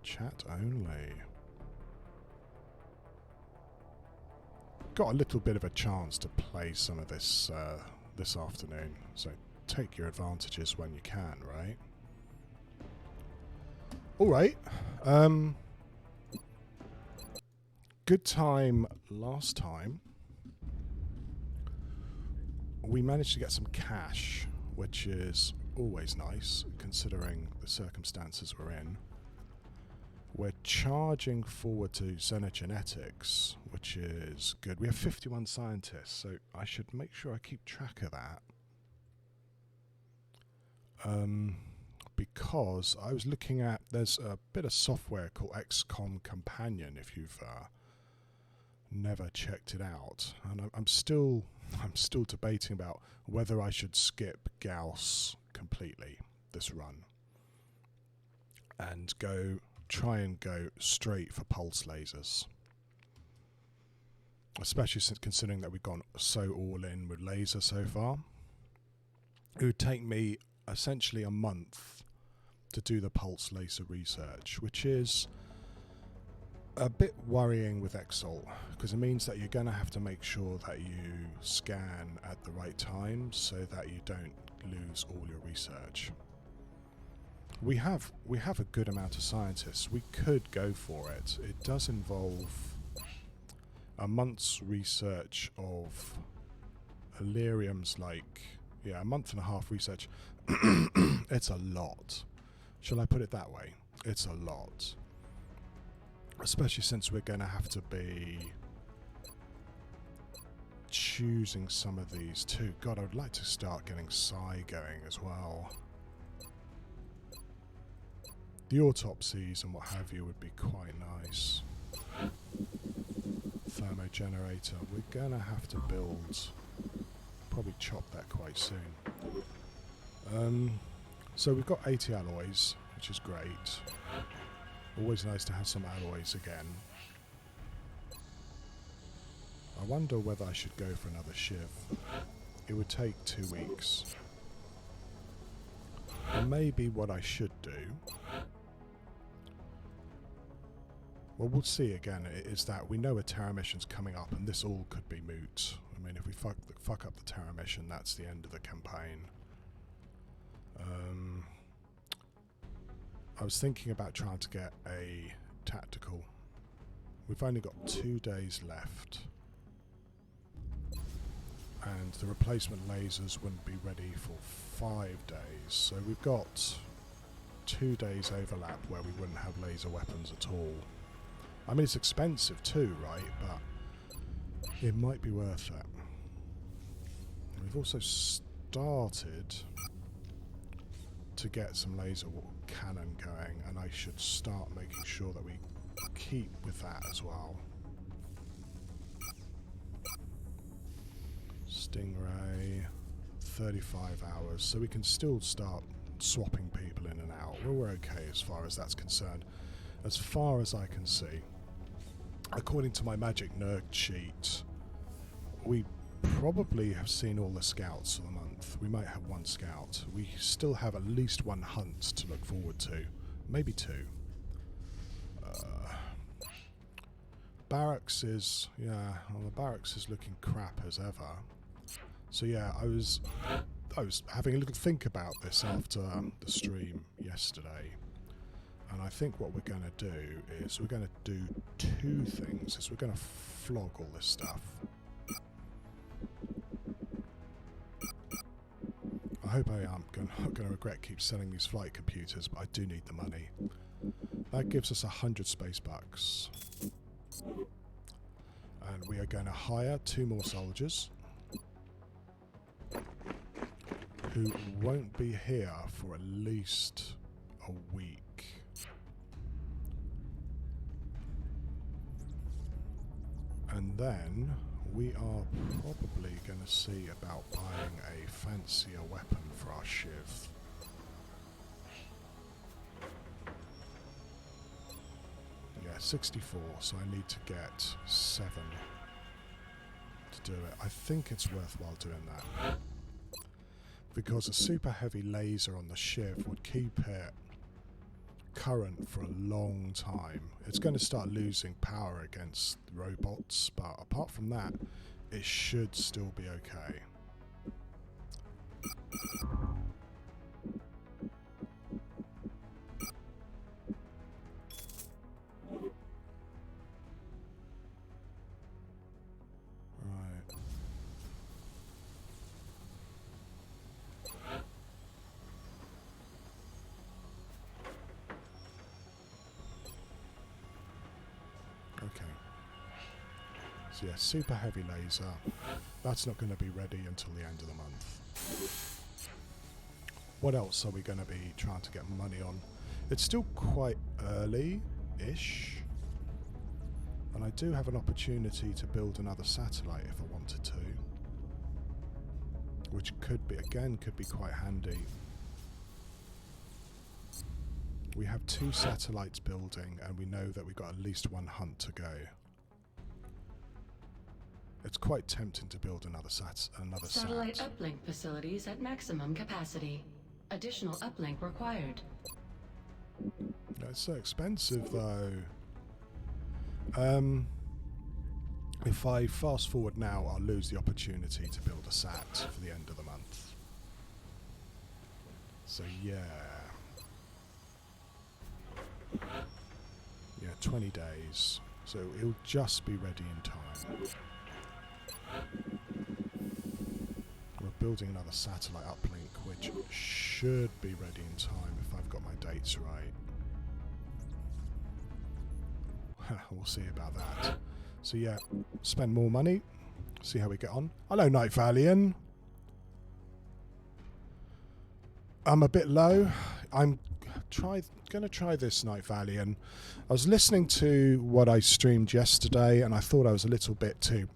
Chat only. Got a little bit of a chance to play some of this this afternoon, so take your advantages when you can, right? Alright. Good time last time. We managed to get some cash, which is always nice, considering the circumstances we're in. We're charging forward to xenogenetics, which is good. We have 51 scientists, so I should make sure I keep track of that. Because I was looking at, there's a bit of software called XCOM Companion, if you've never checked it out. And I'm still debating about whether I should skip Gauss completely this run and try and go straight for pulse lasers, especially since considering that we've gone so all in with laser so far. It would take me essentially a month to do the pulse laser research, which is a bit worrying with Exalt, because it means that you're going to have to make sure that you scan at the right time so that you don't lose all your research. We have a good amount of scientists. We could go for it. It does involve a month's research of Illyrium's, a month and a half research. It's a lot. Shall I put it that way? It's a lot. Especially since we're going to have to be choosing some of these too. God, I would like to start getting Psi going as well. The autopsies and what have you would be quite nice. Thermogenerator. We're going to have to build, probably chop that quite soon. So we've got 80 alloys, which is great. Always nice to have some alloys again. I wonder whether I should go for another shiv. It would take 2 weeks. And maybe what I should do, well, we'll see again, is that we know a Terra mission's coming up and this all could be moot. I mean, if we fuck up the Terra mission, that's the end of the campaign. I was thinking about trying to get a tactical. We've only got 2 days left. And the replacement lasers wouldn't be ready for 5 days. So we've got 2 days overlap where we wouldn't have laser weapons at all. I mean, it's expensive too, right? But it might be worth it. We've also started to get some laser cannon going, and I should start making sure that we keep with that as well. Stingray, 35 hours, so we can still start swapping people in and out. Well, we're okay as far as that's concerned. As far as I can see, according to my magic nerd sheet, we probably have seen all the scouts for the month. We might have 1 scout. We still have at least 1 hunt to look forward to. Maybe 2. Barracks is, the barracks is looking crap as ever. So yeah, I was having a little think about this after the stream yesterday. And I think what we're going to do is we're going to do 2 things. Is we're going to flog all this stuff. I hope I am not going to regret keep selling these flight computers, but I do need the money. That gives us 100 spacebucks. And we are going to hire 2 more soldiers who won't be here for at least a week. And then we are probably going to see about buying a fancier weapon for our shiv. Yeah, 64, so I need to get 7 to do it. I think it's worthwhile doing that, because a super heavy laser on the shiv would keep it current for a long time. It's going to start losing power against robots, but apart from that, it should still be okay. So yeah, super heavy laser. That's not going to be ready until the end of the month. What else are we going to be trying to get money on? It's still quite early-ish. And I do have an opportunity to build another satellite if I wanted to. Which could be, again, could be quite handy. We have 2 satellites building, and we know that we've got at least 1 hunt to go. It's quite tempting to build another satellite uplink facilities at maximum capacity. Additional uplink required. It's so expensive though. If I fast forward now, I'll lose the opportunity to build a sat for the end of the month. So yeah. Yeah, 20 days. So it'll just be ready in time. We're building another satellite uplink, which should be ready in time if I've got my dates right. We'll see about that. So yeah, spend more money, see how we get on. Hello, Night Valian. I'm a bit low. I'm gonna try this, Night Valian. I was listening to what I streamed yesterday, and I thought I was a little bit too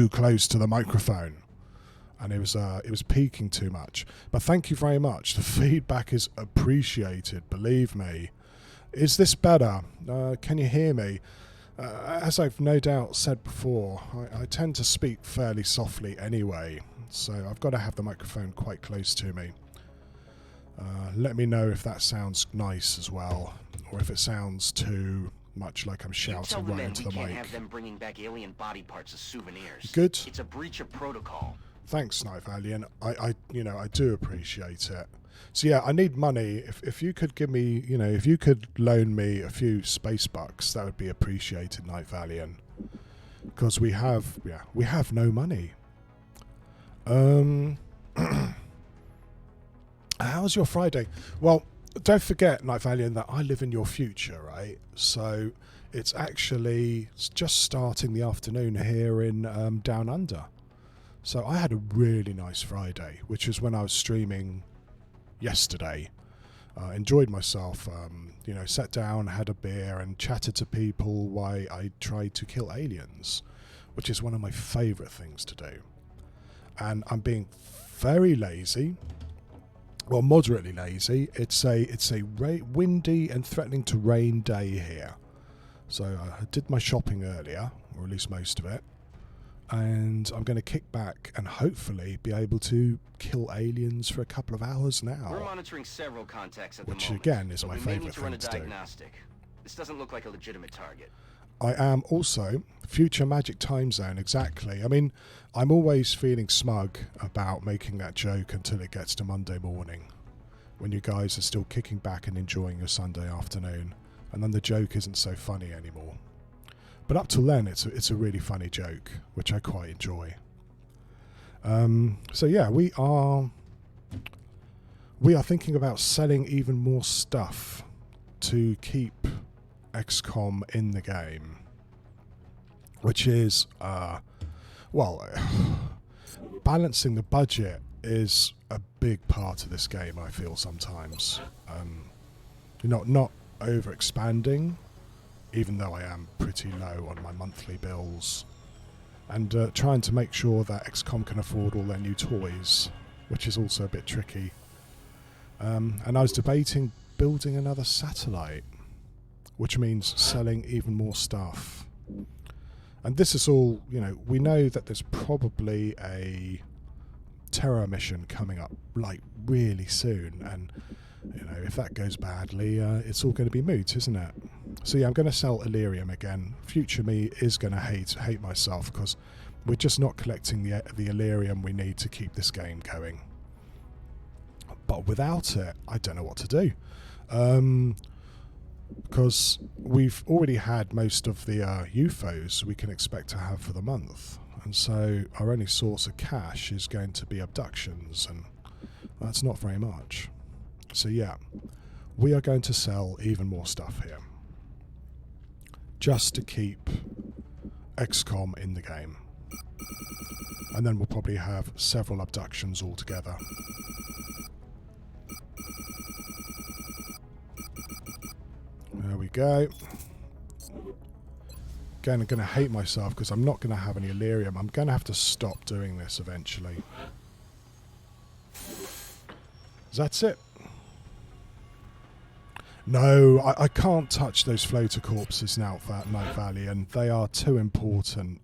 close to the microphone, and it was peaking too much. But thank you very much. The feedback is appreciated, believe me. Is this better? Can you hear me? As I've no doubt said before, I tend to speak fairly softly anyway, so I've got to have the microphone quite close to me. Let me know if that sounds nice as well, or if it sounds too much like I'm shouting right into the mic. Can't have them bringing back alien body parts as souvenirs. Good. It's a breach of protocol. Thanks, Night Valiant. I do appreciate it. So yeah, I need money. If you could give me, if you could loan me a few spacebucks, that would be appreciated, Night Valiant. Because we have no money. How's your Friday? Well, don't forget, Night Valiant, that I live in your future, right? So it's just starting the afternoon here in Down Under. So I had a really nice Friday, which is when I was streaming yesterday. Enjoyed myself, sat down, had a beer and chatted to people while I tried to kill aliens, which is one of my favourite things to do. And I'm being very lazy. Well, moderately lazy. It's a windy and threatening to rain day here. So I did my shopping earlier, or at least most of it. And I'm going to kick back and hopefully be able to kill aliens for a couple of hours now. We're monitoring several contacts at which the moment, again is my favourite favourite thing to do. This doesn't look like a legitimate target. I am also future magic time zone, exactly. I mean, I'm always feeling smug about making that joke until it gets to Monday morning, when you guys are still kicking back and enjoying your Sunday afternoon, and then the joke isn't so funny anymore. But up till then, it's a really funny joke, which I quite enjoy. So yeah, we are thinking about selling even more stuff to keep XCOM in the game, which is balancing the budget is a big part of this game. I feel sometimes not over expanding, even though I am pretty low on my monthly bills, and trying to make sure that XCOM can afford all their new toys, which is also a bit tricky. And I was debating building another satellite, which means selling even more stuff. And this is all, we know that there's probably a terror mission coming up, like, really soon, and if that goes badly, it's all going to be moot, isn't it? So yeah, I'm going to sell Illyrium again. Future me is going to hate myself because we're just not collecting the Illyrium we need to keep this game going. But without it, I don't know what to do. Because we've already had most of the UFOs we can expect to have for the month. And so our only source of cash is going to be abductions, and that's not very much. So yeah, we are going to sell even more stuff here. Just to keep XCOM in the game. And then we'll probably have several abductions altogether. There we go. Again, I'm going to hate myself because I'm not going to have any Illyrium. I'm going to have to stop doing this eventually. That's it. No, I can't touch those floater corpses now at Night Valley, and they are too important.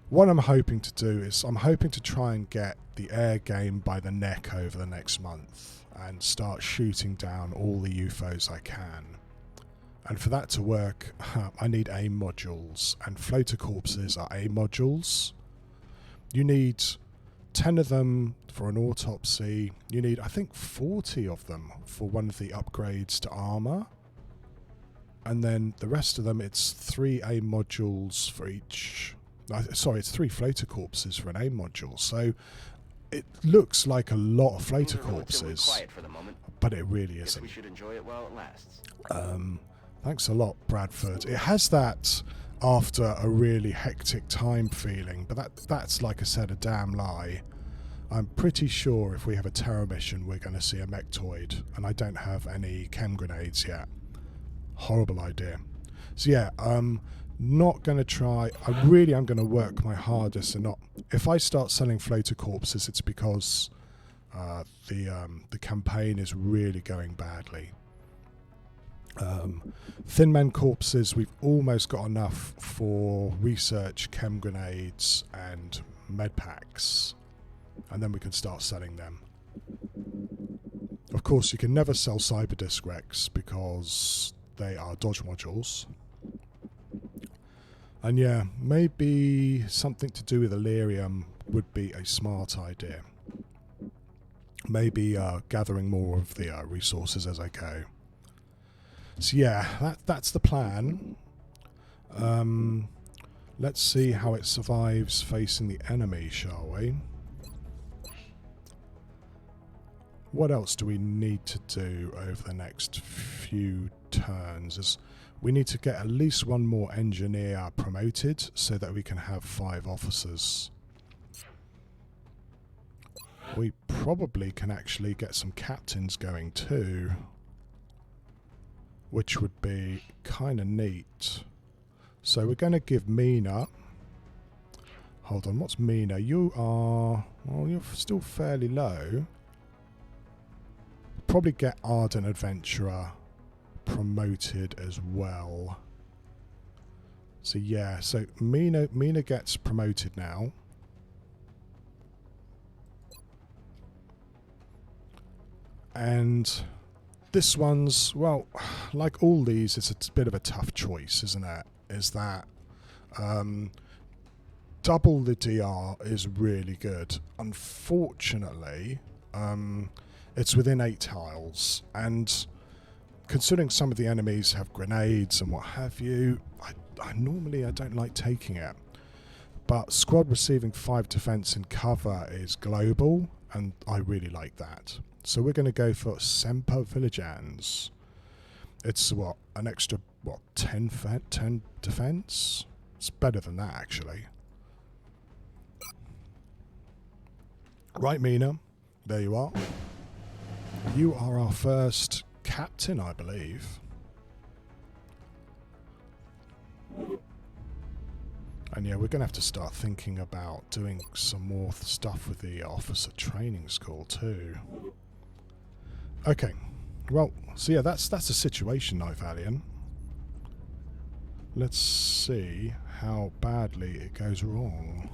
What I'm hoping to do is I'm hoping to try and get the air game by the neck over the next month and start shooting down all the UFOs I can. And for that to work, I need AIM modules, and floater corpses are AIM modules. You need 10 of them for an autopsy. You need, I think, 40 of them for one of the upgrades to armor. And then the rest of them, it's 3 AIM modules for each. Sorry, it's 3 floater corpses for an AIM module. So it looks like a lot of floater corpses, Quiet for the moment. but it really Guess isn't. we should enjoy it while it lasts. Thanks a lot, Bradford. It has that after a really hectic time feeling, but that's, like I said, a damn lie. I'm pretty sure if we have a terror mission, we're going to see a mechtoid, and I don't have any chem grenades yet. Horrible idea. So yeah, not going to try. I'm going to work my hardest and not. If I start selling floater corpses, it's because the campaign is really going badly. Thin Men corpses, we've almost got enough for research, chem grenades, and med packs, and then we can start selling them. Of course, you can never sell Cyberdisc Rex because they are dodge modules. And yeah, maybe something to do with Illyrium would be a smart idea. Maybe gathering more of the resources as I go. So yeah, that's the plan. Let's see how it survives facing the enemy, shall we? What else do we need to do over the next few turns? We need to get at least one more engineer promoted so that we can have 5 officers. We probably can actually get some captains going too, which would be kind of neat. So we're going to give Mina... Hold on, what's Mina? You are... Well, you're still fairly low. Probably get Ardent Adventurer promoted as well. So yeah, so Mina gets promoted now. And this one's, well, like all these, it's a bit of a tough choice, isn't it? Is that double the DR is really good. Unfortunately, it's within 8 tiles, and considering some of the enemies have grenades and what have you, I normally don't like taking it. But squad receiving 5 defense and cover is global, and I really like that. So we're going to go for Semper Vigilantes. It's what, an extra 10 defense? It's better than that, actually. Right, Mina, there you are. You are our first captain, I believe. And yeah, we're going to have to start thinking about doing some more stuff with the officer training school too. Okay, well, so yeah, that's the situation, Night Valiant. Let's see how badly it goes wrong.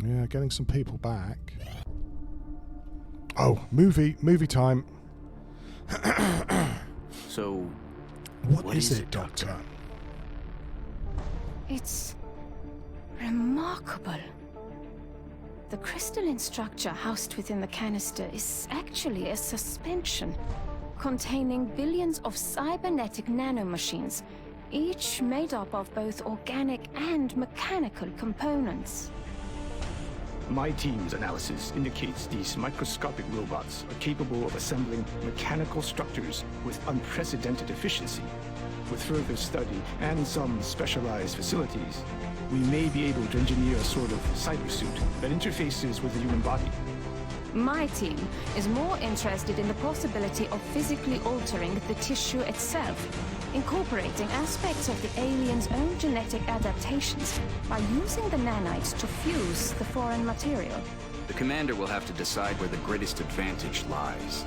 Yeah, getting some people back. Oh, movie time. So, What is it, Doctor? It's remarkable. The crystalline structure housed within the canister is actually a suspension containing billions of cybernetic nanomachines, each made up of both organic and mechanical components. My team's analysis indicates these microscopic robots are capable of assembling mechanical structures with unprecedented efficiency. With further study and some specialized facilities, we may be able to engineer a sort of cybersuit that interfaces with the human body. My team is more interested in the possibility of physically altering the tissue itself, incorporating aspects of the alien's own genetic adaptations by using the nanites to fuse the foreign material. the commander will have to decide where the greatest advantage lies.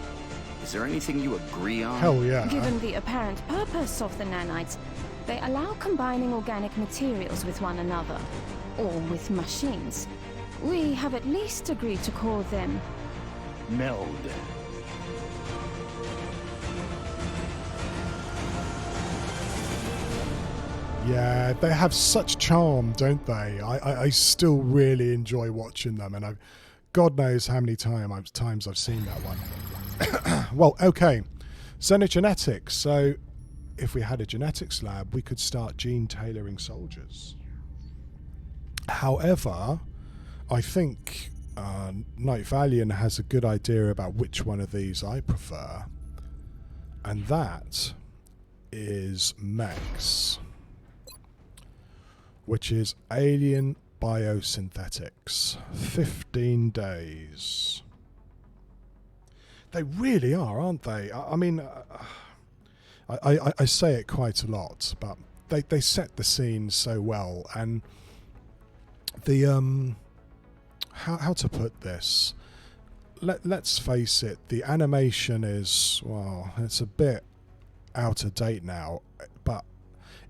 Is there anything you agree on? Hell yeah. Given the apparent purpose of the nanites, they allow combining organic materials with one another, or with machines. We have at least agreed to call them Meld. Yeah, they have such charm, don't they? I still really enjoy watching them, and God knows how many times I've seen that one. Well, okay, xenogenetics. So if we had a genetics lab, we could start gene tailoring soldiers. However, I think Night Valiant has a good idea about which one of these I prefer, and that is mechs, which is alien biosynthetics. 15 days. They really are, aren't they? I mean, I say it quite a lot, but they set the scene so well, and the how to put this? Let's face it, the animation is, well, it's a bit out of date now, but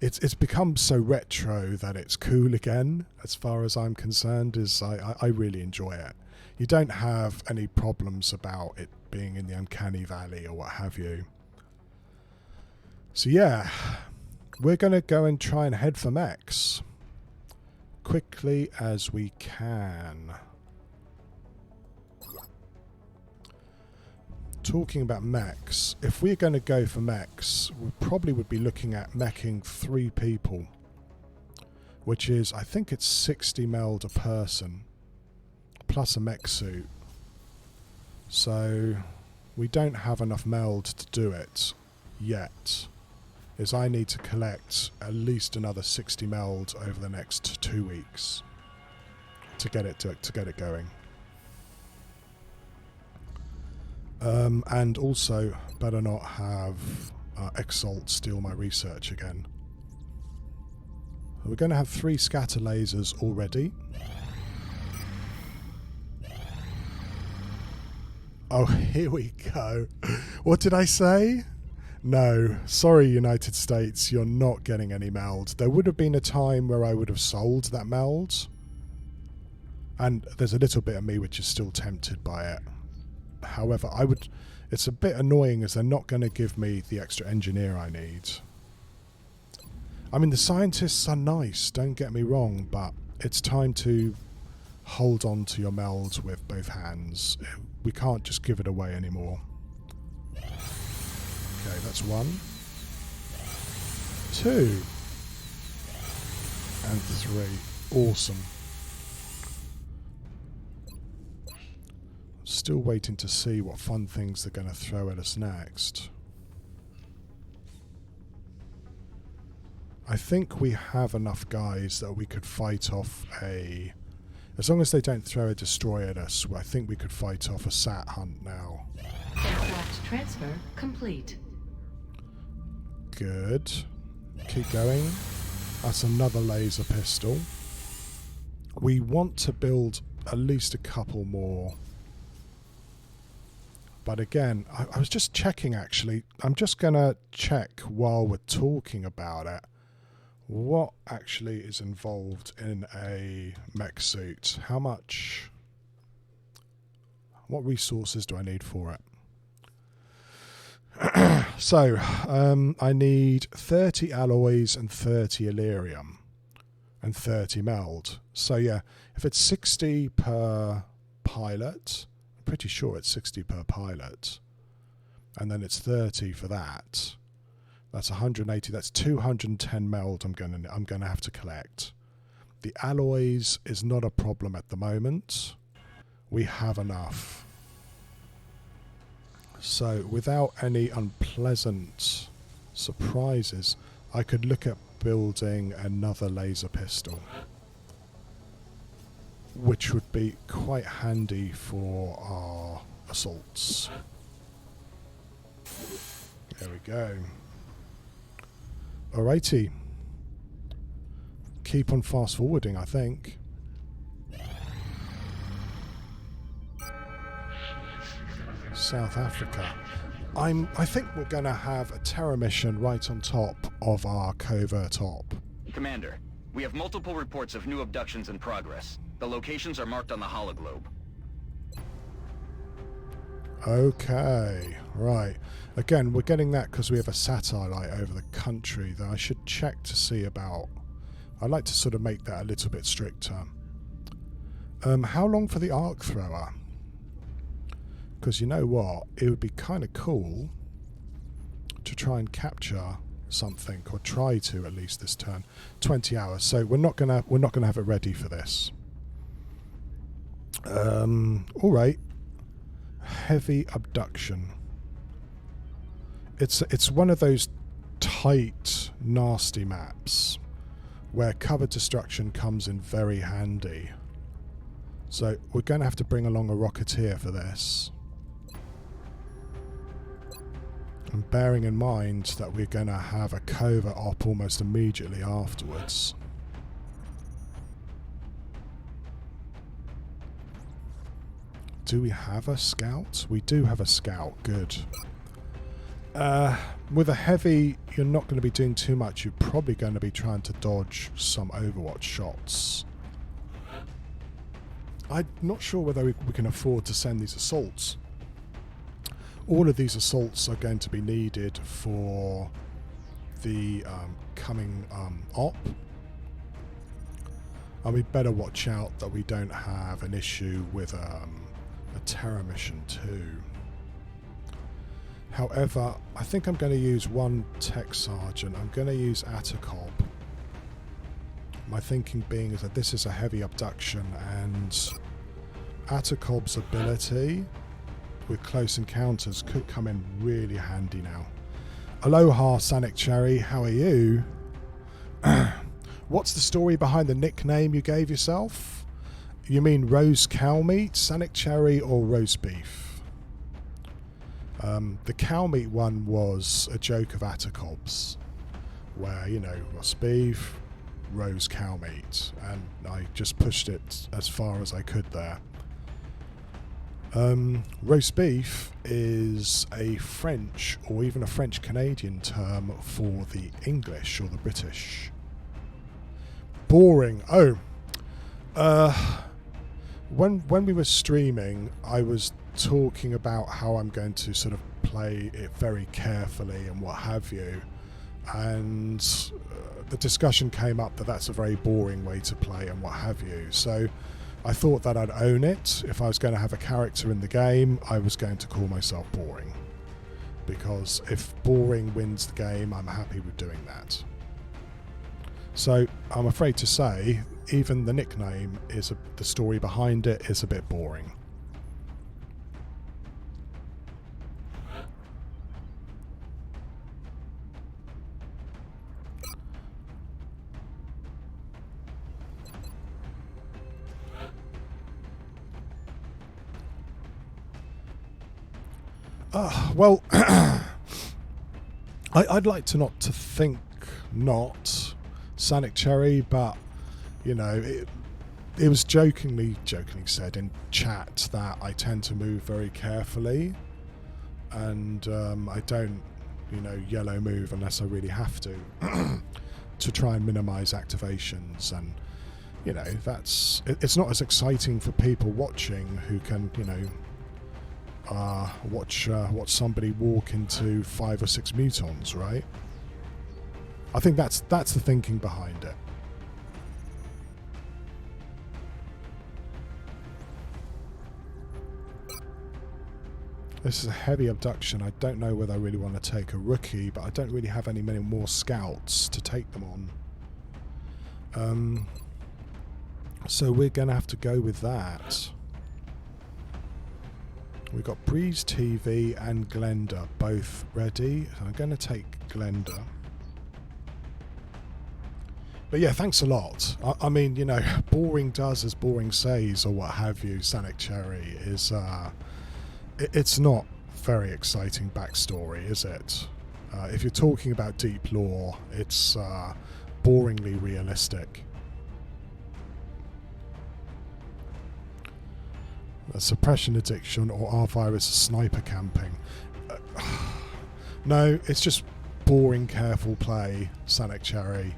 it's become so retro that it's cool again, as far as I'm concerned. I really enjoy it. You don't have any problems about it being in the uncanny valley or what have you. So yeah, we're going to go and try and head for mechs quickly as we can. Talking about mechs, if we're going to go for mechs, we probably would be looking at meching 3 people, which is, I think it's 60 meld a person, plus a mech suit. So we don't have enough meld to do it yet, as I need to collect at least another 60 meld over the next 2 weeks to get it going. And also, better not have Exalt steal my research again. We're going to have 3 scatter lasers already. Oh, here we go. What did I say? No, sorry United States, you're not getting any meld. There would have been a time where I would have sold that meld. And there's a little bit of me which is still tempted by it. However, it's a bit annoying as they're not going to give me the extra engineer I need. I mean, the scientists are nice, don't get me wrong, but it's time to hold on to your meld with both hands. We can't just give it away anymore. Okay, that's 1, 2, and 3. Awesome. Still waiting to see what fun things they're going to throw at us next. I think we have enough guys that we could fight off as long as they don't throw a destroyer at us, I think we could fight off a sat hunt now. Aircraft transfer complete. Good. Keep going. That's another laser pistol. We want to build at least a couple more. But again, I was just checking actually. I'm just going to check while we're talking about it what actually is involved in a mech suit? What resources do I need for it? So, I need 30 alloys and 30 Illyrium and 30 meld. So yeah, if it's 60 per pilot, I'm pretty sure it's 60 per pilot, and then it's 30 for that. That's 180. That's 210 meld I'm gonna have to collect. The alloys is not a problem at the moment. We have enough. So without any unpleasant surprises, I could look at building another laser pistol, which would be quite handy for our assaults. There we go. Alrighty. Keep on fast forwarding, I think. South Africa. I think we're going to have a terror mission right on top of our covert op. Commander, we have multiple reports of new abductions in progress. The locations are marked on the hologlobe. Okay, right. Again, we're getting that because we have a satellite over the country that I should check to see about. I'd like to sort of make that a little bit stricter. How long for the arc thrower? Because you know what, it would be kind of cool to try and capture something, or try to at least this turn. 20 hours. So we're not gonna have it ready for this. All right. Heavy abduction. It's one of those tight, nasty maps where cover destruction comes in very handy. So we're going to have to bring along a rocketeer for this. And bearing in mind that we're going to have a covert op almost immediately afterwards. Do we have a scout? We do have a scout. Good. With a heavy, you're not going to be doing too much. You're probably going to be trying to dodge some Overwatch shots. I'm not sure whether we can afford to send these assaults. All of these assaults are going to be needed for the coming op. And we better watch out that we don't have an issue with a terror mission too. However, I think I'm going to use one tech sergeant. I'm going to use Atacob. My thinking being is that this is a heavy abduction, and Atacob's ability with close encounters could come in really handy now. Aloha, Sanic Cherry, how are you? What's the story behind the nickname you gave yourself? You mean roast cow meat, Sanic Cherry, or roast beef? The cow meat one was a joke of Atacob's, where, you know, roast beef, roast cow meat, and I just pushed it as far as I could there. Roast beef is a French or even a French-Canadian term for the English or the British. Boring. Oh. When we were streaming, I was talking about how I'm going to sort of play it very carefully and what have you, and the discussion came up that that's a very boring way to play and what have you. So I thought that I'd own it. If I was going to have a character in the game, I was going to call myself boring, because if boring wins the game, I'm happy with doing that. So I'm afraid to say, even the nickname is the story behind it is a bit boring. Well, I'd like to not to think not Sanic Cherry, but you know, it was jokingly said in chat that I tend to move very carefully, and I don't, you know, yellow move unless I really have to. to try and minimize activations, and you know, it's not as exciting for people watching who can, you know, watch somebody walk into 5 or 6 mutons, right? I think that's the thinking behind it. This is a heavy abduction. I don't know whether I really want to take a rookie, but I don't really have many more scouts to take them on. So we're going to have to go with that. We've got Breeze TV and Glenda both ready. I'm going to take Glenda. But yeah, thanks a lot. I mean, you know, boring does as boring says, or what have you. Sonic Cherry is... it's not very exciting backstory, is it? If you're talking about deep lore, it's boringly realistic. A suppression addiction, or our virus sniper camping. No, it's just boring, careful play, Sonic Cherry.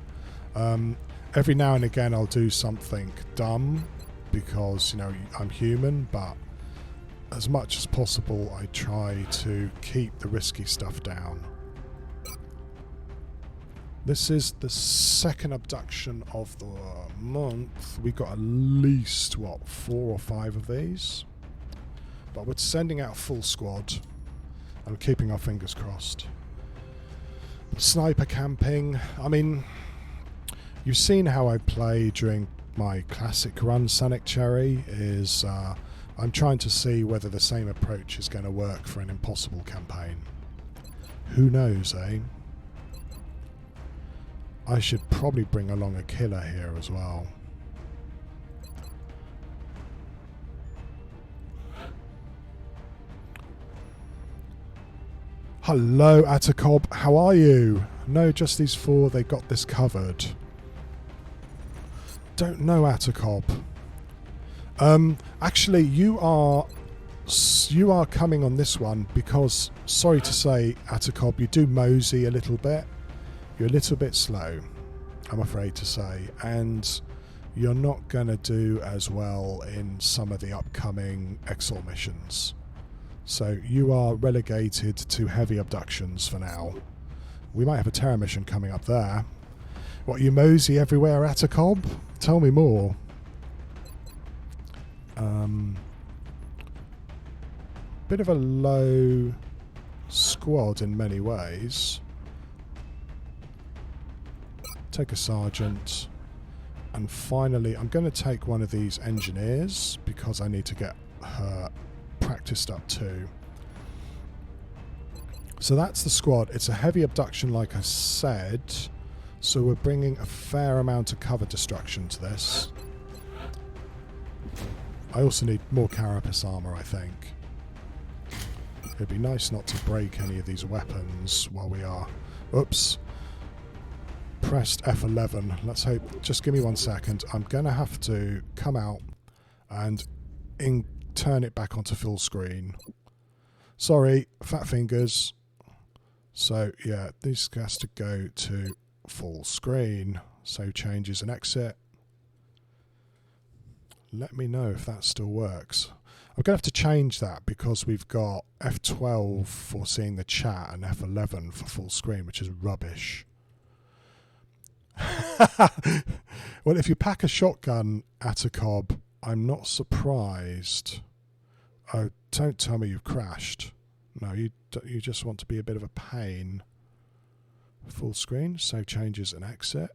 Every now and again I'll do something dumb because, you know, I'm human, but as much as possible I try to keep the risky stuff down. This is the second abduction of the month. We got at least, what, 4 or 5 of these? But we're sending out a full squad and keeping our fingers crossed. Sniper camping, I mean, you've seen how I play during my classic run, Sonic Cherry, is I'm trying to see whether the same approach is going to work for an impossible campaign. Who knows, eh? I should probably bring along a killer here as well. Hello, Atacob. How are you? No, just these 4. They got this covered. Don't know, Atacob. Actually, you are coming on this one because, sorry to say, Atacob, you do mosey a little bit. You're a little bit slow, I'm afraid to say, and you're not going to do as well in some of the upcoming Exalt missions. So you are relegated to heavy abductions for now. We might have a terror mission coming up there. What, you mosey everywhere, Atacob? Tell me more. Bit of a low squad in many ways. Take a sergeant, and finally I'm going to take one of these engineers because I need to get her practiced up too. So that's the squad. It's a heavy abduction, like I said, so we're bringing a fair amount of cover destruction to this. I also need more carapace armor, I think. It'd be nice not to break any of these weapons while we are... Oops. Pressed F11. Let's hope... Just give me 1 second. I'm going to have to come out and turn it back onto full screen. Sorry, fat fingers. So, yeah, this has to go to full screen. Save changes and exit. Let me know if that still works. I'm going to have to change that because we've got F12 for seeing the chat and F11 for full screen, which is rubbish. Well, if you pack a shotgun at a cob, I'm not surprised. Oh, don't tell me you've crashed. No, you just want to be a bit of a pain. Full screen, save changes and exit.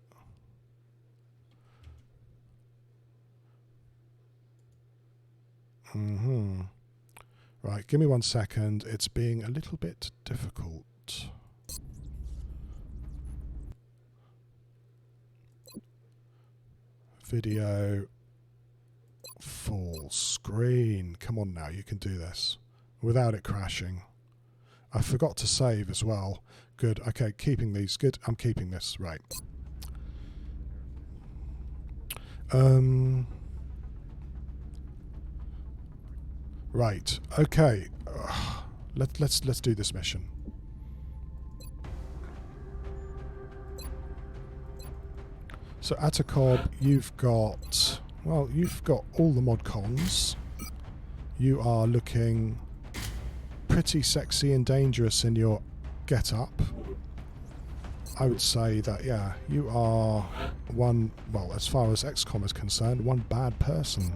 Right, give me 1 second. It's being a little bit difficult. Video full screen. Come on now, you can do this without it crashing. I forgot to save as well. Good. Okay, keeping these. Good. I'm keeping this. Right. Right. Okay. Let's do this mission. So Atacob, you've got, well, you've got all the mod cons. You are looking pretty sexy and dangerous in your get-up. I would say that, yeah, you are one, well, as far as XCOM is concerned, one bad person.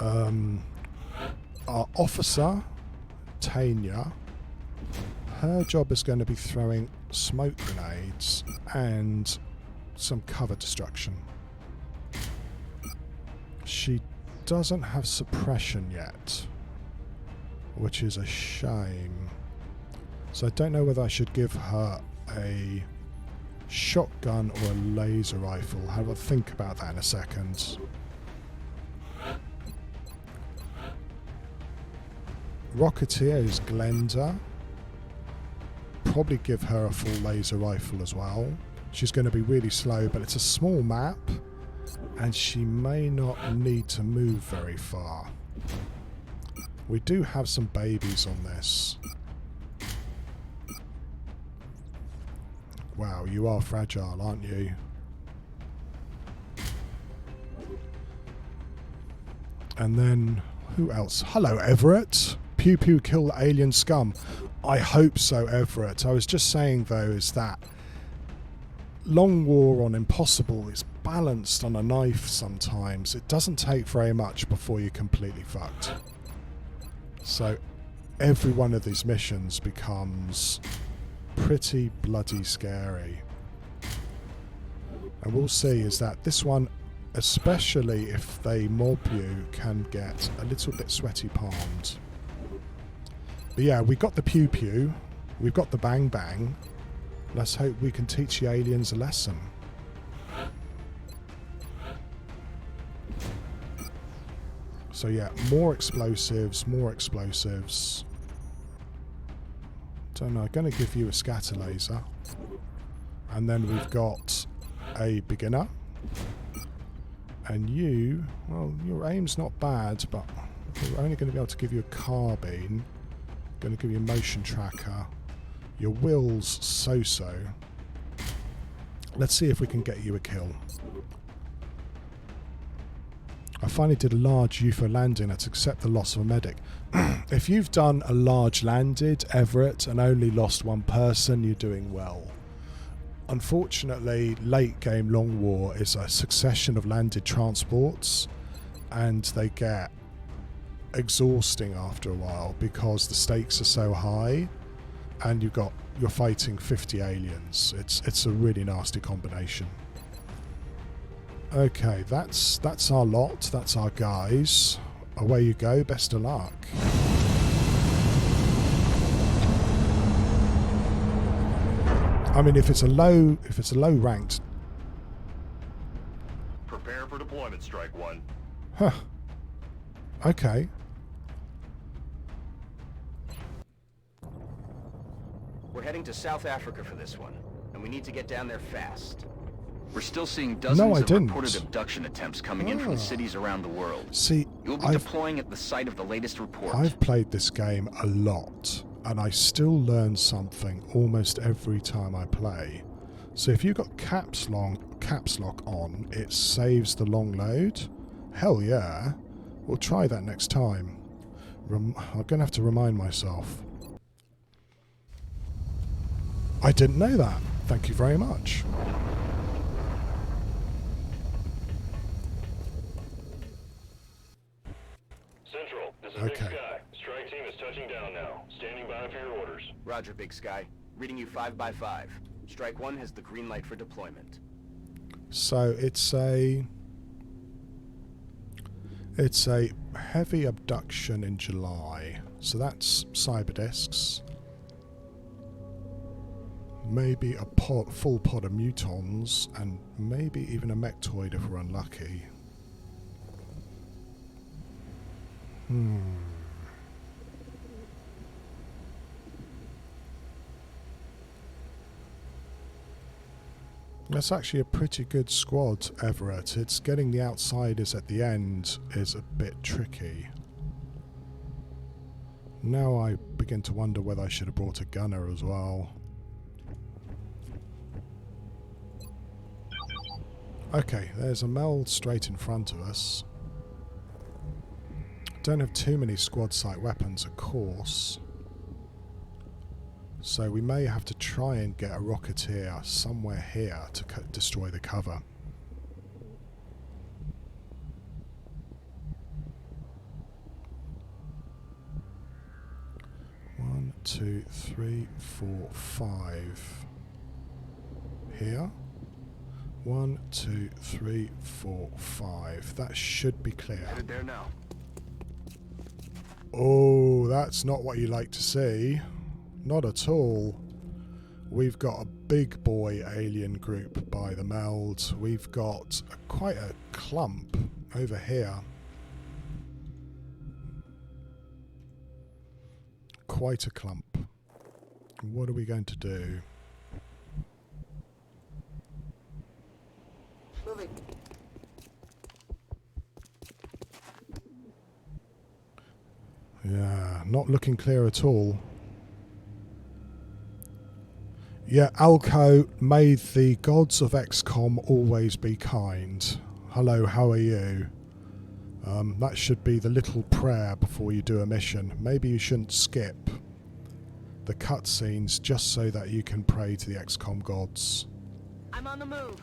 Our officer, Tanya, her job is going to be throwing smoke grenades and some cover destruction. She doesn't have suppression yet, which is a shame. So I don't know whether I should give her a shotgun or a laser rifle. Have a think about that in a second. Rocketeer is Glenda. Probably give her a full laser rifle as well. She's going to be really slow, but it's a small map and she may not need to move very far. We do have some babies on this. Wow, you are fragile, aren't you? And then, who else? Hello, Everett. Pew pew kill the alien scum. I hope so, Everett. I was just saying, though, is that Long War on Impossible is balanced on a knife sometimes. It doesn't take very much before you're completely fucked. So every one of these missions becomes pretty bloody scary. And we'll see is that this one, especially if they mob you, can get a little bit sweaty palmed. But yeah, we got the pew pew, we've got the bang bang. Let's hope we can teach the aliens a lesson. So yeah, more explosives, more explosives. Don't know, I'm going to give you a scatter laser. And then we've got a beginner. And you, well, your aim's not bad, but we're only going to be able to give you a carbine. Going to give you a motion tracker. Your will's so-so. Let's see if we can get you a kill. I finally did a large UFO landing. Let's accept the loss of a medic. If you've done a large landed, Everett, and only lost one person, you're doing well. Unfortunately, late game Long War is a succession of landed transports, and they get exhausting after a while because the stakes are so high, and you're fighting 50 aliens. It's a really nasty combination. Okay, that's our lot. That's our guys. Away you go. Best of luck. I mean, if it's a low ranked. Prepare for deployment, Strike One. Huh. Okay. We're heading to South Africa for this one, and we need to get down there fast. We're still seeing dozens of didn't. reported abduction attempts coming in from cities around the world. See, You'll be deploying at the site of the latest report. I've played this game a lot, and I still learn something almost every time I play. So if you've got caps lock on, it saves the long load. Hell yeah. We'll try that next time. I'm going to have to remind myself. I didn't know that. Thank you very much. Central, this is Okay. Big Sky. Strike team is touching down now. Standing by for your orders. Roger, Big Sky. Reading you 5 by 5. Strike One has the green light for deployment. So it's a heavy abduction in July. So that's cyber discs. Maybe a full pod of mutons, and maybe even a mechtoid if we're unlucky. That's actually a pretty good squad, Everett. It's getting the outsiders at the end is a bit tricky. Now I begin to wonder whether I should have brought a gunner as well. Okay, there's a meld straight in front of us. Don't have too many squad site weapons, of course. So we may have to try and get a rocketeer somewhere here to destroy the cover. One, two, three, four, five. Here. 1, 2, 3, 4, 5. That should be clear. Headed there now. Oh, that's not what you like to see. Not at all. We've got a big boy alien group by the meld. We've got quite a clump over here. Quite a clump. What are we going to do? Moving. Yeah, not looking clear at all. Yeah, Alco, may the gods of XCOM always be kind. Hello, how are you? That should be the little prayer before you do a mission. Maybe you shouldn't skip the cutscenes just so that you can pray to the XCOM gods. I'm on the move.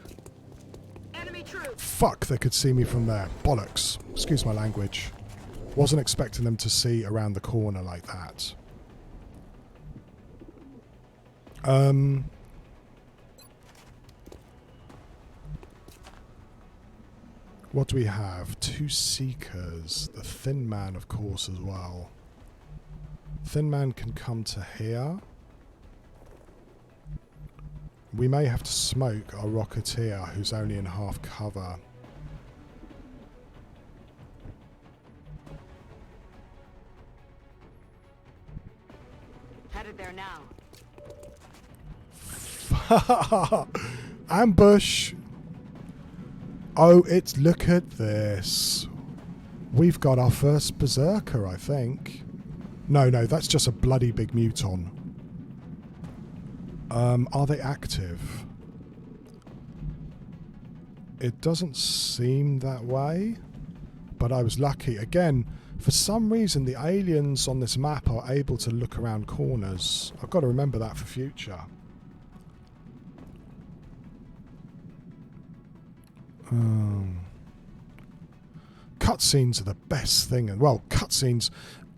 Enemy troops. Fuck, they could see me from there. Bollocks. Excuse my language. Wasn't expecting them to see around the corner like that. What do we have? 2 Seekers. The Thin Man, of course, as well. Thin Man can come to here. We may have to smoke our Rocketeer, who's only in half cover. Headed there now. Ambush! Oh, it's... Look at this. We've got our first Berserker, I think. No, that's just a bloody big Muton. Are they active? It doesn't seem that way. But I was lucky. Again, for some reason, the aliens on this map are able to look around corners. I've got to remember that for future. Cutscenes are the best thing. And well, cutscenes...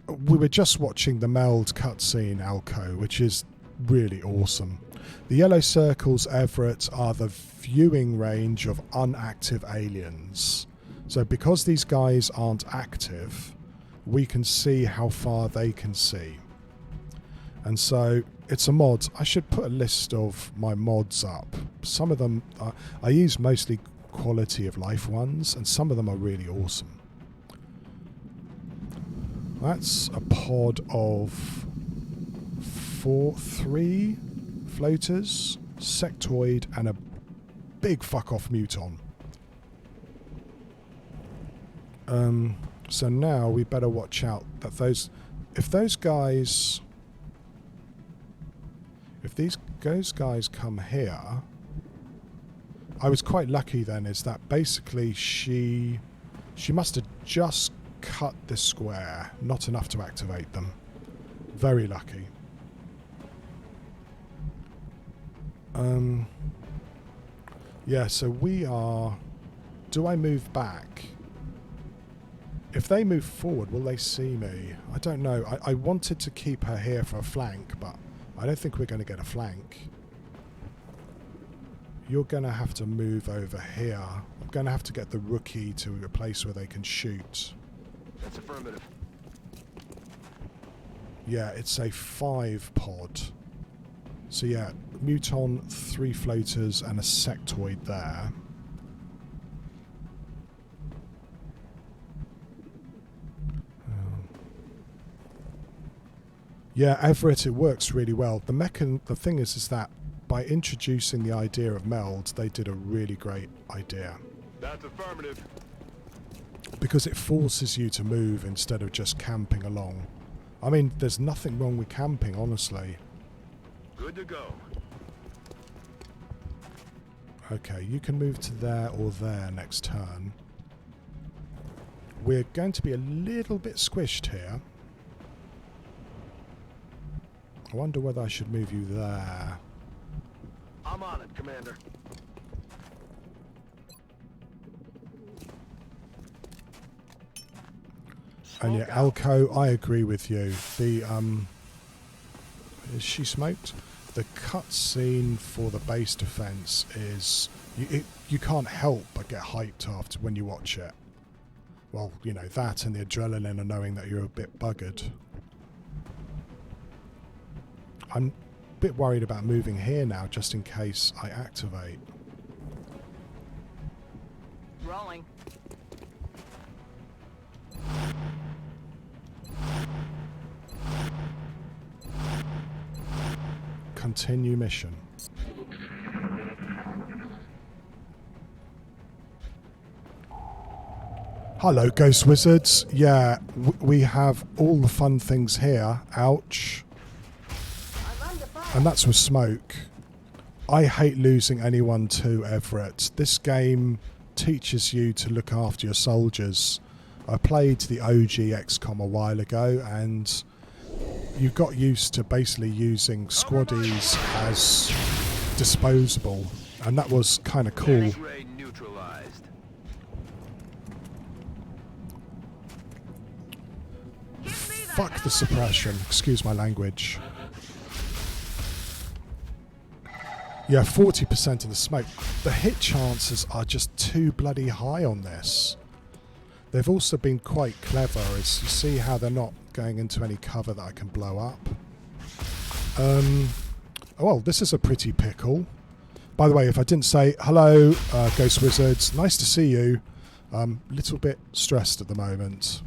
We were just watching the meld cutscene, Alco, which is really awesome. The yellow circles, Everett, are the viewing range of unactive aliens. So because these guys aren't active, we can see how far they can see. And so it's a mod. I should put a list of my mods up. Some of them, I use mostly quality of life ones, and some of them are really awesome. That's a pod of 3 floaters, sectoid, and a big fuck-off Muton. So now we better watch out that if those guys come here, I was quite lucky then, is that basically she must have just cut this square, not enough to activate them. Very lucky. Yeah, so we are... Do I move back? If they move forward, will they see me? I don't know. I wanted to keep her here for a flank, but I don't think we're going to get a flank. You're going to have to move over here. I'm going to have to get the rookie to a place where they can shoot. That's affirmative. Yeah, it's a 5 pod. So yeah, Muton, 3 floaters, and a sectoid there. Yeah, Everett, it works really well. The thing is that by introducing the idea of meld, they did a really great idea. That's affirmative. Because it forces you to move instead of just camping along. I mean, there's nothing wrong with camping, honestly. Good to go. Okay, you can move to there or there next turn. We're going to be a little bit squished here. I wonder whether I should move you there. I'm on it, Commander. And yeah, Elko, I agree with you. The is she smoked? The cutscene for the base defense is you can't help but get hyped after when you watch it. Well, you know, that and the adrenaline of knowing that you're a bit buggered. I'm a bit worried about moving here now, just in case I activate. Rolling. Continue mission. Hello, Ghost Wizards. Yeah, we have all the fun things here. Ouch. And that's with smoke. I hate losing anyone to Everett. This game teaches you to look after your soldiers. I played the OG XCOM a while ago, and you got used to basically using squaddies as disposable, and that was kind of cool. Fuck the suppression, excuse my language. Yeah, 40% of the smoke. The hit chances are just too bloody high on this. They've also been quite clever, as you see how they're not going into any cover that I can blow up. Well, this is a pretty pickle. By the way, if I didn't say hello, Ghost Wizards, nice to see you. Little bit stressed at the moment.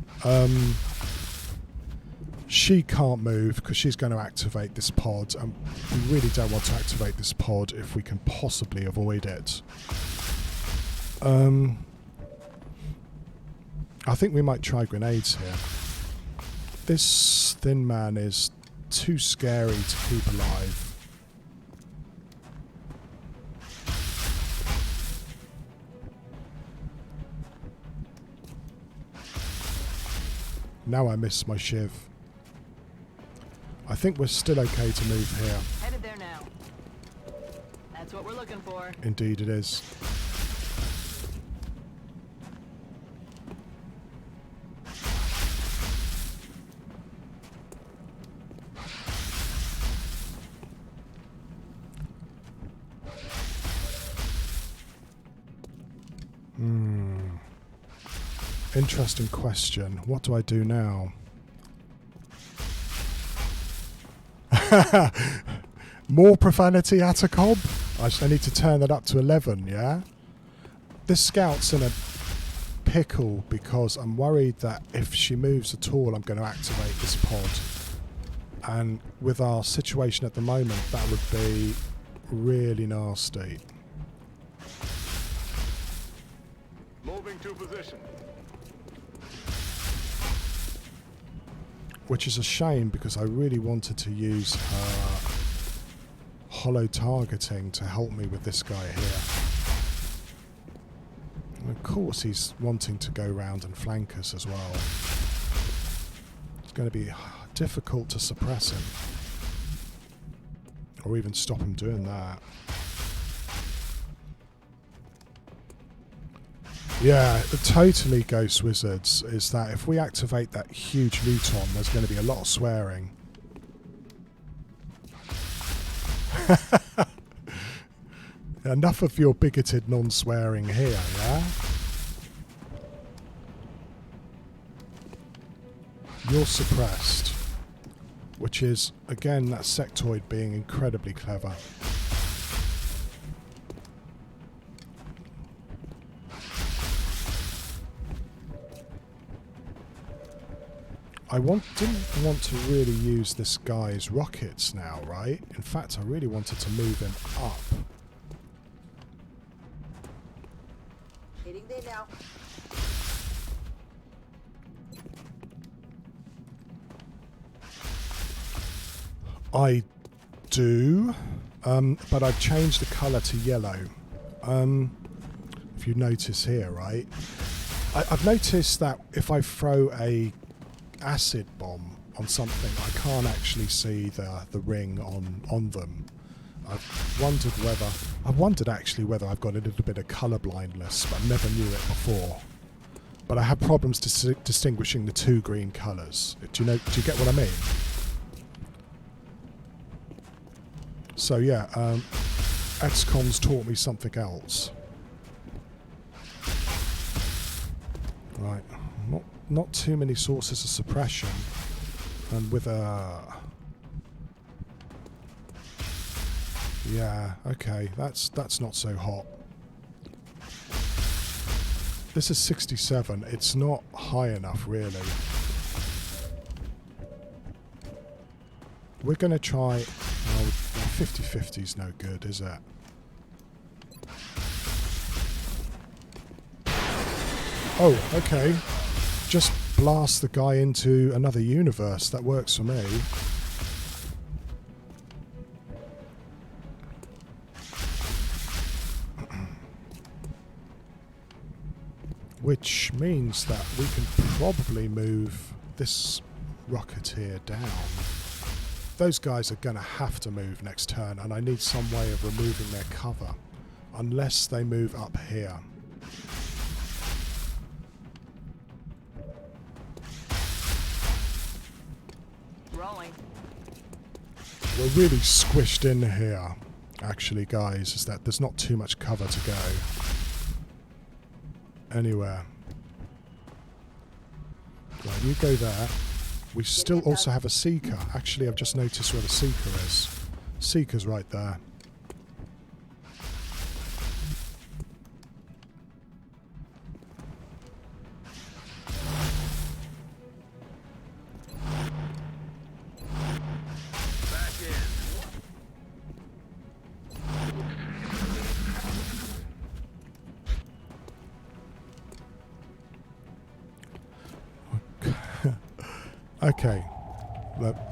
She can't move because she's going to activate this pod, and we really don't want to activate this pod if we can possibly avoid it. I think we might try grenades here. This thin man is too scary to keep alive. Now I miss my shiv. I think we're still okay to move here. Headed there now. That's what we're looking for. Indeed it is. Interesting question. What do I do now? More profanity at a cob? I need to turn that up to 11, yeah? This scout's in a pickle because I'm worried that if she moves at all, I'm going to activate this pod. And with our situation at the moment, that would be really nasty. Moving to position. Which is a shame because I really wanted to use her hollow targeting to help me with this guy here. And of course he's wanting to go round and flank us as well. It's going to be difficult to suppress him. Or even stop him doing that. Yeah, totally Ghost Wizards is that if we activate that huge Luton, there's going to be a lot of swearing. Enough of your bigoted non-swearing here, yeah? You're suppressed. Which is, again, that sectoid being incredibly clever. I didn't want to really use this guy's rockets now, right? In fact, I really wanted to move him up. Hitting there now. I do, but I've changed the colour to yellow. if you notice here, right? I've noticed that if I throw a acid bomb on something, I can't actually see the ring on them. I've wondered actually whether I've got a little bit of colour blindness, but I never knew it before. But I have problems distinguishing the two green colours. Do you get what I mean? So yeah, XCOM's taught me something else. Right, not too many sources of suppression, and with a... Yeah, okay, that's not so hot. This is 67, it's not high enough really. We're going to try... 50-50's no good, is it? Oh, okay. Just blast the guy into another universe. That works for me. Which means that we can probably move this rocketeer down. Those guys are going to have to move next turn, and I need some way of removing their cover. Unless they move up here. Rolling. We're really squished in here, actually, guys, is that there's not too much cover to go anywhere. Right, you go there. We still also have a Seeker. Actually, I've just noticed where the Seeker is. Seeker's right there. Okay,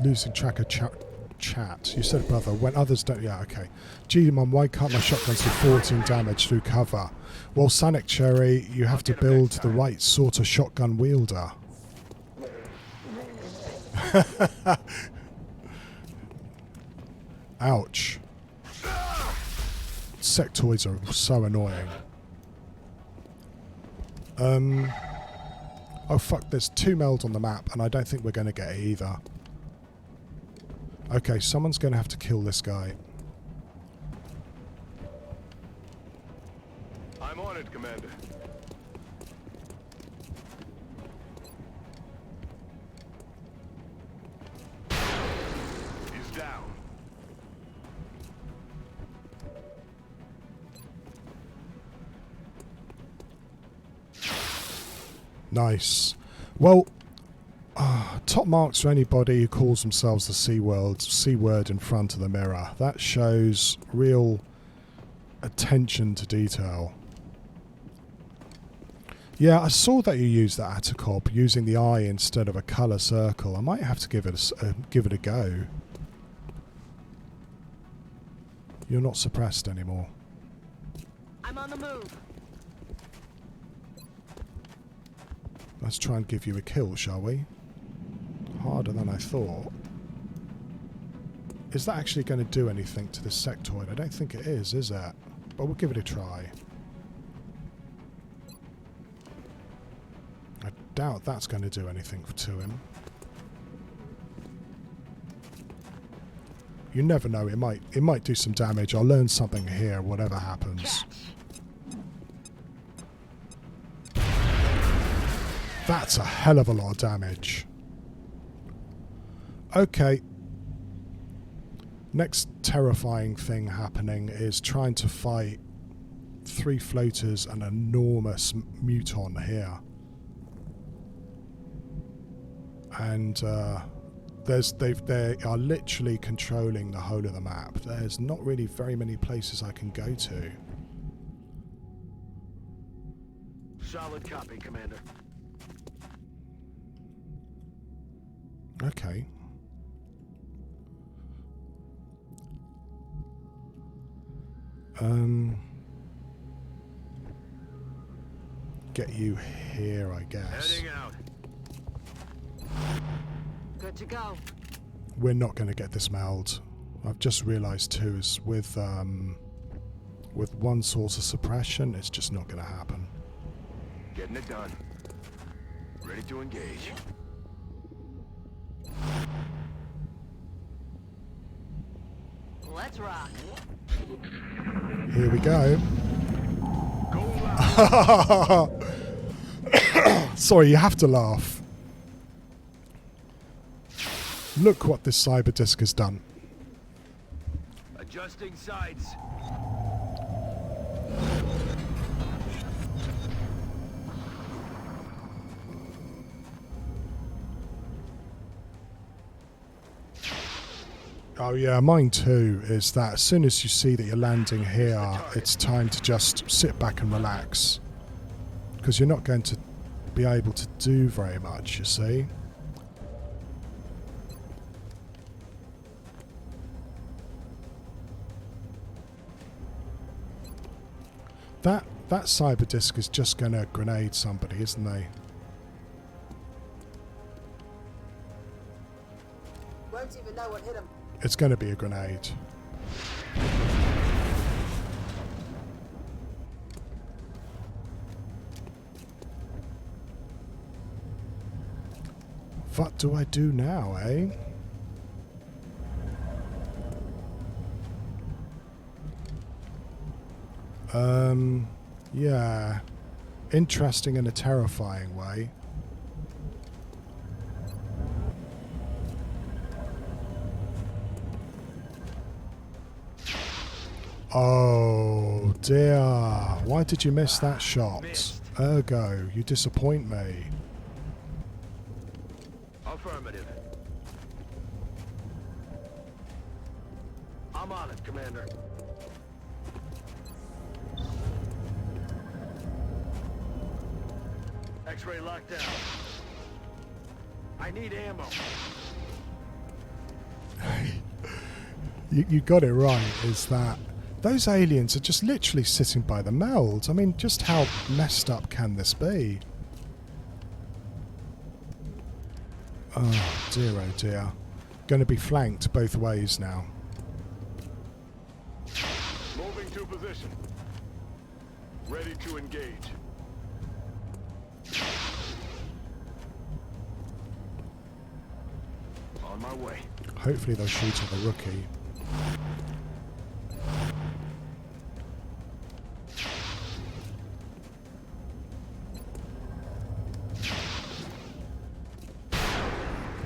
losing track of chat. You said, brother, when others don't... Yeah, okay. Gee, Mum, why can't my shotguns do 14 damage through cover? Well, Sonic Cherry, you have to build the right sort of shotgun wielder. Ouch. Sectoids are so annoying. Oh fuck, there's 2 meld on the map, and I don't think we're going to get it either. Okay, someone's going to have to kill this guy. I'm on it, Commander. He's down. Nice. Well, top marks for anybody who calls themselves the C word in front of the mirror. That shows real attention to detail. Yeah, I saw that you used that Atacop using the eye instead of a colour circle. I might have to give it a go. You're not suppressed anymore. I'm on the move. Let's try and give you a kill, shall we? Harder than I thought. Is that actually going to do anything to this sectoid? I don't think it is it? But we'll give it a try. I doubt that's going to do anything to him. You never know, it might do some damage. I'll learn something here, whatever happens. That's a hell of a lot of damage. Okay. Next terrifying thing happening is trying to fight 3 floaters and an enormous muton here. And they are literally controlling the whole of the map. There's not really very many places I can go to. Solid copy, Commander. Okay. get you here, I guess. Heading out. Good to go. We're not going to get this meld. I've just realised too, is with one source of suppression, it's just not going to happen. Getting it done. Ready to engage. Let's rock. Here we go. Go loud. Sorry, you have to laugh. Look what this cyber disc has done. Adjusting sights. Oh yeah, mine too, is that as soon as you see that you're landing here, it's time to just sit back and relax. Because you're not going to be able to do very much, you see. That cyber disc is just going to grenade somebody, isn't they? Won't even know what hit him. It's going to be a grenade. What do I do now, eh? Yeah. Interesting in a terrifying way. Oh dear. Why did you miss that shot? Ergo, you disappoint me. Affirmative. I'm on it, Commander. X-ray locked down. I need ammo. You got it right, is that those aliens are just literally sitting by the meld. I mean, just how messed up can this be? Oh dear. Going to be flanked both ways now. Moving to position. Ready to engage. On my way. Hopefully they'll shoot at the rookie.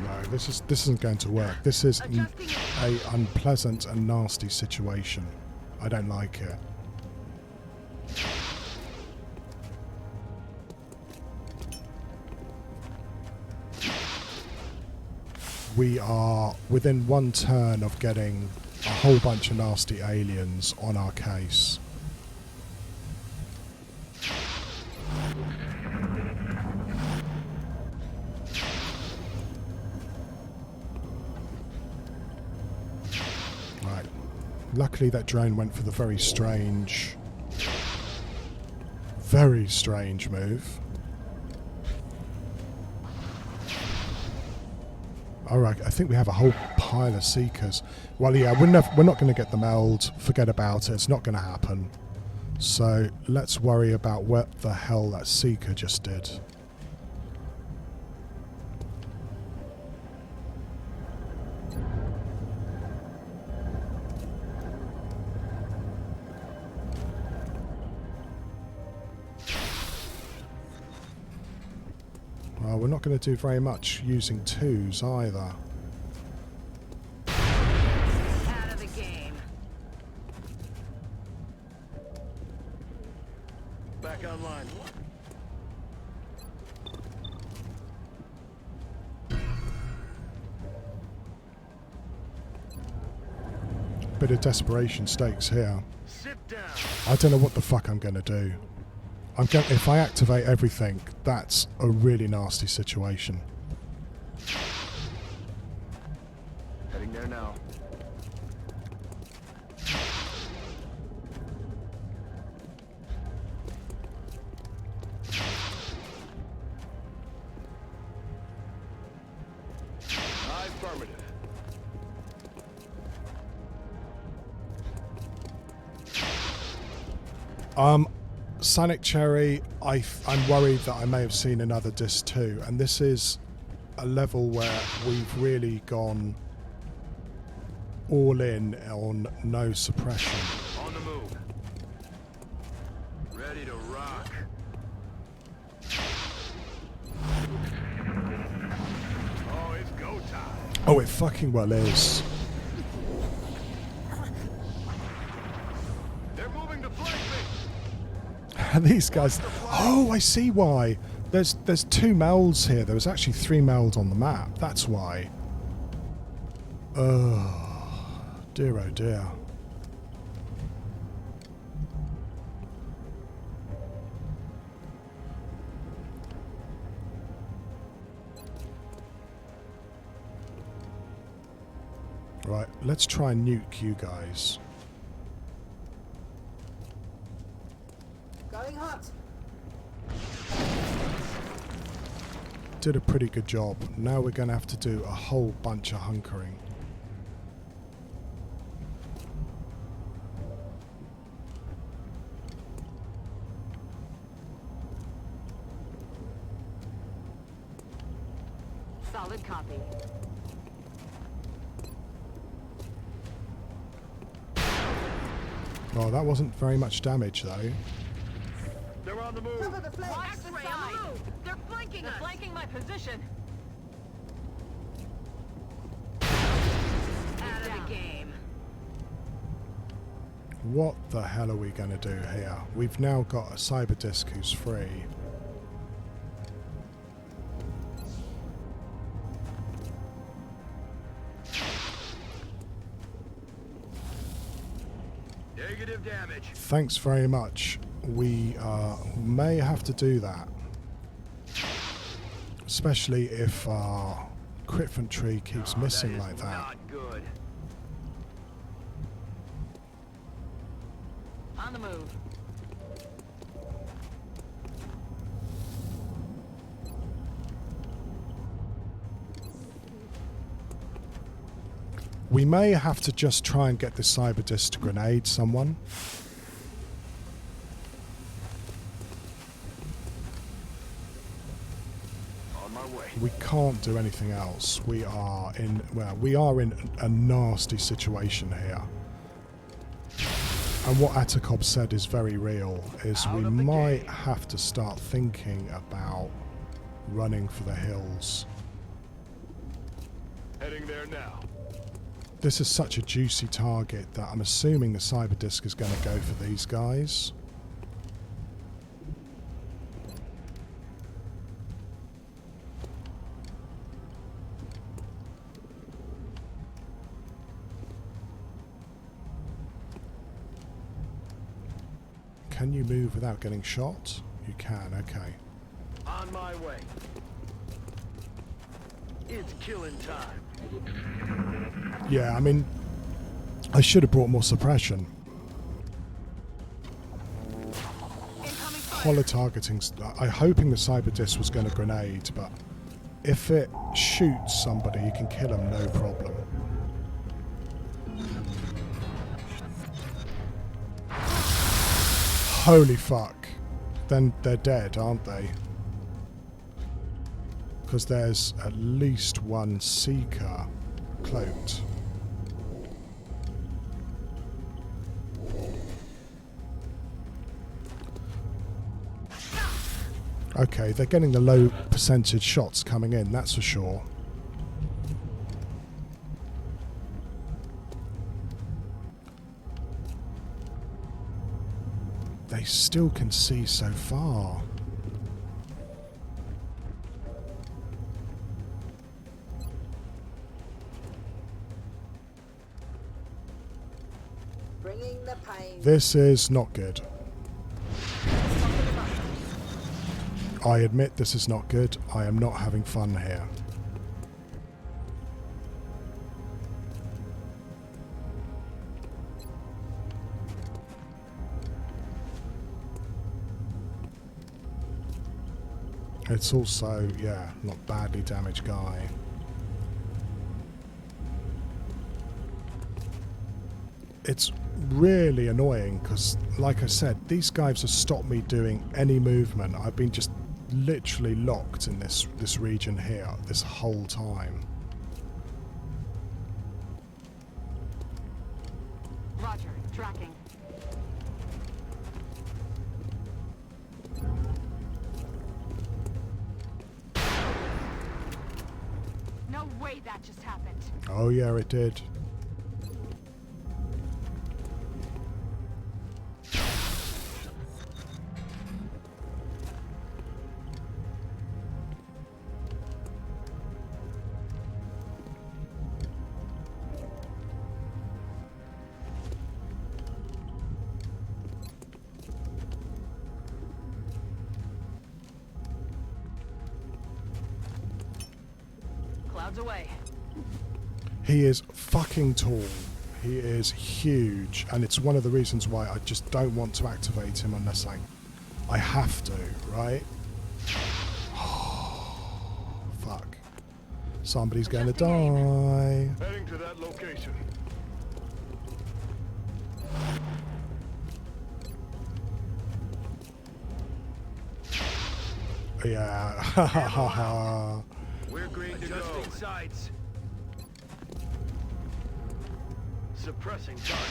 No, this isn't going to work. This is a unpleasant and nasty situation. I don't like it. We are within one turn of getting a whole bunch of nasty aliens on our case. Right. Luckily that drone went for the very strange move. Alright, I think we have a whole pile of Seekers. Well, yeah, we're not going to get the meld. Forget about it. It's not going to happen. So let's worry about what the hell that Seeker just did. Well, we're not going to do very much using twos either. Out of the game. Back online. Bit of desperation stakes here. Sit down. I don't know what the fuck I'm going to do. If I activate everything, that's a really nasty situation. Heading there now. Affirmative. Sonic Cherry, I'm worried that I may have seen another disc too, and this is a level where we've really gone all in on no suppression. On the move. Ready to rock. Oh, it's go time. Oh, it fucking well is. They're moving to flank me. And these guys... Oh, I see why. There's 2 melds here. There was actually 3 melds on the map. That's why. Oh, dear oh dear. Right, let's try and nuke you guys. Going hot. Did a pretty good job. Now we're going to have to do a whole bunch of hunkering. Solid copy. Oh, that wasn't very much damage though. They're on the move. Cover the flank. Watch the side. They're flanking us. Flanking my position. Out of the game. What the hell are we going to do here? We've now got a cyber disc who's free. Negative damage. Thanks very much. We may have to do that. Especially if our crit infantry keeps missing like that. Not good. On the move. We may have to just try and get this cyber disc to grenade someone. On my way. We can't do anything else. We are in, well, we are in a nasty situation here. And what Atakob said is very real, is we might have to start thinking about running for the hills. Heading there now. This is such a juicy target that I'm assuming the cyber disc is going to go for these guys. Can you move without getting shot? You can, okay. On my way. It's killing time. Yeah, I mean, I should have brought more suppression. Holo targeting. I'm hoping the cyber disc was going to grenade, but if it shoots somebody, you can kill them, no problem. Holy fuck. Then they're dead, aren't they? Because there's at least one Seeker cloaked. Okay, they're getting the low percentage shots coming in, that's for sure. They still can see so far. Bringing the pain. This is not good. I admit this is not good. I am not having fun here. It's also, yeah, not badly damaged guy. it's really annoying because, like I said, these guys have stopped me doing any movement. I've been just literally locked in this region here this whole time. Roger, tracking. No way that just happened. Oh yeah, it did. Clouds away. He is fucking tall. He is huge, and it's one of the reasons why I just don't want to activate him unless I have to, right? Fuck. Somebody's gonna die. Heading to that location. Yeah. Ha ha ha ha. We're green to go. Sights. Suppressing target.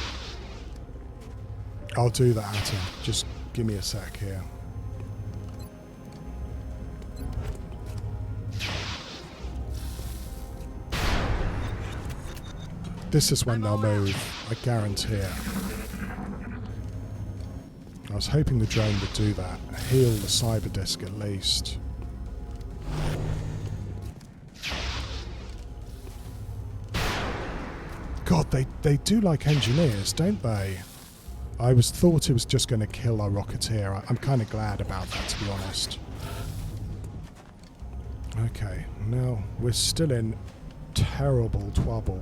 I'll do that, Atta. Just give me a sec here. This is when they'll move, I guarantee it. I was hoping the drone would do that. Heal the cyber disk at least. God, they do like engineers, don't they? I thought it was just going to kill our Rocketeer. I'm kind of glad about that, to be honest. Okay, now we're still in terrible trouble.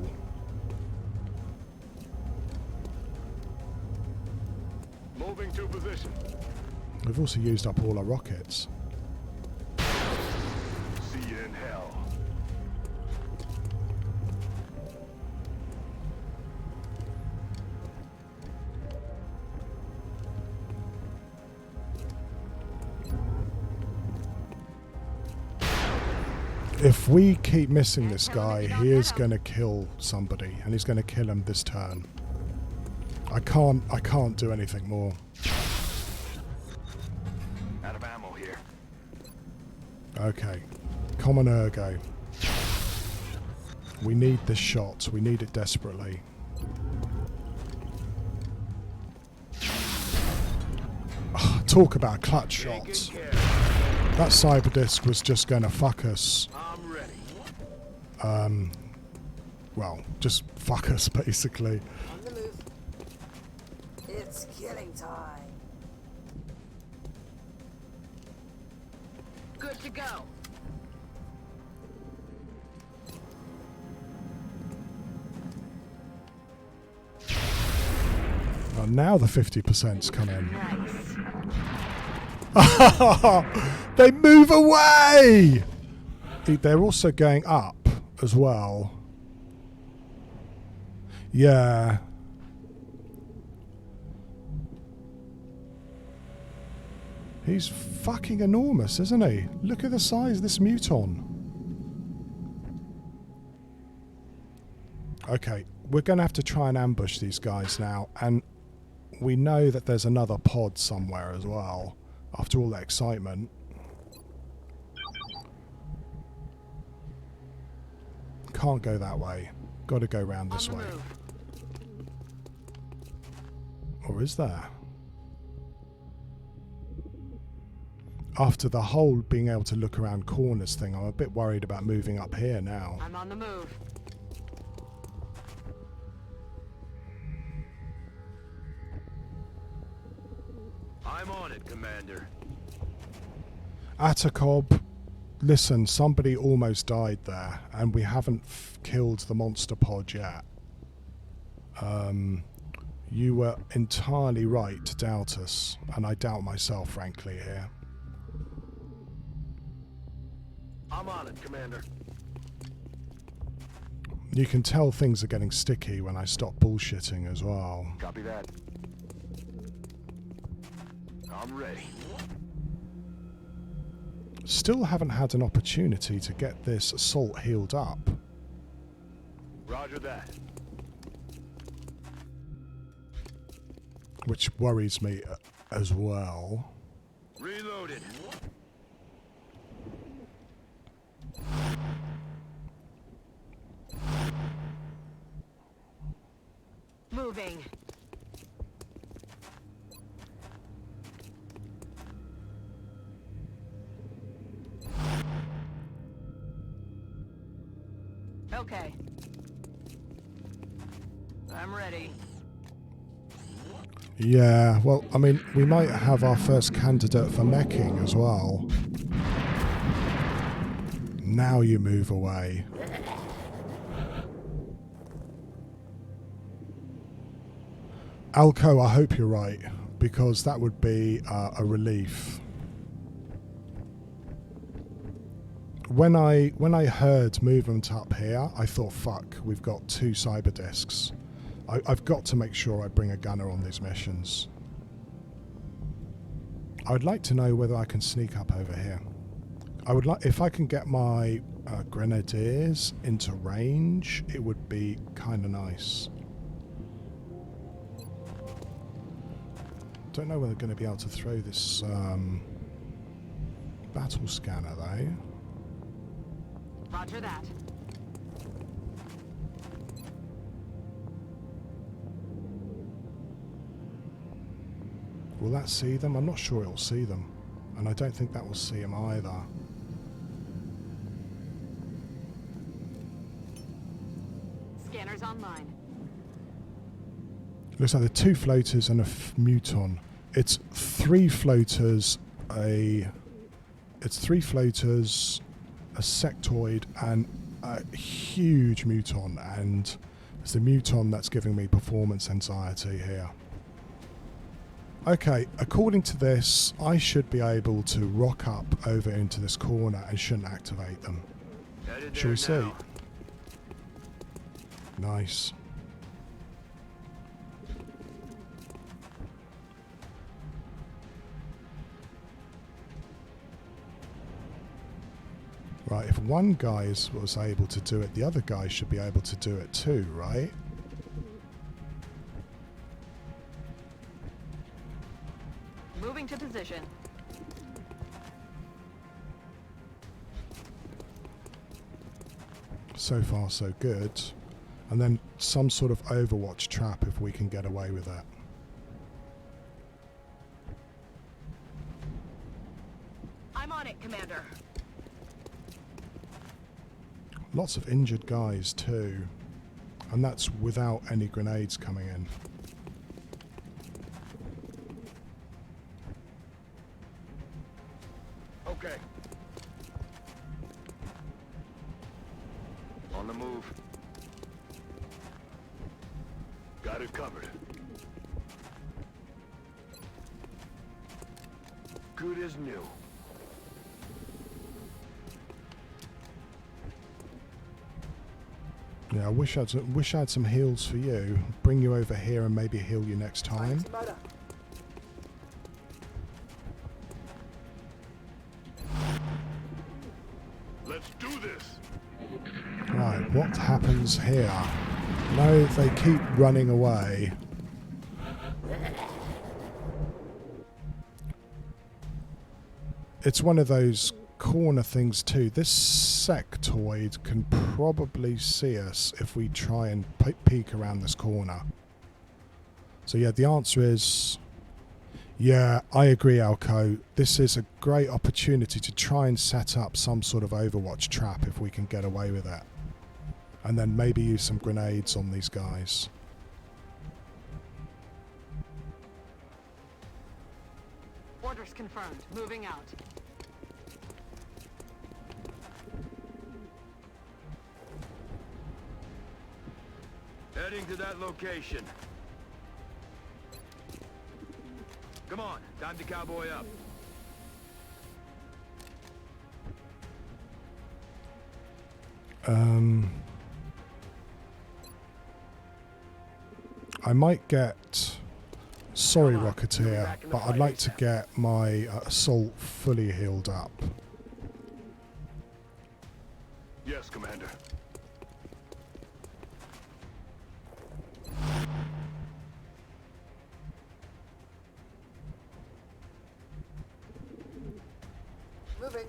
Moving to position. We've also used up all our rockets. See you in hell. If we keep missing this guy, he is going to kill somebody, and he's going to kill him this turn. I can't do anything more. Out of ammo here. Okay. Common ergo. We need this shot. We need it desperately. Oh, talk about clutch shots. That cyber disc was just going to fuck us. I'm ready. Well, just fuck us, basically. On the move. It's killing time. Good to go. Well, now the 50%'s come in. They move away! They're also going up as well. Yeah. He's fucking enormous, isn't he? Look at the size of this muton. Okay, we're going to have to try and ambush these guys now, and we know that there's another pod somewhere as well, after all that excitement. Can't go that way. Got to go round this way. Or is there? After the whole being able to look around corners thing, I'm a bit worried about moving up here now. I'm on the move. I'm on it, Commander. Atacob, listen, somebody almost died there, and we haven't killed the monster pod yet. You were entirely right to doubt us, and I doubt myself, frankly, here. I'm on it, Commander. You can tell things are getting sticky when I stop bullshitting as well. Copy that. I'm ready. Still haven't had an opportunity to get this assault healed up. Roger that. Which worries me as well. Reloaded. Moving. Okay. I'm ready. Yeah, well, I mean, we might have our first candidate for meching as well. Now you move away. Alco, I hope you're right, because that would be a relief. When I heard movement up here, I thought, fuck, we've got 2 cyber discs. I've got to make sure I bring a gunner on these missions. I would like to know whether I can sneak up over here. I would like, if I can get my grenadiers into range, it would be kind of nice. Don't know whether I'm going to be able to throw this battle scanner though. Roger that. Will that see them? I'm not sure it'll see them. And I don't think that will see them either. Scanners online. Looks like there are 2 floaters and a muton. It's 3 floaters, a sectoid, and a huge muton. And it's the muton that's giving me performance anxiety here. Okay, according to this, I should be able to rock up over into this corner and shouldn't activate them. Shall we see? Nice. Right, if one guy was able to do it, the other guy should be able to do it too, right? Moving to position. So far, so good. And then some sort of Overwatch trap if we can get away with that. I'm on it, Commander. Lots of injured guys too. And that's without any grenades coming in. Okay. On the move. Got it covered. Good as new. Yeah, I wish I had some heals for you. Bring you over here and maybe heal you next time. Let's do this. Right, what happens here? No, they keep running away. It's one of those corner things too. This sectoid can probably see us if we try and peek around this corner. So yeah, the answer is yeah, I agree, Alco. This is a great opportunity to try and set up some sort of Overwatch trap if we can get away with it. And then maybe use some grenades on these guys. Orders confirmed. Moving out. Heading to that location. Come on, time to cowboy up. I might get... Sorry, Rocketeer, but I'd like to get my assault fully healed up. Yes, Commander. Moving.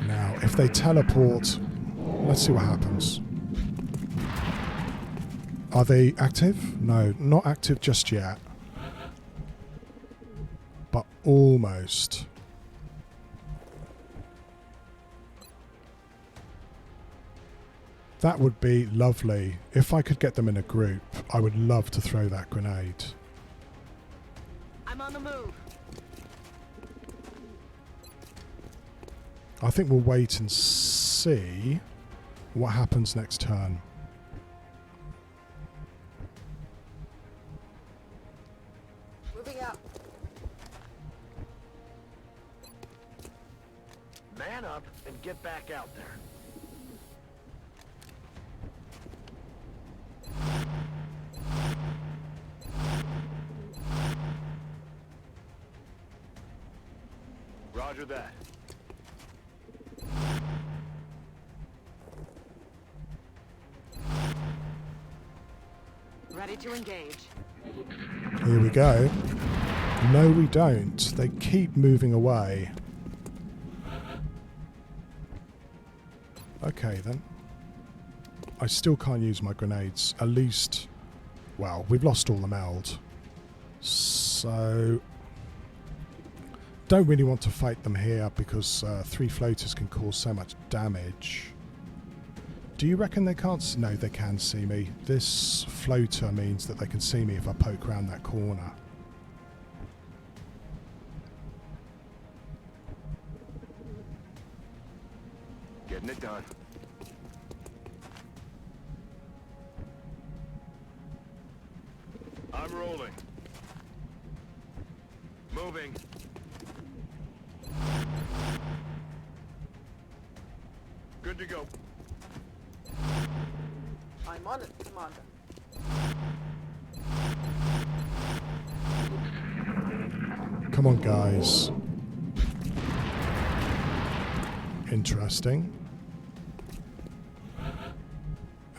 Now, if they teleport, let's see what happens. Are they active? No, not active just yet. But almost. That would be lovely. If I could get them in a group, I would love to throw that grenade. I'm on the move. I think we'll wait and see what happens next turn. Moving up. Man up and get back out there. Roger that. Ready to engage. Here we go. No, we don't. They keep moving away. Okay, then. I still can't use my grenades. At least... Well, we've lost all the meld. So... Don't really want to fight them here because 3 floaters can cause so much damage. Do you reckon they can't... No, they can see me. This floater means that they can see me if I poke around that corner. Getting it done. I'm rolling. Moving. Good to go. I'm on it, Commander. Come on, guys. Interesting.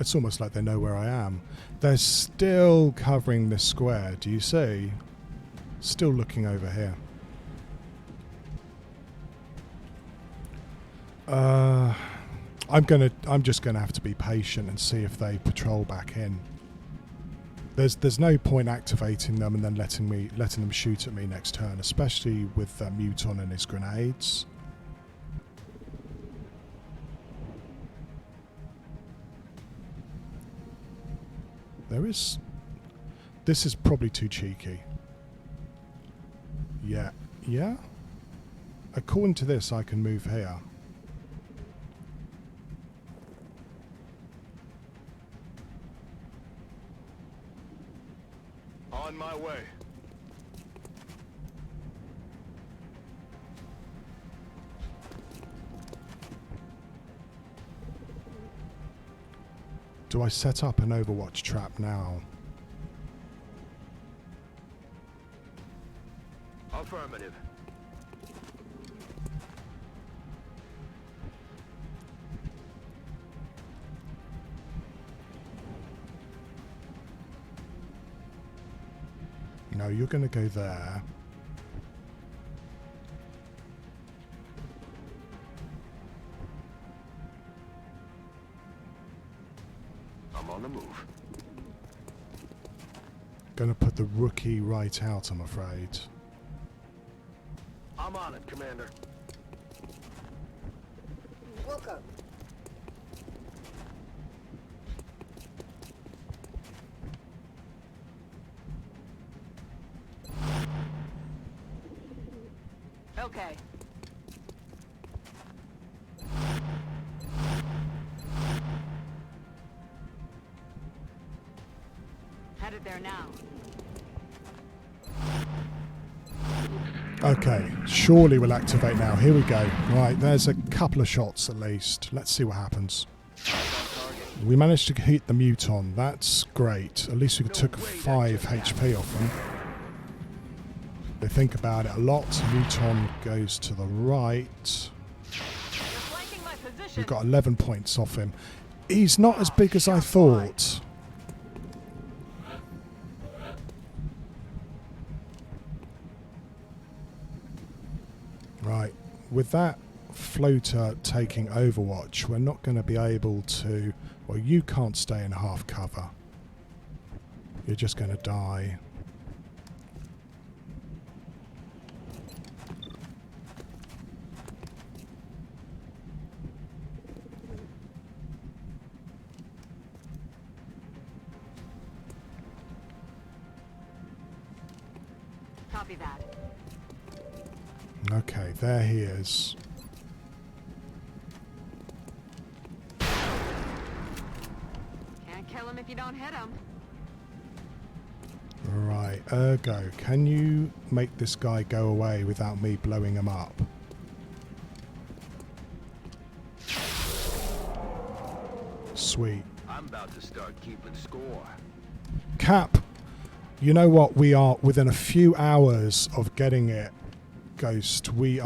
It's almost like they know where I am. They're still covering this square, do you see? Still looking over here. I'm just gonna have to be patient and see if they patrol back in. There's no point activating them and then letting them shoot at me next turn, especially with Muton and his grenades. This is probably too cheeky. Yeah. According to this, I can move here. On my way. Do I set up an Overwatch trap now? Affirmative. No, you're going to go there. I'm on the move. Going to put the rookie right out, I'm afraid. I'm on it, Commander. Welcome. Okay. Headed there now. Okay, surely we'll activate now. Here we go. Right, there's a couple of shots at least. Let's see what happens. We managed to hit the Muton. That's great. At least we took 5 HP off them. They think about it a lot. Muton goes to the right. We've got 11 points off him. He's not as big as I thought. Right, with that floater taking Overwatch, we're not going to be able to... Well, you can't stay in half cover. You're just going to die. Copy that. Okay, there he is. Can't kill him if you don't hit him. Right, Ergo, can you make this guy go away without me blowing him up? Sweet. I'm about to start keeping score. Cap, you know what? We are within a few hours of getting it, Ghost. We're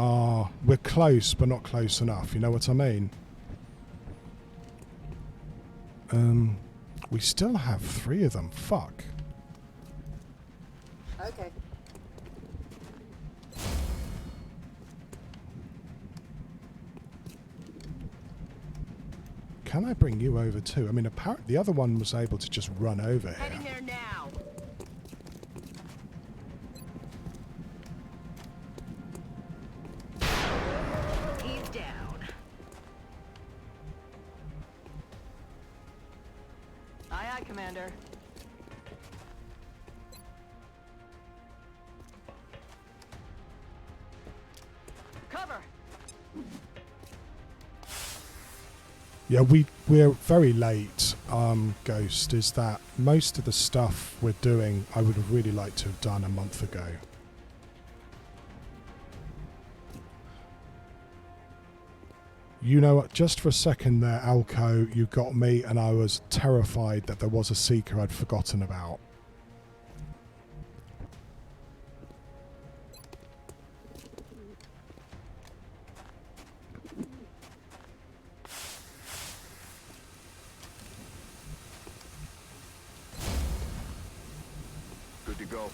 close, but not close enough. You know what I mean? We still have 3 of them. Fuck. Okay. Can I bring you over too? I mean, apparently the other one was able to just run over here. Heading there now. He's down. Aye, aye, Commander. Cover. Yeah, we're very late, Ghost, is that most of the stuff we're doing I would have really liked to have done a month ago. You know what, just for a second there, Alco, you got me and I was terrified that there was a Seeker I'd forgotten about. Good to go.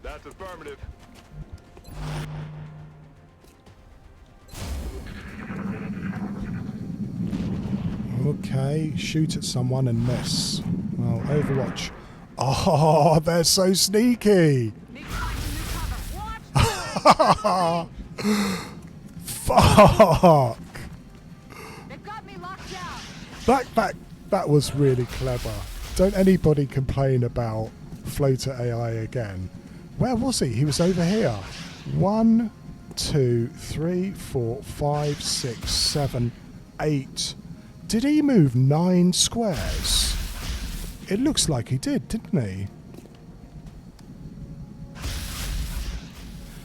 That's affirmative. Okay, shoot at someone and miss. Well, Overwatch. Oh, they're so sneaky! Need to find some new cover. Watch! Fuck! They've got me locked down. That was really clever. Don't anybody complain about floater AI again. Where was he? He was over here. 1, 2, 3, 4, 5, 6, 7, 8. Did he move 9 squares? It looks like he did, didn't he?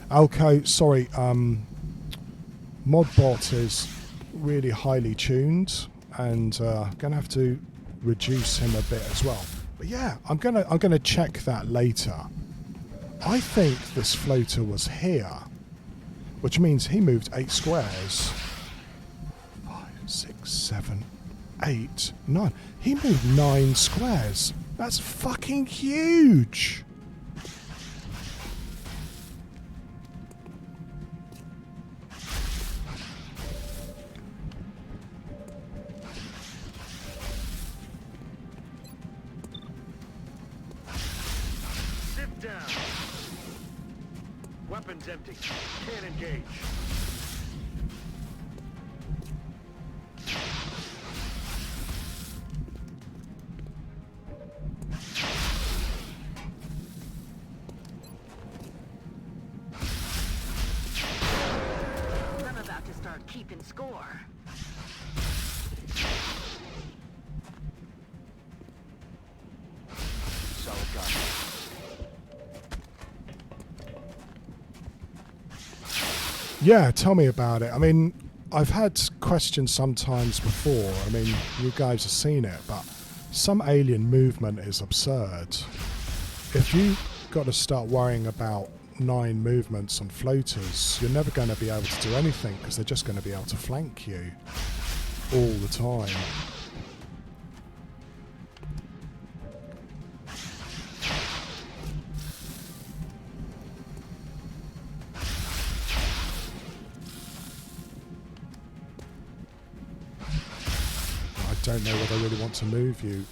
Alco, sorry, Modbot is really highly tuned, and I'm gonna have to reduce him a bit as well. But yeah, I'm gonna check that later. I think this floater was here, which means he moved 8 squares. 5, 6, 7, 8, 9. He moved 9 squares. That's fucking huge. Sit down. Weapons empty. Can't engage. I'm about to start keeping score. Yeah, tell me about it. I mean, I've had questions sometimes before. I mean, you guys have seen it, but some alien movement is absurd. If you got to start worrying about 9 movements on floaters, you're never going to be able to do anything because they're just going to be able to flank you all the time. I don't know whether I really want to move you,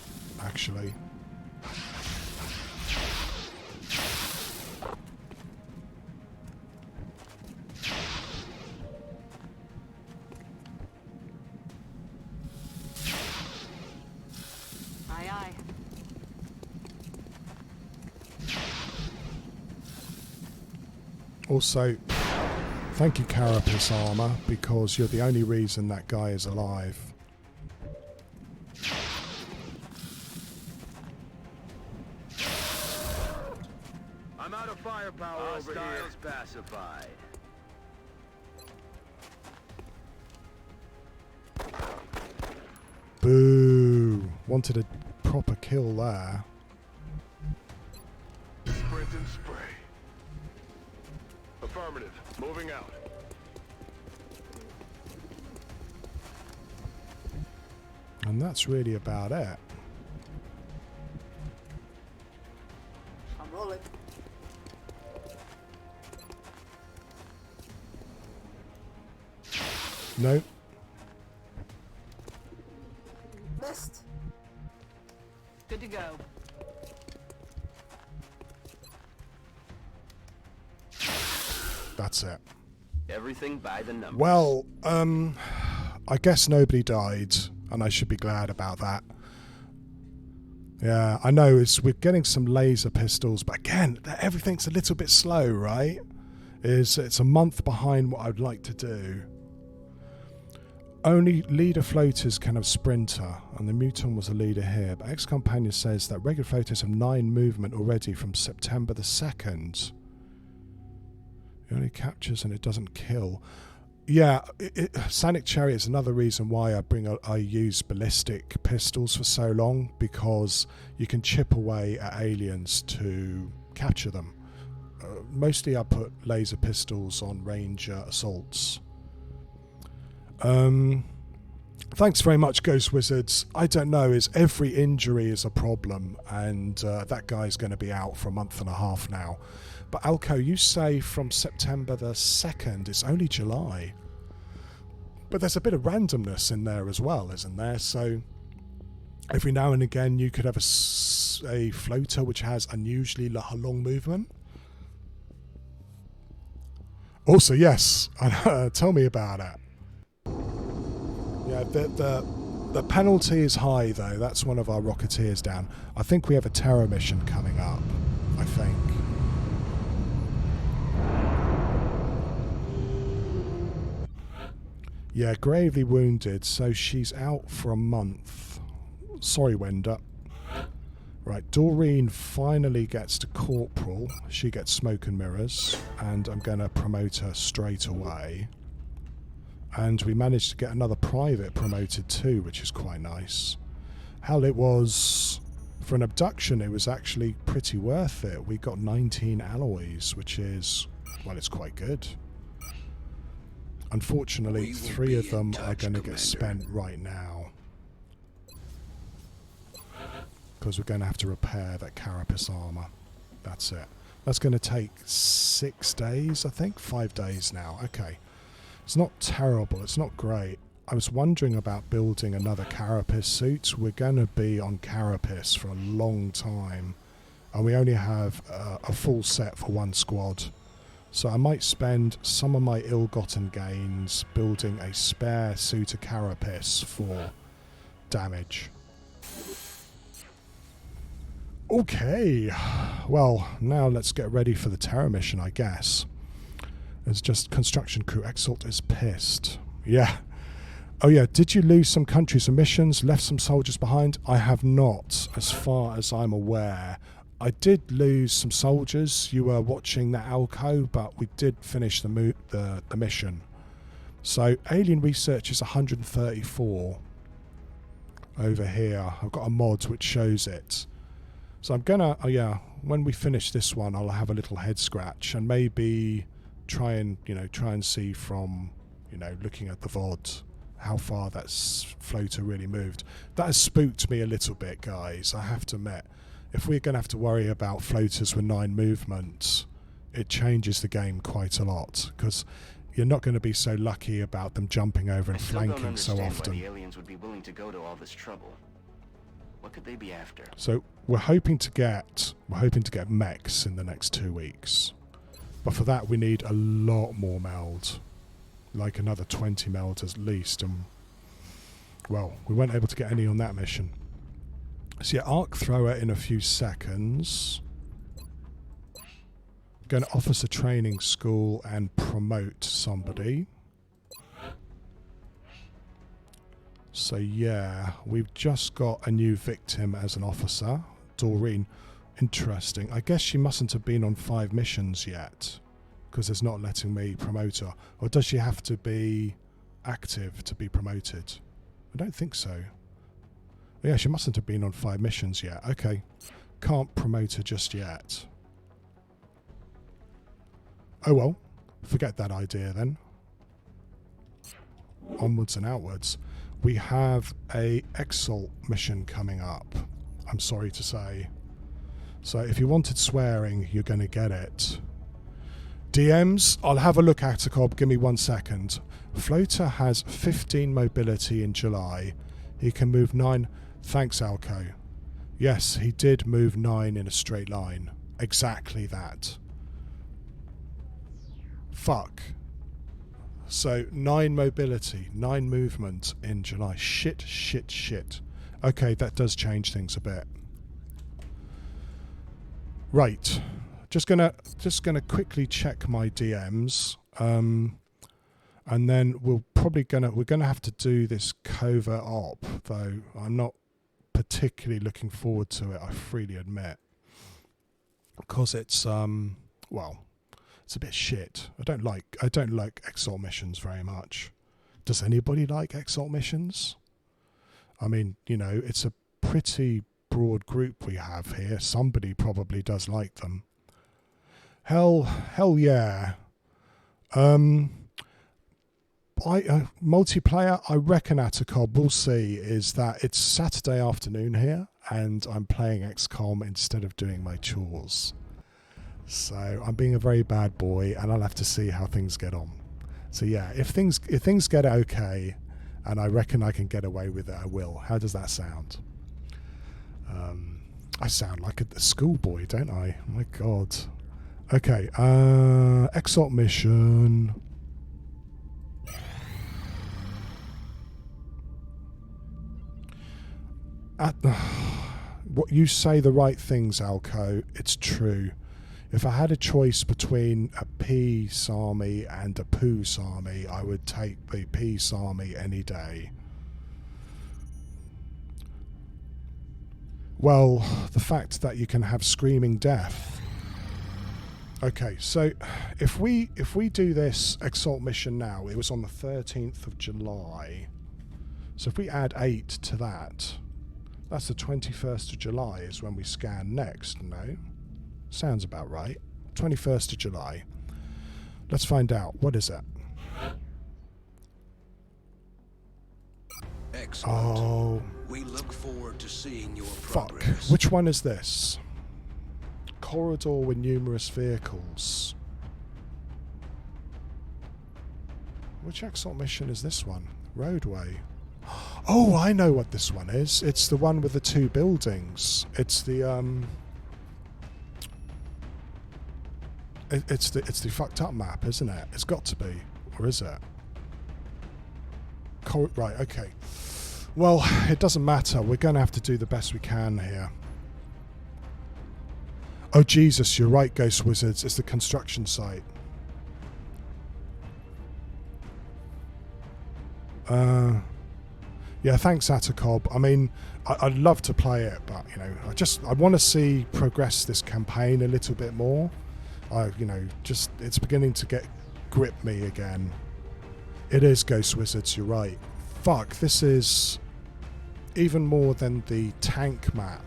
actually. Aye, aye. Also, thank you, Carapace Armor, because you're the only reason that guy is alive. I'm out of firepower over here. Hostiles pacified. Boo! Wanted a proper kill there. Sprint and spray. Affirmative. Moving out. And that's really about it. I'm rolling. No. Missed. Good to go. That's it. Everything by the numbers. Well, I guess nobody died, and I should be glad about that. Yeah, I know we're getting some laser pistols, but again, everything's a little bit slow, right? It's a month behind what I'd like to do. Only leader floaters can have sprinter, and the Muton was a leader here, but Ex-Companion says that regular floaters have 9 movement already from September the 2nd. It only captures and it doesn't kill. Yeah, Sonic Chariot is another reason why I use ballistic pistols for so long, because you can chip away at aliens to capture them. Mostly I put laser pistols on Ranger assaults. Thanks very much, Ghost Wizards. I don't know, every injury is a problem, and that guy's going to be out for a month and a half now. But Alco, you say from September the 2nd, it's only July. But there's a bit of randomness in there as well, isn't there? So every now and again you could have a floater which has unusually long movement. Also, yes, tell me about it. Yeah, the penalty is high, though. That's one of our Rocketeers down. I think we have a terror mission coming up, I think. Yeah, gravely wounded, so she's out for a month. Sorry, Wenda. Right, Doreen finally gets to Corporal. She gets Smoke and Mirrors, and I'm going to promote her straight away. And we managed to get another private promoted too, which is quite nice. Hell, it was... For an abduction, it was actually pretty worth it. We got 19 alloys, which is... Well, it's quite good. Unfortunately, 3 of them are going to get spent right now. Because we're going to have to repair that Carapace armor. That's it. That's going to take 6 days, I think. 5 days now. Okay. It's not terrible. It's not great. I was wondering about building another Carapace suit. We're going to be on Carapace for a long time. And we only have a full set for 1 squad. So I might spend some of my ill-gotten gains building a spare suit of Carapace for damage. Okay. Well, now let's get ready for the terror mission, I guess. It's just construction crew. Exalt is pissed. Yeah. Oh yeah, did you lose some countries and missions? Left some soldiers behind? I have not, as far as I'm aware. I did lose some soldiers. You were watching that Alco, but we did finish the mission. So alien research is 134 over here. I've got a mod which shows it. So I'm gonna, oh yeah, when we finish this one, I'll have a little head scratch and maybe try and see from, looking at the VOD how far that floater really moved. That has spooked me a little bit, guys, I have to admit. If we're going to have to worry about floaters with 9 movements, it changes the game quite a lot, because you're not going to be so lucky about them jumping over and flanking so often. Why the aliens would be willing to go to all this trouble. What could they be after? So we're hoping to get mechs in the next 2 weeks, but for that we need a lot more meld, like another 20 meld at least, and well, we weren't able to get any on that mission. So yeah, arc thrower in a few seconds. Going to officer training school and promote somebody. So yeah, we've just got a new victim as an officer, Doreen. Interesting. I guess she mustn't have been on 5 missions yet, because it's not letting me promote her. Or does she have to be active to be promoted? I don't think so. Yeah, she mustn't have been on 5 missions yet. Okay, can't promote her just yet. Oh well, forget that idea then. Onwards and outwards. We have a Exalt mission coming up, I'm sorry to say. So if you wanted swearing, you're going to get it. DMs, I'll have a look at it, Cobb. Give me 1 second. Floater has 15 mobility in July. He can move 9. Thanks, Alco. Yes, he did move 9 in a straight line. Exactly that. Fuck. So 9 mobility, 9 movement in July. Shit. Okay, that does change things a bit. Right. Just gonna quickly check my DMs. And then we're gonna have to do this covert op, though I'm not particularly looking forward to it, I freely admit, because it's it's a bit shit. I don't like Exalt missions very much. Does anybody like Exalt missions? I mean, it's a pretty broad group we have here. Somebody probably does like them. Hell yeah. Multiplayer, I reckon Atacob, we'll see, is that it's Saturday afternoon here and I'm playing XCOM instead of doing my chores. So I'm being a very bad boy and I'll have to see how things get on. So yeah, if things get okay and I reckon I can get away with it, I will. How does that sound? I sound like a schoolboy, don't I? Oh my God. Okay, Exalt mission. What you say the right things, Alco. It's true. If I had a choice between a peace army and a poos army, I would take the peace army any day. Well, the fact that you can have screaming death. Okay, so if we do this Exalt mission now, it was on the 13th of July. So if we add 8 to that, that's the 21st of July is when we scan next, no? Sounds about right. 21st of July. Let's find out. What is it? Excellent. Oh. We look forward to seeing your fuck. progress. Which one is this? Corridor with numerous vehicles. Which Exalt mission is this one? Roadway. Oh, I know what this one is. It's the one with the 2 buildings. It's the It's the fucked up map, isn't it? It's got to be, or is it? Right, okay. Well, it doesn't matter. We're going to have to do the best we can here. Oh Jesus, you're right, Ghost Wizards. It's the construction site. Yeah, thanks, Atacob. I mean, I'd love to play it, but you know, I want to see progress this campaign a little bit more. It's beginning to grip me again. It is Ghost Wizards, you're right. Fuck, this is even more than the tank map.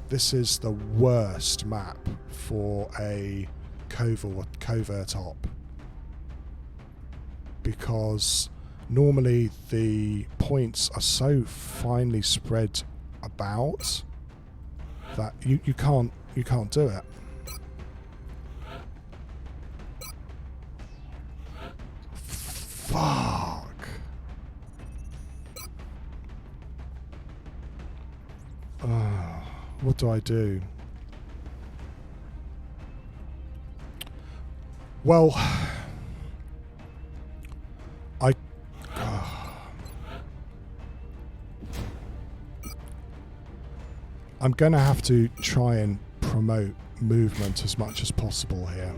This is the worst map for a covert op, because normally the points are so finely spread about that you can't do it. Fuck. What do I do? Well, I'm going to have to try and promote movement as much as possible here.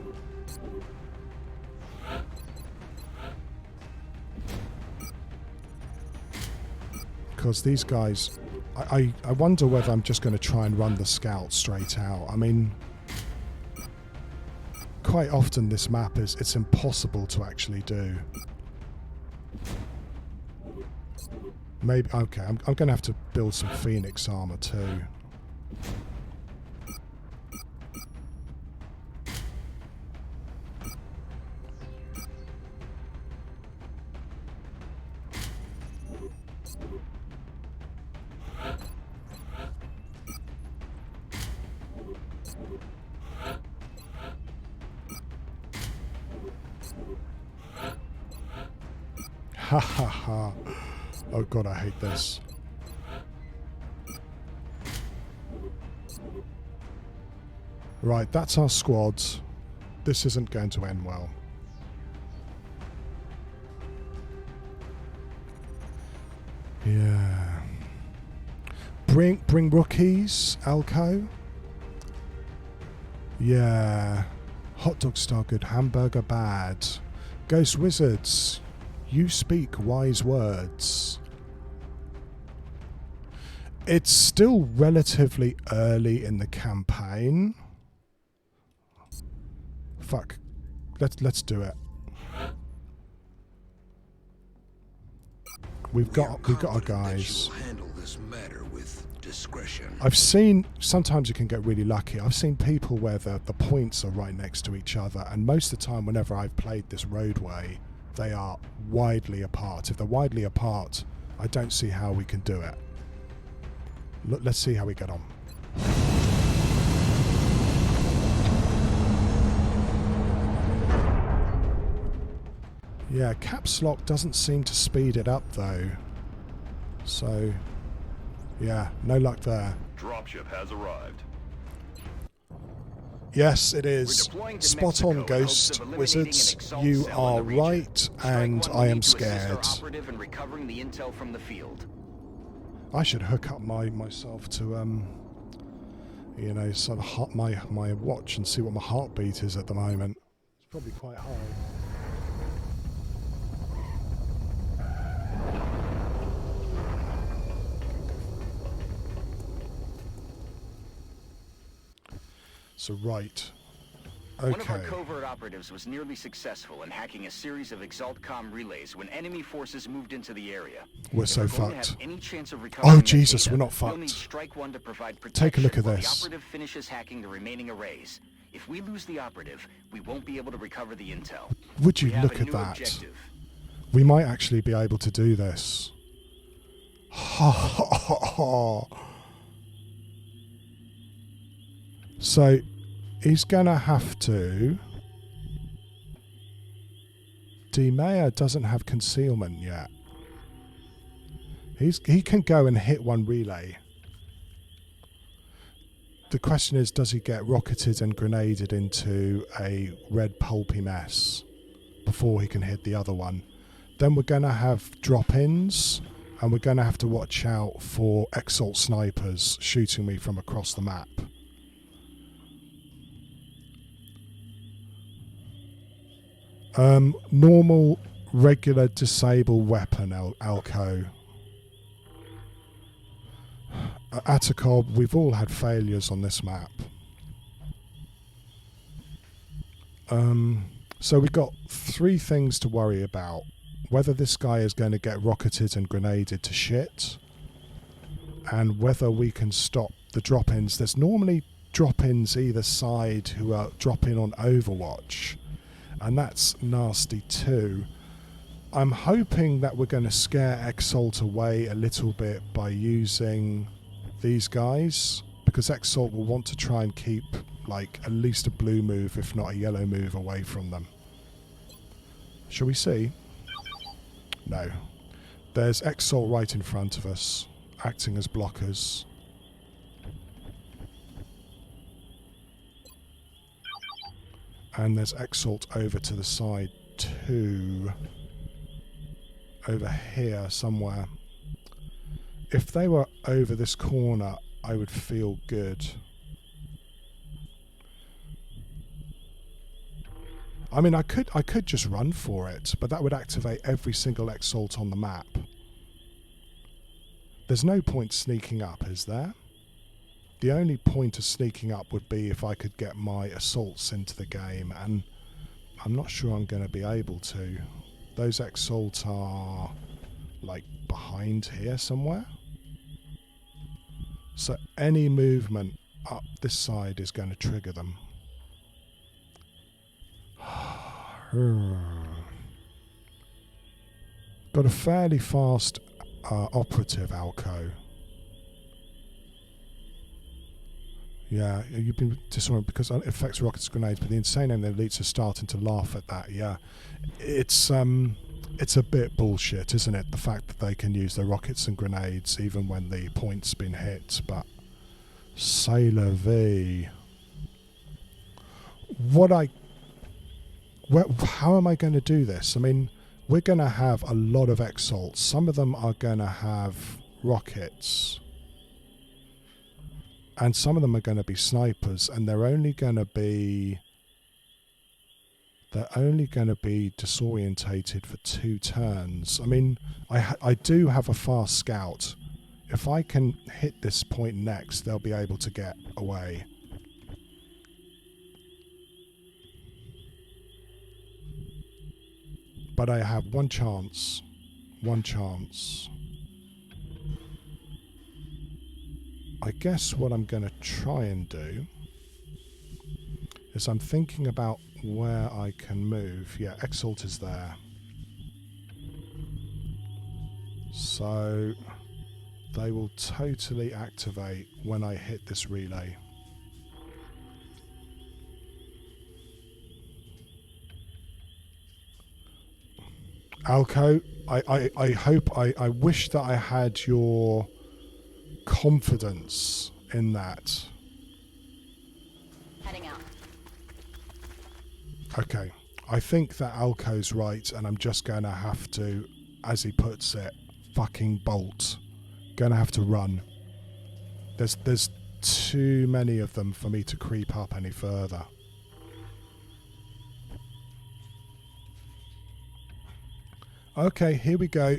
Because these guys, I wonder whether I'm just going to try and run the scout straight out. I mean, quite often this map it's impossible to actually do. Maybe, okay, I'm going to have to build some Phoenix armor too. Ha ha ha. Oh god, I hate this. Right, that's our squad. This isn't going to end well. Yeah. Bring rookies, Alco. Yeah. Hot dog star good, hamburger bad. Ghost Wizards, you speak wise words. It's still relatively early in the campaign. Fuck. Let's do it. We've got our guys. Handle this matter with discretion. I've seen, sometimes you can get really lucky. I've seen people where the points are right next to each other, and most of the time whenever I've played this roadway, they are widely apart. If they're widely apart, I don't see how we can do it. Let's see how we get on. Yeah, caps lock doesn't seem to speed it up though. So, yeah, no luck there. Dropship has arrived. Yes, it is. Spot on, Ghost Wizards. You are right, and I am scared. I should hook up myself to sort of my watch and see what my heartbeat is at the moment. It's probably quite high. So right. Okay. One of our covert operatives was nearly successful in hacking a series of ExaltCom relays when enemy forces moved into the area. We're so If we're going to fucked. have any chance of recovering Oh that Jesus, data, we're not we'll need fucked. Strike One to provide protection Take a look at while this. the operative finishes hacking the remaining arrays. If we lose the operative, we won't be able to recover the intel. Would you We have look a at new that? objective. We might actually be able to do this. So he's gonna have to. D Mayer doesn't have concealment yet. He can go and hit one relay. The question is, does he get rocketed and grenaded into a red pulpy mess before he can hit the other one? Then we're going to have drop-ins, and we're going to have to watch out for Exalt snipers shooting me from across the map. Normal, regular, disable weapon, Alco. Atacob, we've all had failures on this map. So we've got 3 things to worry about. Whether this guy is going to get rocketed and grenaded to shit, and whether we can stop the drop-ins. There's normally drop-ins either side who are dropping on Overwatch, and that's nasty too. I'm hoping that we're going to scare Exalt away a little bit by using these guys, because Exalt will want to try and keep like at least a blue move, if not a yellow move, away from them. Shall we see? No. There's Exalt right in front of us, acting as blockers. And there's Exalt over to the side too. Over here somewhere. If they were over this corner, I would feel good. I mean, I could just run for it, but that would activate every single Exalt on the map. There's no point sneaking up, is there? The only point of sneaking up would be if I could get my assaults into the game, and I'm not sure I'm going to be able to. Those Exalt are like behind here somewhere. So any movement up this side is going to trigger them. Got a fairly fast operative, Alco. Yeah, you've been disoriented because it affects rockets, grenades, but the insane and the elites are starting to laugh at that. Yeah, it's a bit bullshit, isn't it? The fact that they can use their rockets and grenades even when the point's been hit, but c'est la vie. How am I going to do this? I mean, we're going to have a lot of Exalts. Some of them are going to have rockets. And some of them are going to be snipers, and they're only going to be disorientated for 2 turns. I mean, I do have a fast scout. If I can hit this point next, they'll be able to get away. But I have one chance. One chance. I guess what I'm going to try and do is I'm thinking about where I can move. Yeah, Exalt is there. So they will totally activate when I hit this relay. Alco, I wish that I had your confidence in that. Heading out. Okay, I think that Alco's right, and I'm just going to have to, as he puts it, fucking bolt. Going to have to run. There's too many of them for me to creep up any further. Okay, here we go.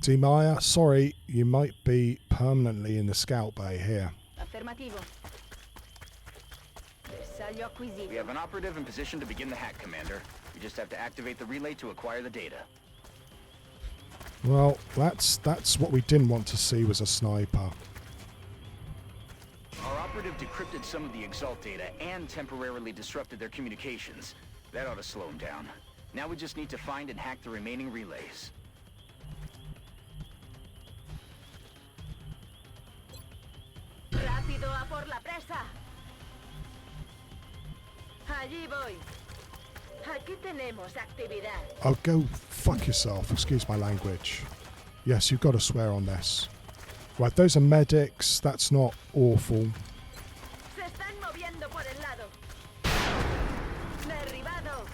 Demaya, sorry, you might be permanently in the scout bay here. Affermativo. Bersaglio acquisito. We have an operative in position to begin the hack, Commander. We just have to activate the relay to acquire the data. Well, that's what we didn't want to see, was a sniper. Our operative decrypted some of the Exalt data and temporarily disrupted their communications. That ought to slow them down. Now we just need to find and hack the remaining relays. Rápido a por la presa. Allí voy. Aquí tenemos actividad. Oh, go fuck yourself. Excuse my language. Yes, you've got to swear on this. Right, those are medics. That's not awful. Se están moviendo por el lado. Derribado.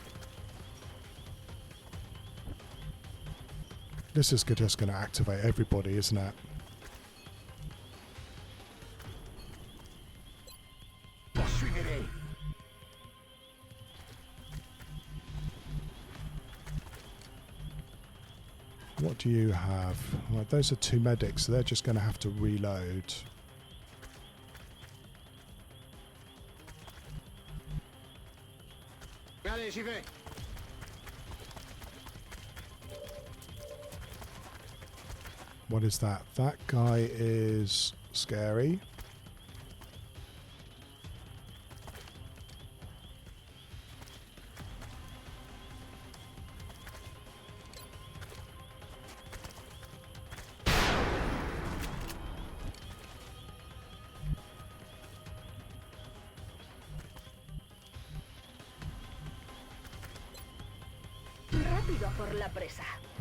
This is just going to activate everybody, isn't it? What do you have? Right, those are 2 medics, so they're just going to have to reload. What is that? That guy is scary.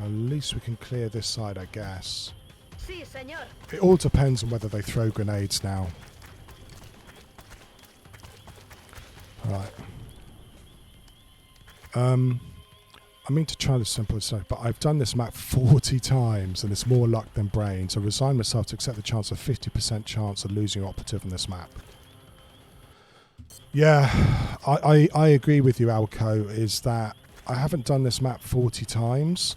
At least we can clear this side, I guess. Sí, señor. It all depends on whether they throw grenades now. Right. I mean to try the simplest stuff, but I've done this map 40 times and it's more luck than brains. I resign myself to accept the chance of 50% chance of losing your operative on this map. Yeah, I agree with you, Alco, is that I haven't done this map 40 times,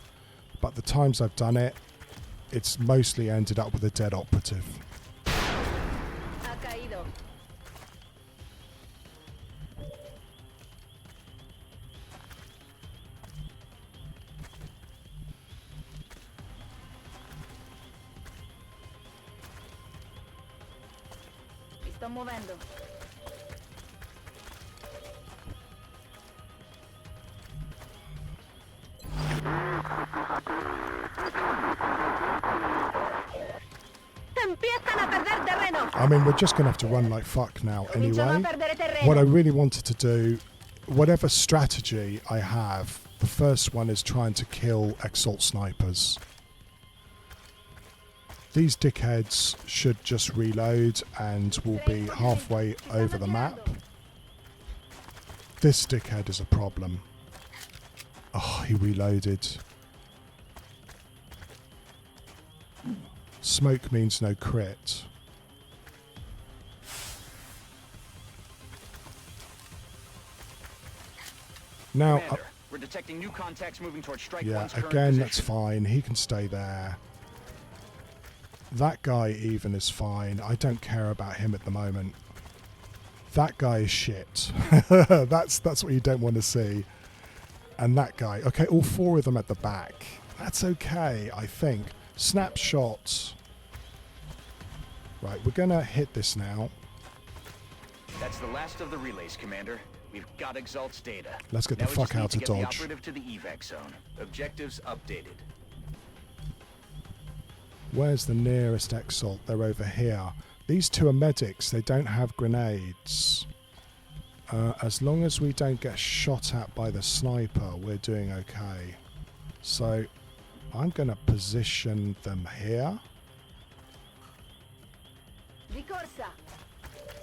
but the times I've done it, it's mostly ended up with a dead operative. Ha caído. Estoy movendo. Empiezan a perder terreno. I mean, we're just going to have to run like fuck now anyway. What I really wanted to do, whatever strategy I have, the first one is trying to kill Exalt snipers. These dickheads should just reload and will be halfway over the map. This dickhead is a problem. Oh, he reloaded. Smoke means no crit. Now, Commander, we're detecting new contacts moving towards Strike yeah, One's current again, position. that's fine. He can stay there. That guy even is fine. I don't care about him at the moment. That guy is shit. That's what you don't want to see. And that guy. Okay, all four of them at the back. That's okay, I think. Snapshots. Right, we're going to hit this now. That's the last of the relays, Commander. We've got Exalt's data. Let's get the Now we fuck just need out to of get Dodge. The operative to the evac zone. Objectives updated. Where's the nearest Exalt? They're over here. These two are medics. They don't have grenades. As long as we don't get shot at by the sniper, we're doing okay. So I'm going to position them here. Di corsa.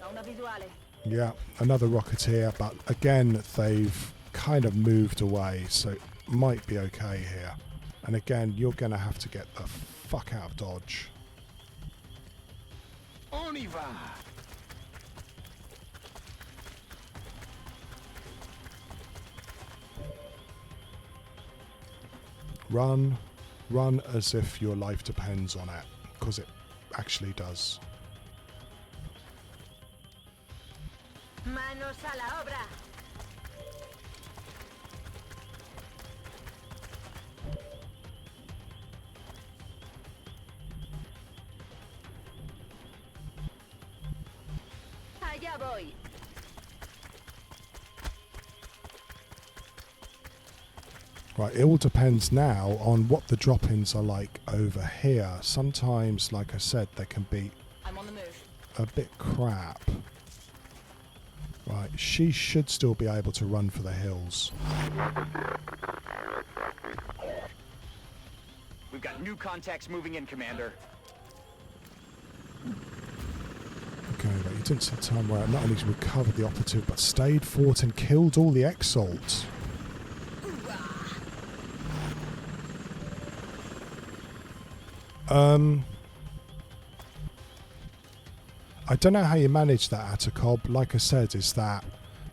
A una visuale. Yeah, another rocketeer, but again, they've kind of moved away, so it might be okay here. And again, you're going to have to get the fuck out of Dodge. On y va. Run. Run as if your life depends on it, because it actually does. Manos a la obra. Allá voy. Right, it all depends now on what the drop-ins are like over here. Sometimes, like I said, they can be I'm on the move. a bit crap. Right, she should still be able to run for the hills. We've got new contacts moving in, Commander. Okay, but you didn't see time where I not only recovered the operative, but stayed fought and killed all the Exalts. I don't know how you manage that, Atacob. Like I said, is that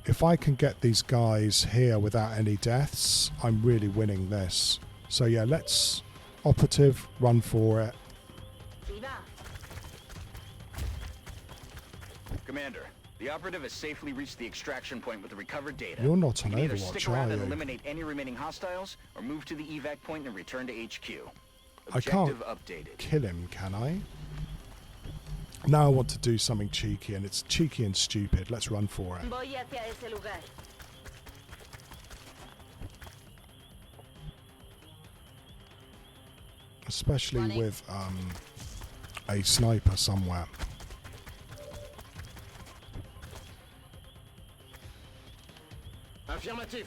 if I can get these guys here without any deaths, I'm really winning this. So yeah, let's operative, run for it. Commander, The operative has safely reached the extraction point with the recovered data. You're not on You can either Overwatch, stick around are and you? eliminate any remaining hostiles, or move to the evac point and return to HQ. I can't Objective updated. kill him, can I? Now I want to do something cheeky, and it's cheeky and stupid. Let's run for it. Voy hacia ese lugar. Especially with a sniper somewhere. Affirmatif.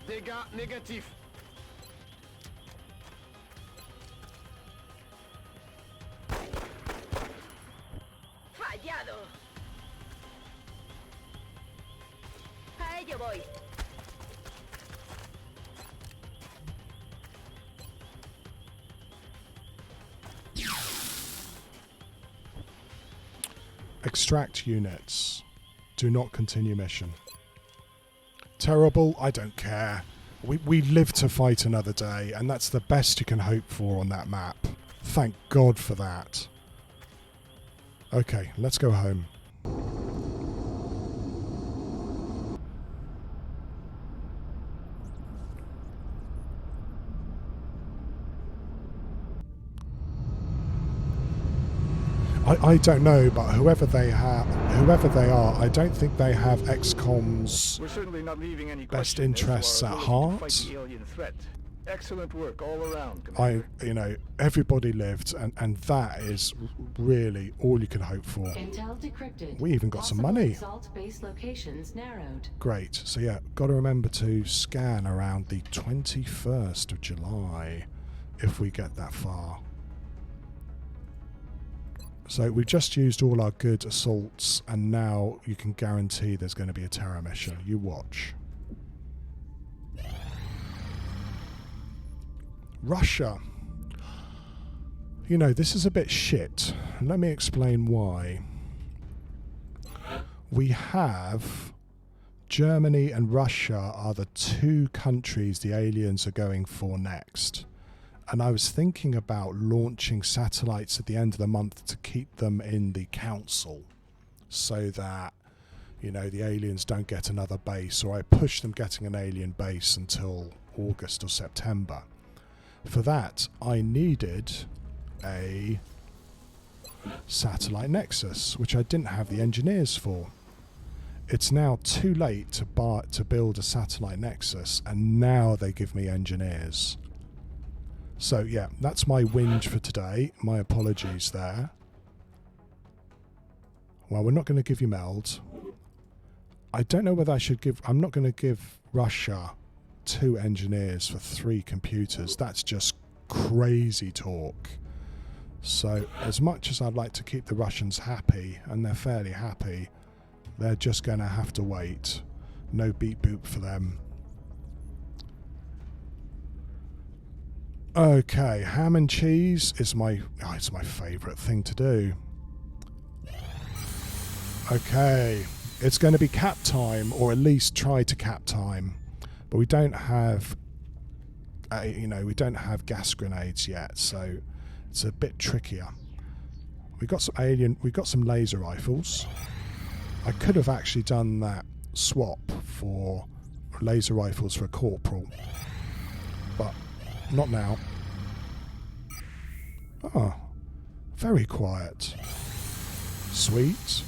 Dégâts négatifs. Fallado. A ello voy. Extract units. Do not continue mission. Terrible, I don't care. We live to fight another day, and that's the best you can hope for on that map. Thank God for that. Okay, let's go home. I don't know, but whoever they are, I don't think they have XCOM's We're certainly not leaving any best question as to interests our at ability to fight heart. the alien threat. Excellent work all around, Commander. Everybody lived, and that is really all you can hope for. Intel decrypted. We even got some Possible money. Assault base locations narrowed. Great. So yeah, got to remember to scan around the 21st of July if we get that far. So we've just used all our good assaults, and now you can guarantee there's going to be a terror mission. You watch. Russia. You know, this is a bit shit. Let me explain why. We have Germany and Russia are the two countries the aliens are going for next. And I was thinking about launching satellites at the end of the month to keep them in the council so that, you know, the aliens don't get another base, or I push them getting an alien base until August or September. For that, I needed a satellite nexus, which I didn't have the engineers for. It's now too late to build a satellite nexus, and now they give me engineers. So yeah, that's my whinge for today. My apologies there. Well, we're not going to give you meld. I don't know whether I should give... I'm not going to give Russia 2 engineers for 3 computers. That's just crazy talk. So as much as I'd like to keep the Russians happy, and they're fairly happy, they're just going to have to wait. No beep boop for them. Okay, ham and cheese is it's my favourite thing to do. Okay, it's going to be cap time, or at least try to cap time. But we don't have, we don't have gas grenades yet, so it's a bit trickier. We got some laser rifles. I could have actually done that swap for laser rifles for a corporal, but not now. Oh, very quiet. Sweet.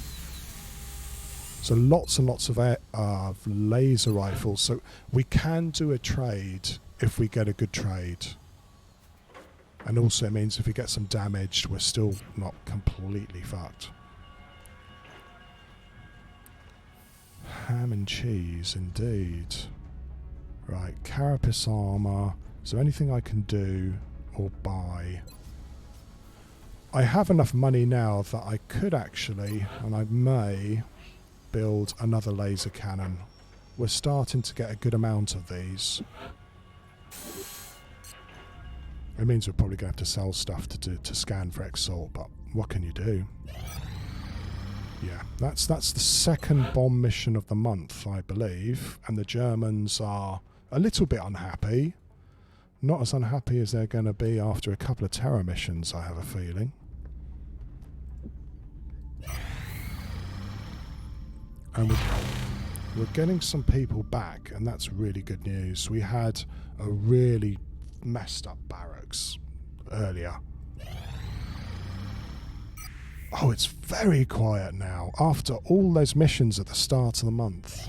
So lots and lots of laser rifles. So we can do a trade if we get a good trade. And also it means if we get some damaged, we're still not completely fucked. Ham and cheese, indeed. Right, carapace armor. Is there anything I can do or buy? I have enough money now that I could actually, and I may, build another laser cannon. We're starting to get a good amount of these. It means we're probably going to have to sell stuff to scan for Exalt, but what can you do? Yeah, that's the second bomb mission of the month, I believe, and the Germans are a little bit unhappy. Not as unhappy as they're going to be after a couple of terror missions, I have a feeling. And we're getting some people back, and that's really good news. We had a really messed up barracks earlier. Oh, it's very quiet now after all those missions at the start of the month.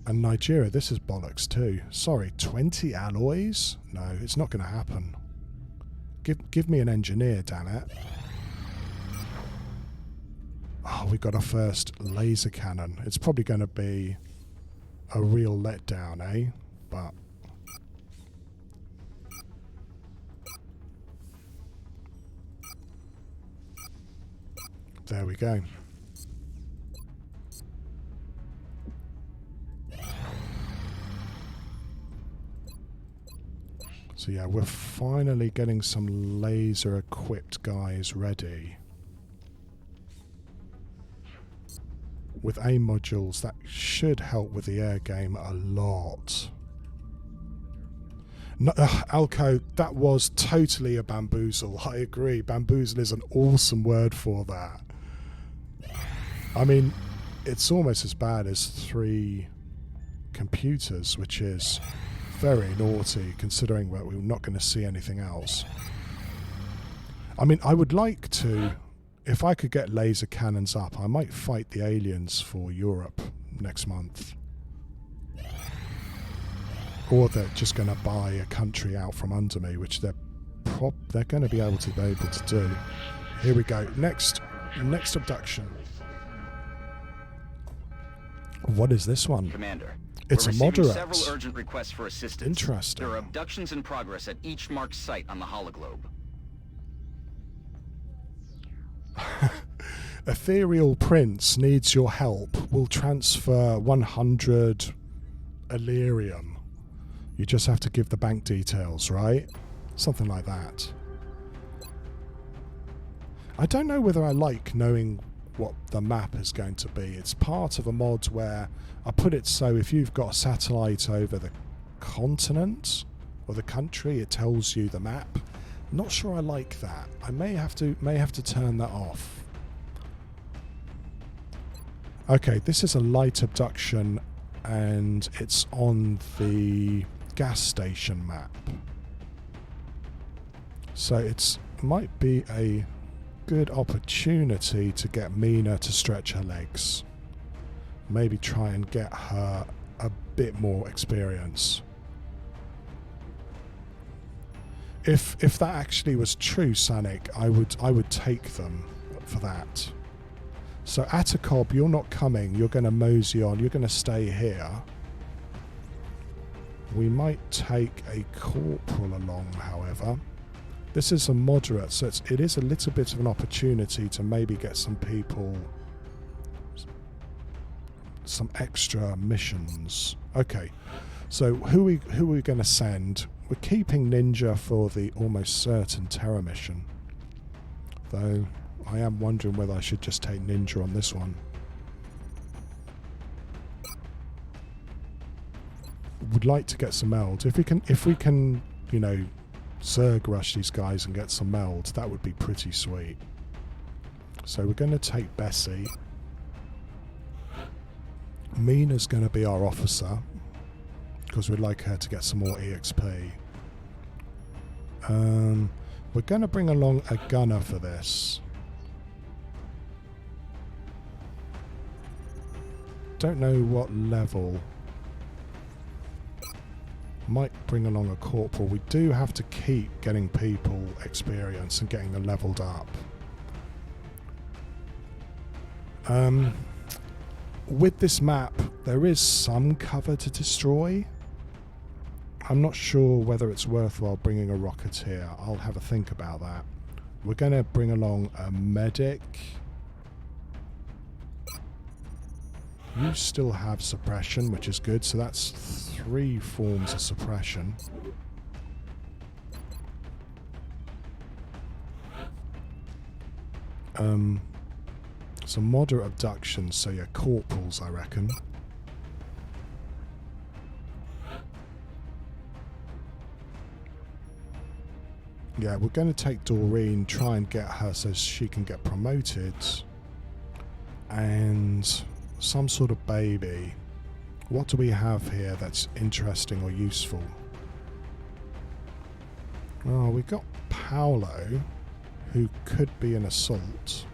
And Nigeria, this is bollocks too. Sorry, 20 alloys? No, it's not going to happen. Give me an engineer, damn it. Oh, we got our first laser cannon. It's probably going to be a real letdown, eh? But there we go. So yeah, we're finally getting some laser-equipped guys ready. With aim modules, that should help with the air game a lot. No, Alco, that was totally a bamboozle. I agree. Bamboozle is an awesome word for that. I mean, it's almost as bad as 3 computers, which is very naughty, considering that we're not going to see anything else. I mean, I would like to... If I could get laser cannons up, I might fight the aliens for Europe next month. Or they're just going to buy a country out from under me, which they're going to be able to do. Here we go. Next abduction. What is this one? Commander, it's a moderate. Several urgent requests for assistance. Interesting. There are abductions in progress at each marked site on the hologlobe. Ethereal Prince needs your help. We'll transfer 100 Illyrium. You just have to give the bank details, right? Something like that. I don't know whether I like knowing what the map is going to be. It's part of a mod where I put it so if you've got a satellite over the continent or the country, it tells you the map. Not sure I like that. I may have to turn that off. Okay, this is a light abduction and it's on the gas station map. So it might be a good opportunity to get Mina to stretch her legs. Maybe try and get her a bit more experience. If that actually was true, Sanic, I would take them for that. So Atacob, you're not coming. You're going to mosey on. You're going to stay here. We might take a corporal along, however. This is a moderate, so it is a little bit of an opportunity to maybe get some people some extra missions. Okay, so who are we going to send? We're keeping Ninja for the almost certain terror mission, though I am wondering whether I should just take Ninja on this one. Would like to get some meld. If we can, you know, Zerg rush these guys and get some meld, that would be pretty sweet. So we're going to take Bessie. Mina's going to be our officer, because we'd like her to get some more EXP. We're going to bring along a gunner for this. Don't know what level. Might bring along a corporal. We do have to keep getting people experience and getting them leveled up. With this map, there is some cover to destroy. I'm not sure whether it's worthwhile bringing a rocketeer. I'll have a think about that. We're going to bring along a medic. You still have suppression, which is good. So that's 3 forms of suppression. Some moderate abductions, so yeah, corporals, I reckon. Yeah, we're going to take Doreen, try and get her so she can get promoted. And some sort of baby. What do we have here that's interesting or useful? Oh, we've got Paolo, who could be an assault.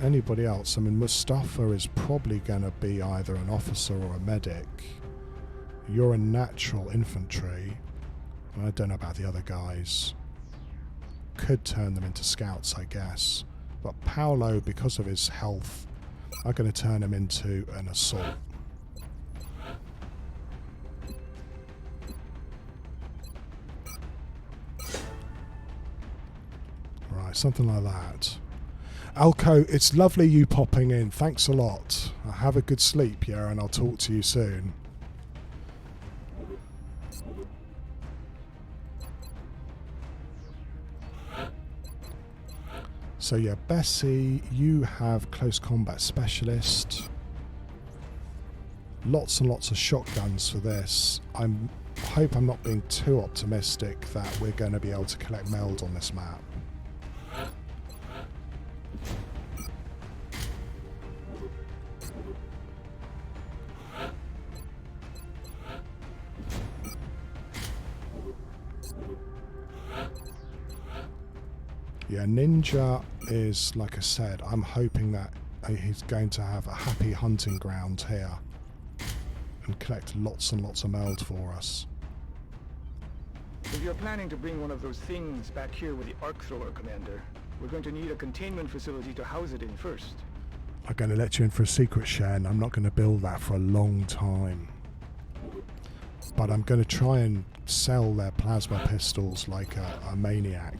Anybody else? I mean, Mustafa is probably going to be either an officer or a medic. You're a natural infantry. I don't know about the other guys. Could turn them into scouts, I guess. But Paolo, because of his health, I'm going to turn him into an assault. Right, something like that. Alco, it's lovely you popping in. Thanks a lot. Have a good sleep, yeah, and I'll talk to you soon. So yeah, Bessie, you have close combat specialist. Lots and lots of shotguns for this. I hope I'm not being too optimistic that we're going to be able to collect meld on this map. Yeah, Ninja is, like I said, I'm hoping that he's going to have a happy hunting ground here and collect lots and lots of meld for us. If you're planning to bring one of those things back here with the arc thrower, Commander, we're going to need a containment facility to house it in first. I'm going to let you in for a secret, Shen. I'm not going to build that for a long time. But I'm going to try and sell their plasma pistols like a maniac.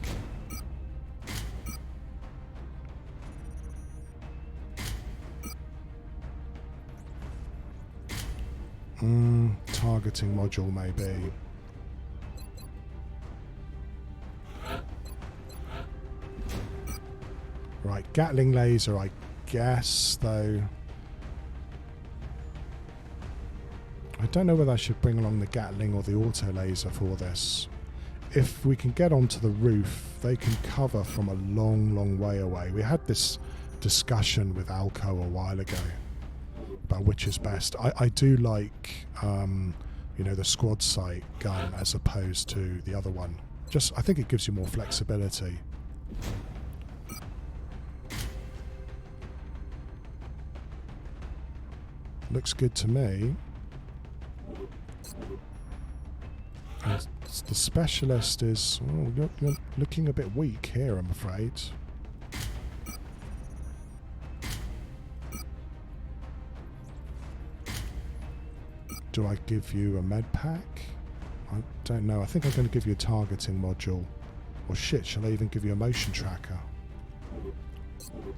Targeting module maybe. Right, Gatling laser I guess, though. I don't know whether I should bring along the Gatling or the auto laser for this. If we can get onto the roof, they can cover from a long, long way away. We had this discussion with Alco a while ago about which is best. I do like, you know, the squad sight gun as opposed to the other one. Just, I think it gives you more flexibility. Looks good to me. And the specialist is, oh, you're looking a bit weak here, I'm afraid. Do I give you a med pack? I don't know. I think I'm going to give you a targeting module. Or shit, shall I even give you a motion tracker?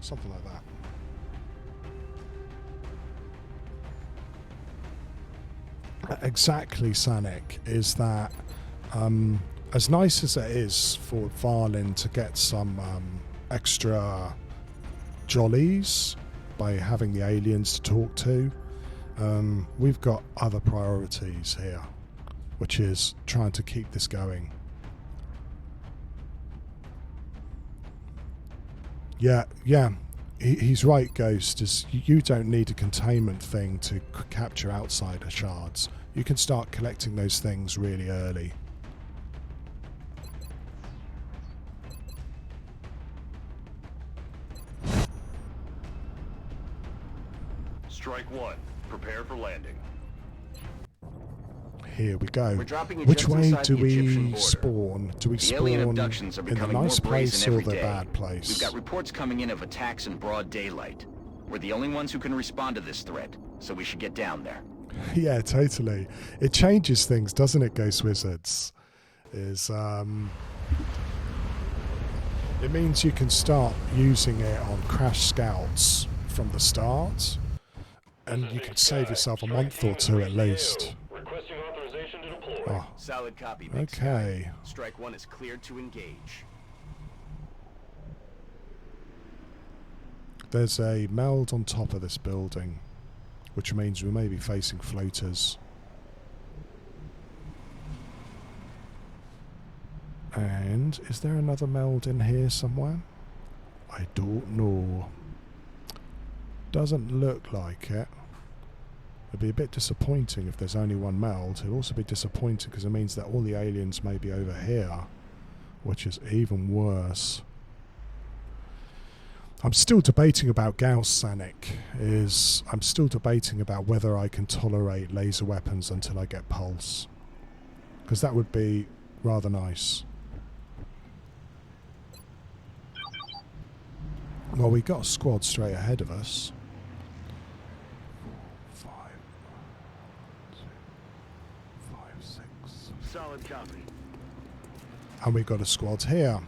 Something like that. Exactly, Sanic, is that as nice as it is for Varlin to get some extra jollies by having the aliens to talk to, we've got other priorities here, which is trying to keep this going. Yeah, he's right, Ghost, is you don't need a containment thing to capture outsider shards. You can start collecting those things really early. Strike one. Prepare for landing. Here we go. We're dropping you Which just way inside do the Egyptian we border. spawn? Do we The spawn alien in abductions are the becoming nice more brazen place or every the day. bad place? We've got reports coming in of attacks in broad daylight. We're the only ones who can respond to this threat, so we should get down there. Yeah, totally. It changes things, doesn't it, Ghost Wizards? It means you can start using it on Crash Scouts from the start, and you can save yourself a month or two at least. Requesting authorization to deploy. Oh, Solid copy, Big okay. Sky. Strike one is cleared to engage. There's a meld on top of this building, which means we may be facing floaters. And is there another meld in here somewhere? I don't know. Doesn't look like it. It'd be a bit disappointing if there's only one meld. It'll also be disappointing because it means that all the aliens may be over here, which is even worse. I'm still debating about Gauss Sanic. I'm still debating about whether I can tolerate laser weapons until I get pulse, because that would be rather nice. Well, we got a squad straight ahead of us. 5, 6. Solid copy. And we got a squad here.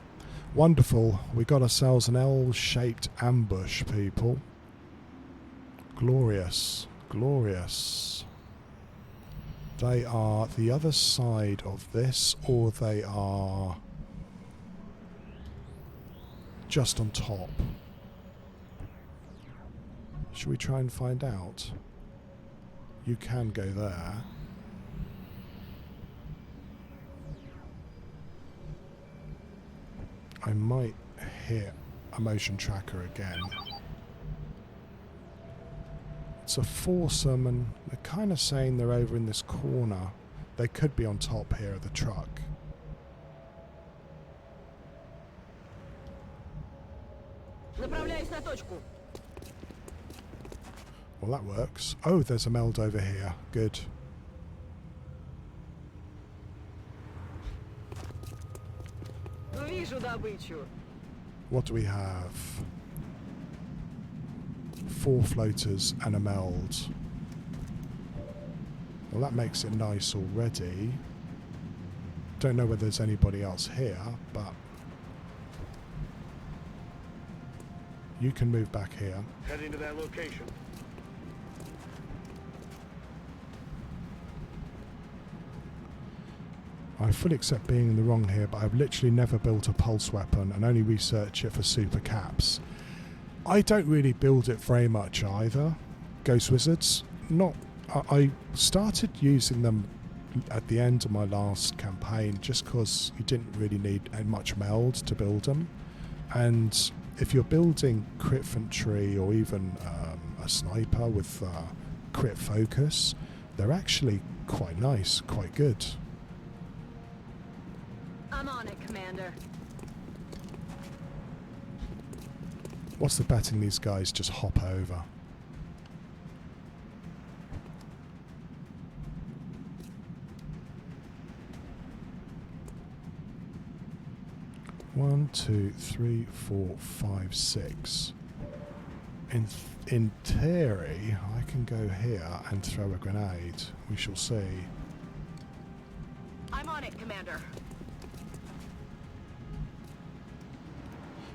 Wonderful. We got ourselves an L-shaped ambush, people. Glorious. Glorious. They are the other side of this, or they are just on top. Should we try and find out? You can go there. I might hit a motion tracker again. It's a foursome, and they're kind of saying they're over in this corner. They could be on top here of the truck. Well, that works. Oh, there's a meld over here. Good. What do we have? 4 floaters and a meld. Well, that makes it nice already. Don't know whether there's anybody else here, but you can move back here. Heading to that location. I fully accept being in the wrong here, but I've literally never built a pulse weapon and only research it for super caps. I don't really build it very much either. Ghost Wizards, I started using them at the end of my last campaign just because you didn't really need much meld to build them. And if you're building crit infantry or even a sniper with crit focus, they're actually quite nice, quite good. I'm on it, Commander. What's the betting these guys just hop over? One, 2, 3, 4, 5, 6. In theory, I can go here and throw a grenade. We shall see. I'm on it, Commander.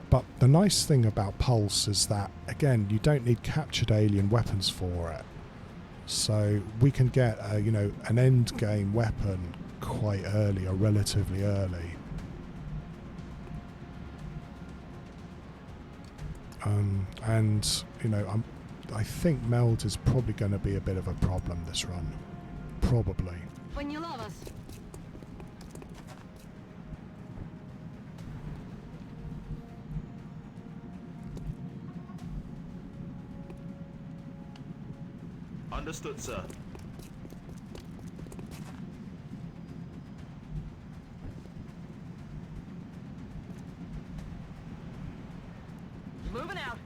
But the nice thing about Pulse is that, again, you don't need captured alien weapons for it. So we can get an end game weapon quite early, or relatively early. I think meld is probably going to be a bit of a problem this run. Probably. When you love us. Understood, sir. Moving out.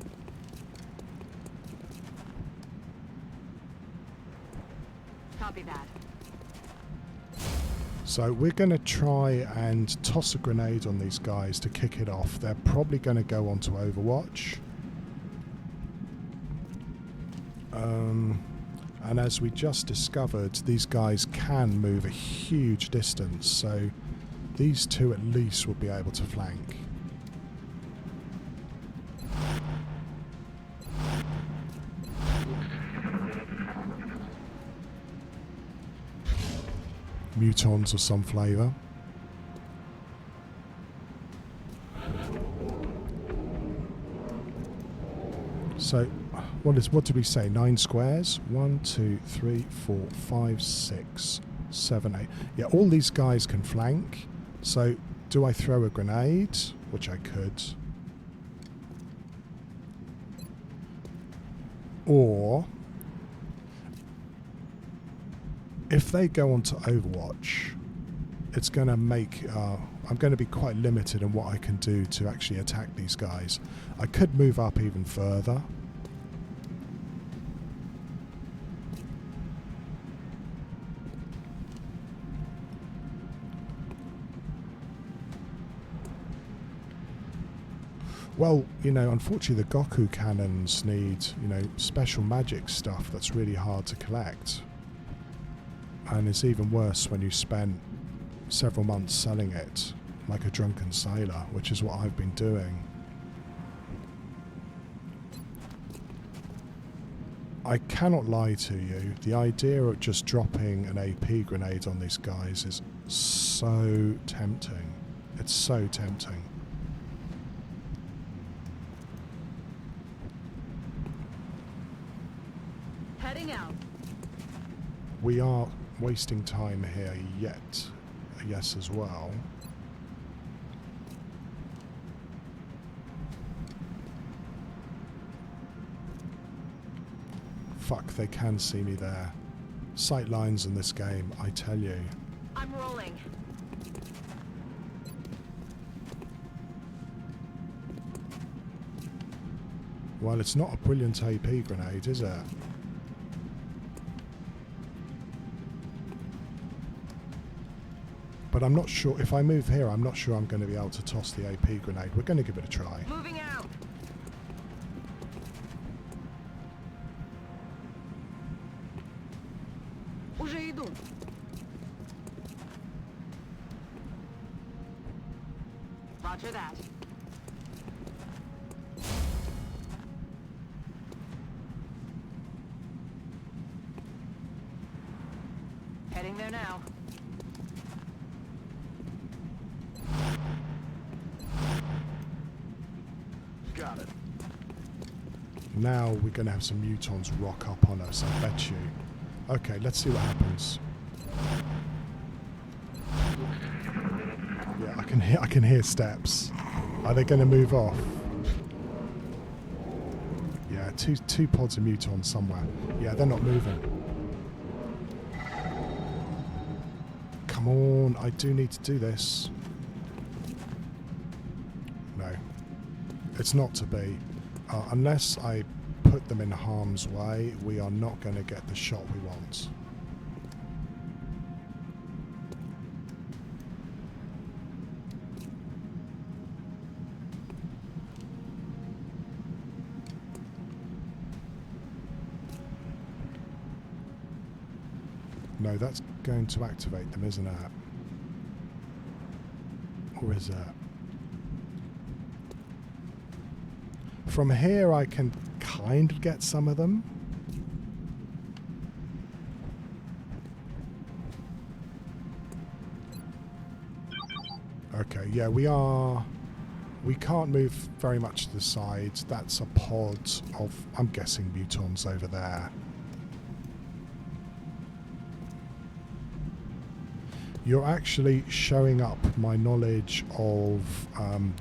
Copy that. So we're going to try and toss a grenade on these guys to kick it off. They're probably going to go onto Overwatch. And as we just discovered, these guys can move a huge distance, so these two at least will be able to flank. Mutons of some flavour. So what did we say? 9 squares? 1, 2, 3, 4, 5, 6, 7, 8. Yeah, all these guys can flank. So Do I throw a grenade? Which I could. Or if they go onto Overwatch, it's going to make... I'm going to be quite limited in what I can do to actually attack these guys. I could move up even further. Well, you know, unfortunately the Goku cannons need, you know, special magic stuff that's really hard to collect. And it's even worse when you spend several months selling it like a drunken sailor, which is what I've been doing. I cannot lie to you, the idea of just dropping an AP grenade on these guys is so tempting. It's so tempting. Heading out. We are wasting time here yet, yes, as well. Fuck, they can see me there. Sight lines in this game, I tell you. I'm rolling. Well, it's not a brilliant AP grenade, is it? But I'm not sure, if I move here, I'm not sure I'm going to be able to toss the AP grenade. We're going to give it a try. Moving out. Уже иду. Roger that. Heading there now. Got it. Now we're going to have some mutons rock up on us, I bet you. Okay, let's see what happens. Yeah, I can hear steps. Are they going to move off? Yeah, two pods of mutons somewhere. Yeah, they're not moving. Come on, I do need to do this. No, it's not to be. Unless I put them in harm's way, we are not going to get the shot we want. No, that's going to activate them, isn't it? Or is it? From here I can kind of get some of them. Okay, yeah, we can't move very much to the sides. That's a pod of, I'm guessing, mutons over there. You're actually showing up my knowledge of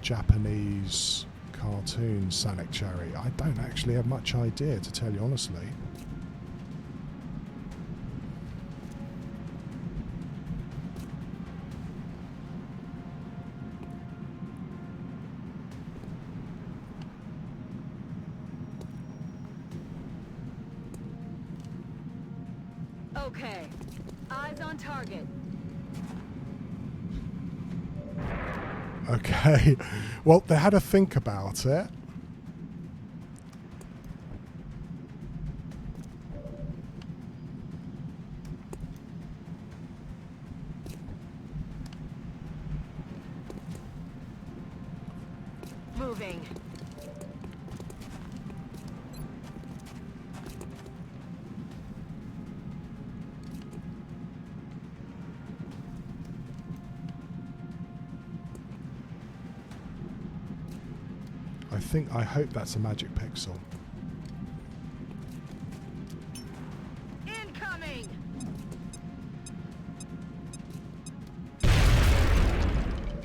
Japanese cartoons, Sonic Cherry. I don't actually have much idea, to tell you honestly. Okay. Eyes on target. Okay, well, they had to think about it. Moving. I hope that's a magic pixel. Incoming.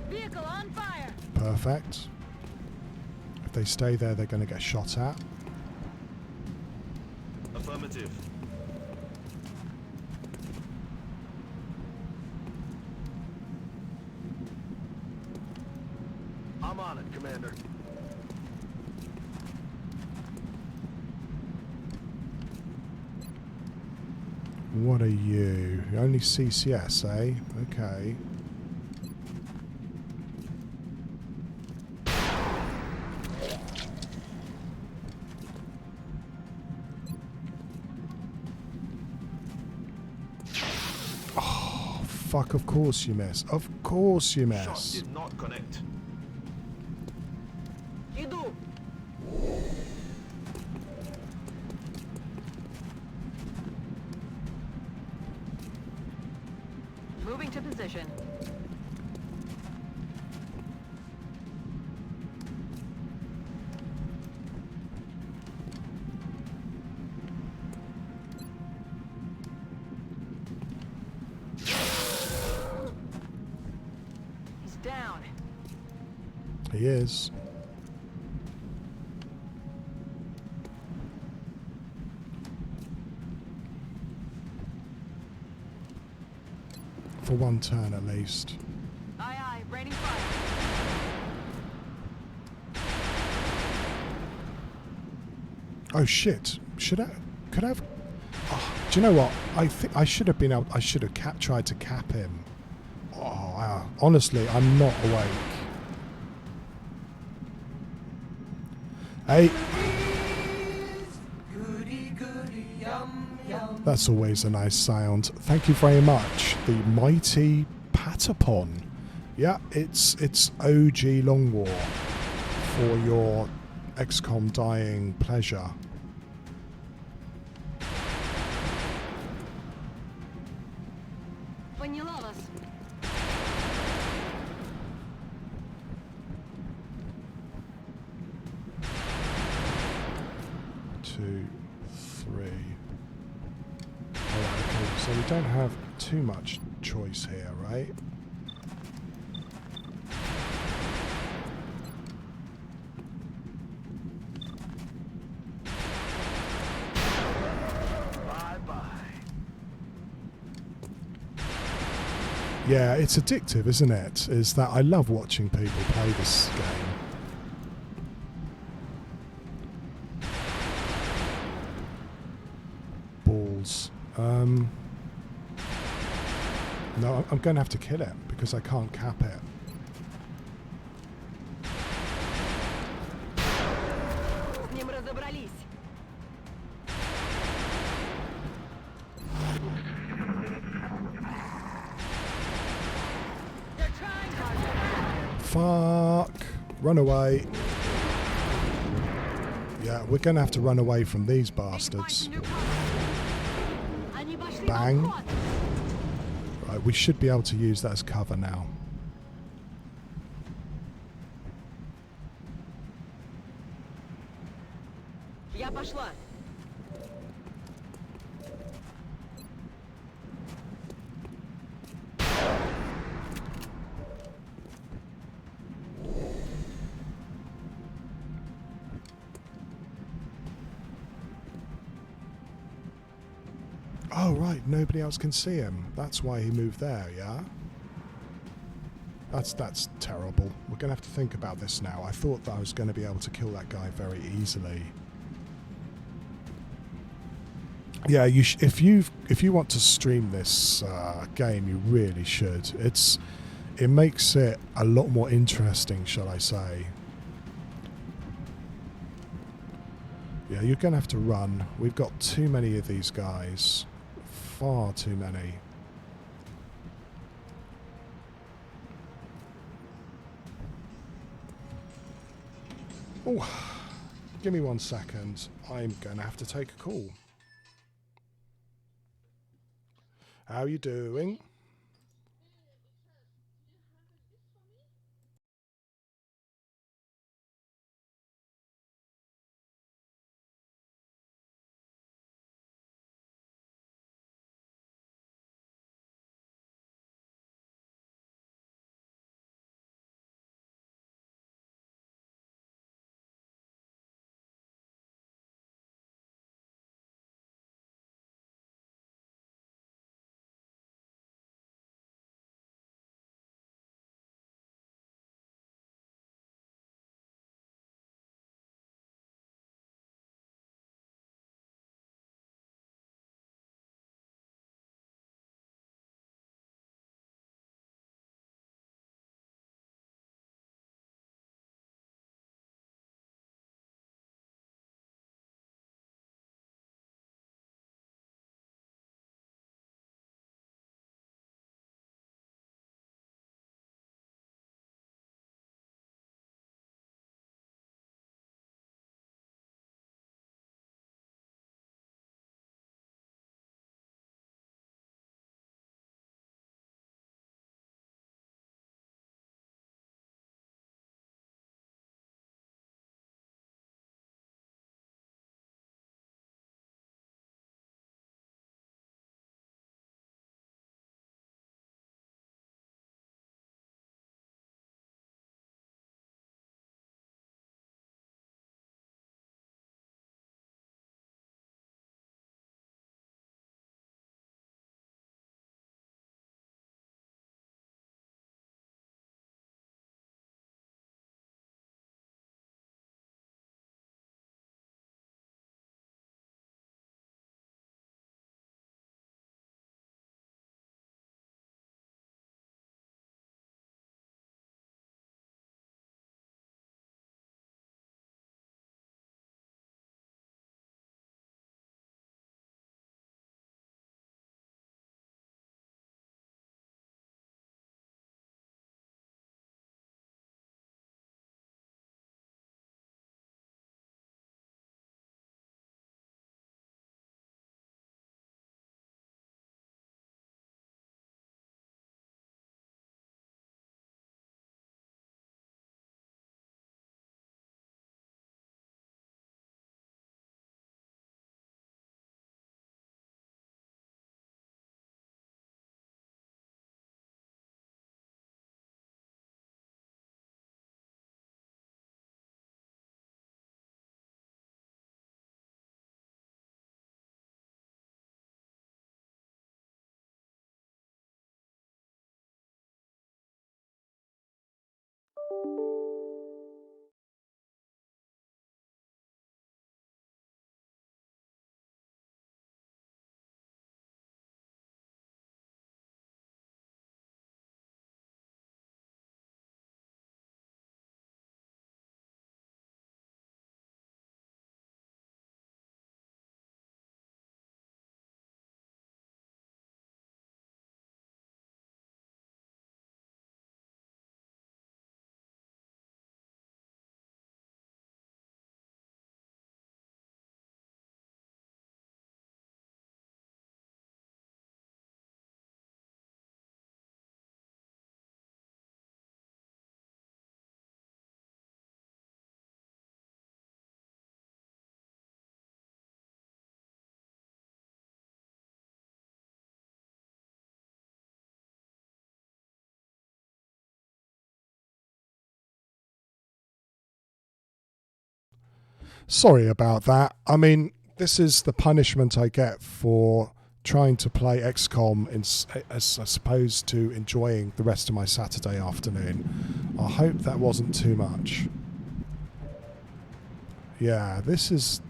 Vehicle perfect. If they stay there, they're going to get shot at. Affirmative. I'm on it, Commander. What are you? Only CCS, eh? Okay. Oh, fuck, of course you miss. Of course you miss. Shot did not connect. Иду. Moving to position. He's down. He is. For one turn at least. Aye, aye, raining fire. Oh shit! Should I? Could I have? Oh, do you know what? I think I should have been able. I should have tried to cap him. Oh, honestly, I'm not awake. Hey. That's always a nice sound. Thank you very much. The mighty Patapon. Yeah, it's OG Long War for your XCOM dying pleasure. Поняла вас. Two, three. Alright, okay, so we don't have too much choice here, right? Yeah, it's addictive, isn't it? Is that I love watching people play this game. Balls. No, I'm going to have to kill it because I can't cap it. С ним разобрались. They're trying hard. Fuck. Run away. Yeah, we're going to have to run away from these bastards. Они пошли в Bang. обход. Right, we should be able to use that as cover now. Я пошла. Oh, right, nobody else can see him. That's why he moved there, yeah? That's terrible. We're going to have to think about this now. I thought that I was going to be able to kill that guy very easily. Yeah, if you want to stream this game, you really should. It makes it a lot more interesting, shall I say. Yeah, you're going to have to run. We've got too many of these guys. Far too many. Oh, give me 1 second. I'm going to have to take a call. How are you doing? Sorry about that. I mean, this is the punishment I get for trying to play XCOM as opposed to enjoying the rest of my Saturday afternoon. I hope that wasn't too much. Yeah, this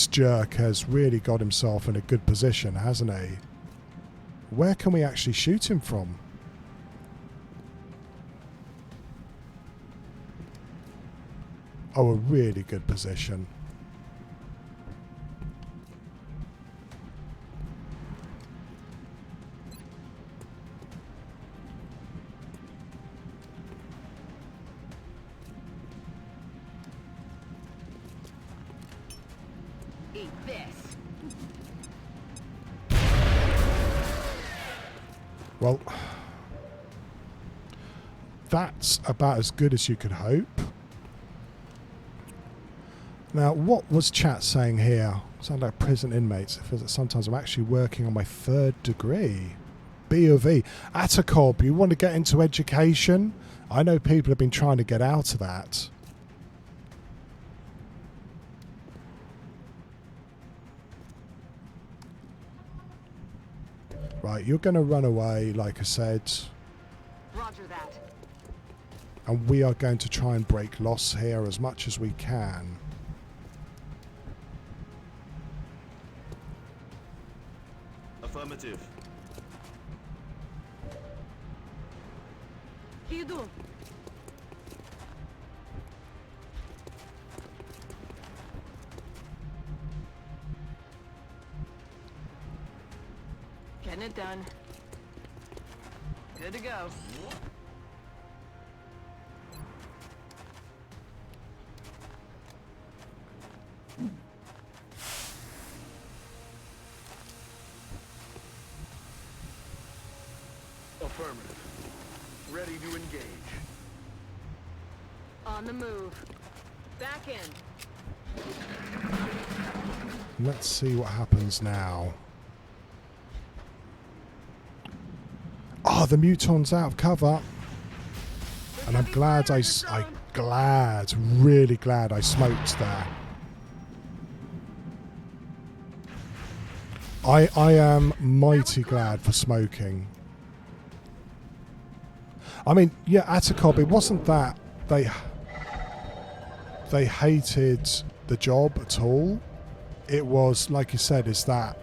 jerk has really got himself in a good position, hasn't he? Where can we actually shoot him from? Oh, a really good position. Eat this. Well, that's about as good as you could hope. Now, what was chat saying here? Sound like prison inmates. It feels that sometimes I'm actually working on my 3rd degree. B of E. Atacob, you want to get into education? I know people have been trying to get out of that. Right, you're going to run away, like I said. Roger that. And we are going to try and break loss here as much as we can. Affirmative. Иду. Getting it done. Good to go. Affirmative. Ready to engage. On the move. Back in. Let's see what happens now. Oh, the Muton's out of cover. And I'm glad really glad I smoked there. I am mighty glad for smoking. I mean, yeah, Atacob, it wasn't that they hated the job at all. It was, like you said, is that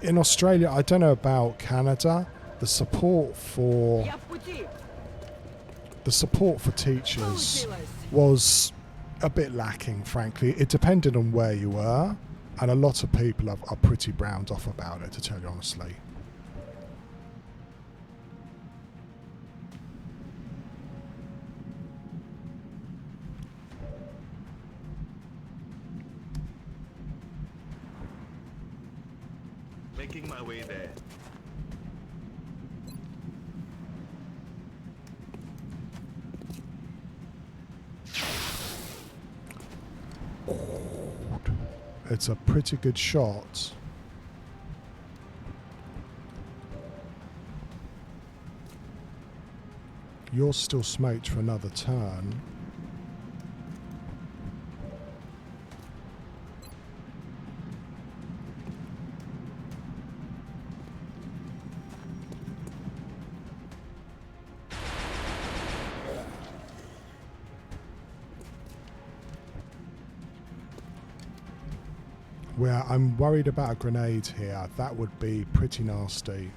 in Australia, I don't know about Canada, the support for teachers was a bit lacking, frankly. It depended on where you were, and a lot of people are pretty browned off about it, to tell you honestly. Making my way there. It's a pretty good shot. You're still smoked for another turn. Where I'm worried about a grenade here. That would be pretty nasty.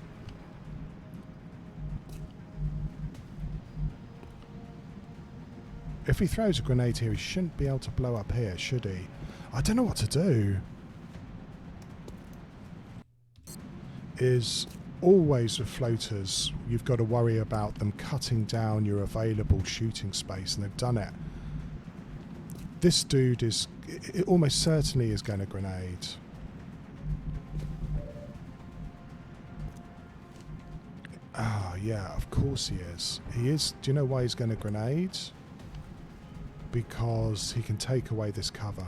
If he throws a grenade here, he shouldn't be able to blow up here, should he? I don't know what to do. Is always with floaters, you've got to worry about them cutting down your available shooting space, and they've done it. This dude is, it almost certainly is going to grenade. Ah, yeah, of course he is. He is. Do you know why he's going to grenade? Because he can take away this cover.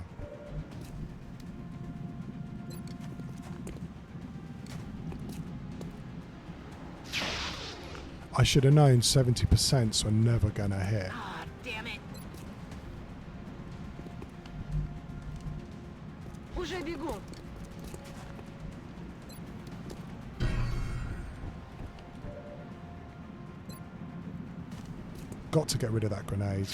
I should have known 70% were never going to hit. Ah, damn it. Уже бегу. Got to get rid of that grenade.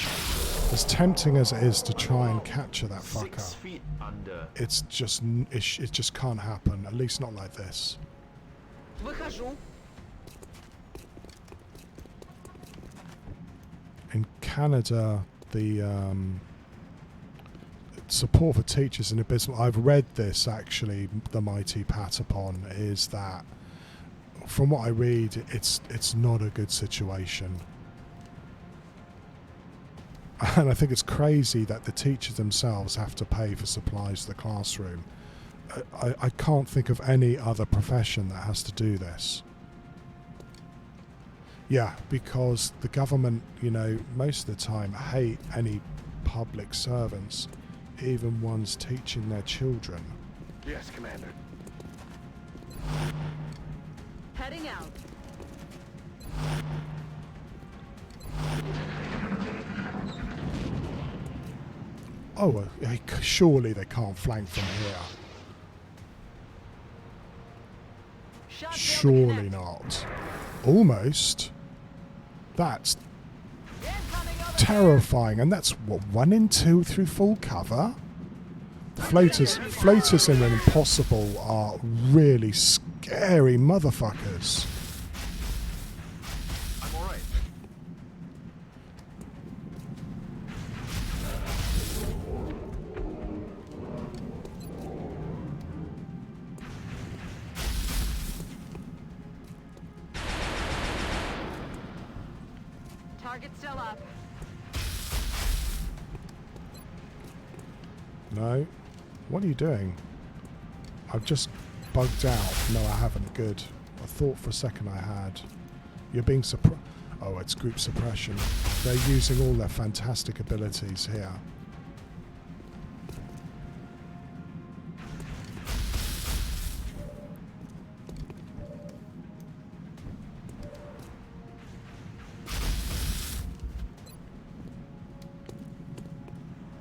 As tempting as it is to try and capture that 6 fucker, feet under. it just can't happen. At least not like this. Выхожу. In Canada, the support for teachers in abysmal. I've read this actually. The mighty Patapon is that, from what I read, it's not a good situation. And I think it's crazy that the teachers themselves have to pay for supplies to the classroom. I can't think of any other profession that has to do this. Yeah, because the government, you know, most of the time hate any public servants, even ones teaching their children. Yes, Commander. Heading out. Oh, surely they can't flank from here. Surely not. Almost. That's terrifying. And that's what, 1 in 2 through full cover? Floaters in an impossible are really scary motherfuckers. I'm alright. Target still up. No. What are you doing? I've just bugged out. No, I haven't. Good. I thought for a second I had. You're being suppressed. Oh, it's group suppression. They're using all their fantastic abilities here.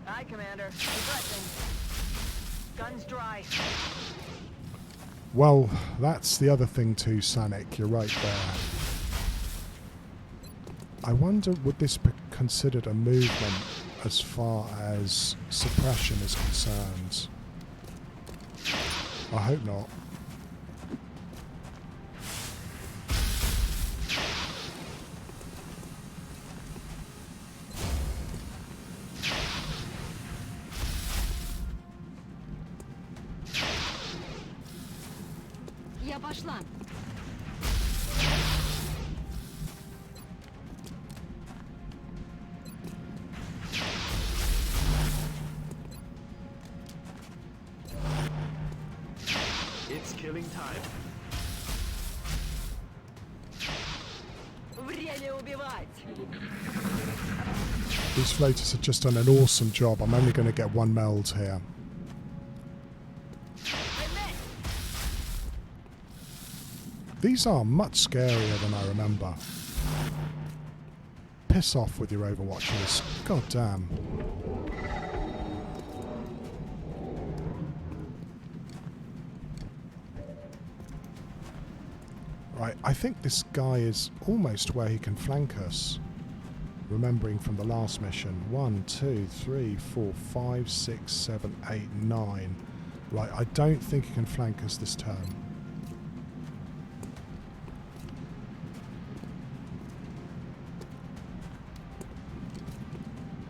Aye, Commander. Progressing. Guns dry. Well, that's the other thing too, Sanic. You're right there. I wonder, would this be considered a movement as far as suppression is concerned? I hope not. Я пошла. It's killing time. Время убивать. These floaters have just done an awesome job. I'm only going to get 1 meld here. These are much scarier than I remember. Piss off with your Overwatchers. God damn. Right, I think this guy is almost where he can flank us. Remembering from the last mission. 1, 2, 3, 4, 5, 6, 7, 8, 9. Right, I don't think he can flank us this turn.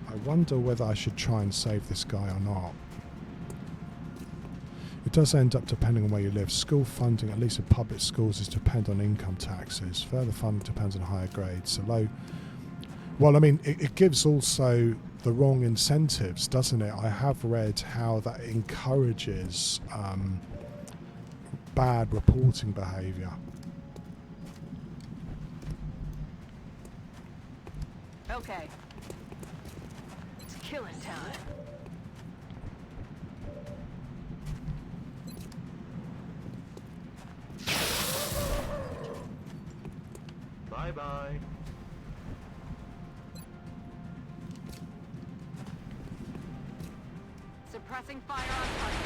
I wonder whether I should try and save this guy or not. It does end up depending on where you live. School funding, at least in public schools, is depend on income taxes. Further funding depends on higher grades. So low... Well, I mean, it gives also the wrong incentives, doesn't it? I have read how that encourages bad reporting behaviour. Okay. It's killing time. Bye-bye. Suppressing fire on target.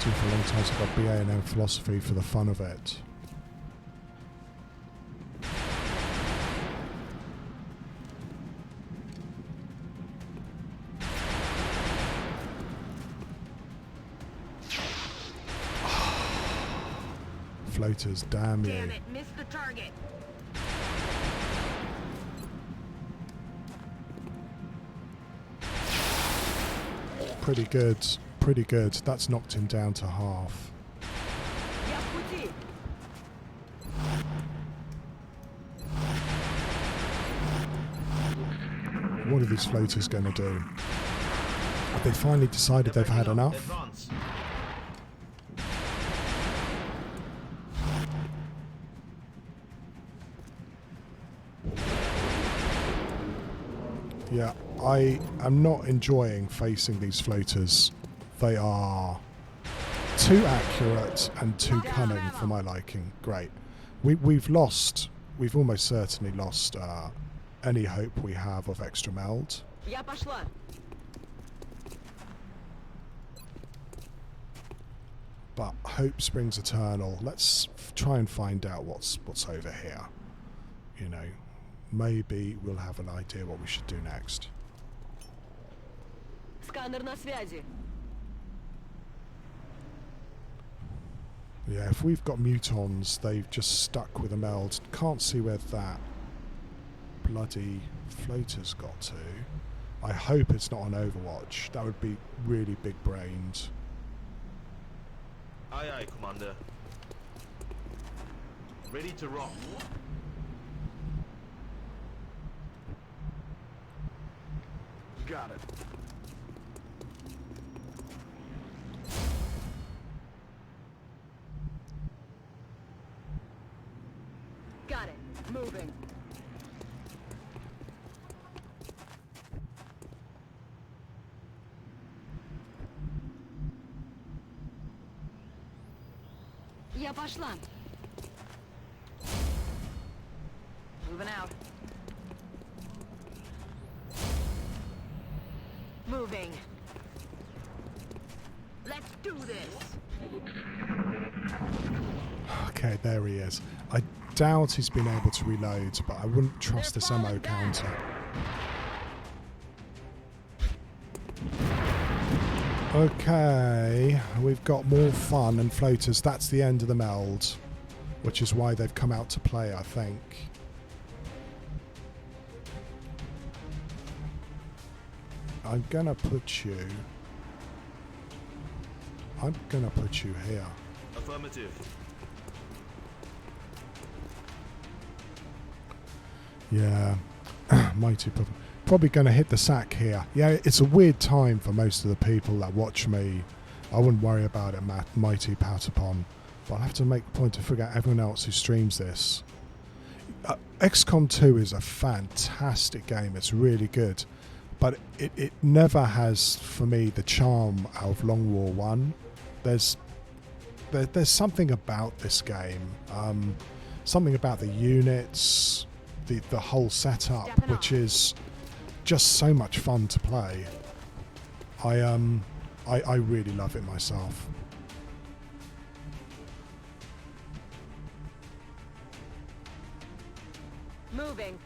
For a long time, so I've got BA and M philosophy for the fun of it. Floaters, damn you. Damn it, missed the target. Pretty good, pretty good. That's knocked him down to half. What are these floaters going to do? Have they finally decided they've had enough? Yeah, I am not enjoying facing these floaters. They are too accurate and too cunning for my liking. Great. We've almost certainly lost any hope we have of extra meld. Я пошла. But hope springs eternal. Let's try and find out what's over here. You know, maybe we'll have an idea what we should do next. Сканер на связи. Yeah, if we've got mutons, they've just stuck with a meld. Can't see where that bloody floater's got to. I hope it's not on Overwatch. That would be really big-brained. Aye, aye, Commander. Ready to rock. Got it. Got it. Moving. Я пошла. Moving out. Moving. Let's do this. Okay, there he is. I doubt he's been able to reload, but I wouldn't trust this ammo counter. Okay, we've got more fun and floaters. That's the end of the meld, which is why they've come out to play, I think. I'm gonna put you here. Affirmative. Yeah, mighty probably going to hit the sack here. Yeah, it's a weird time for most of the people that watch me. I wouldn't worry about it, mighty Patapon, but I'll have to make a point to figure out everyone else who streams this. XCOM 2 is a fantastic game. It's really good, but it never has for me the charm of Long War 1. There's something about this game, something about the units, the whole setup, which is just so much fun to play. I really love it myself. Moving.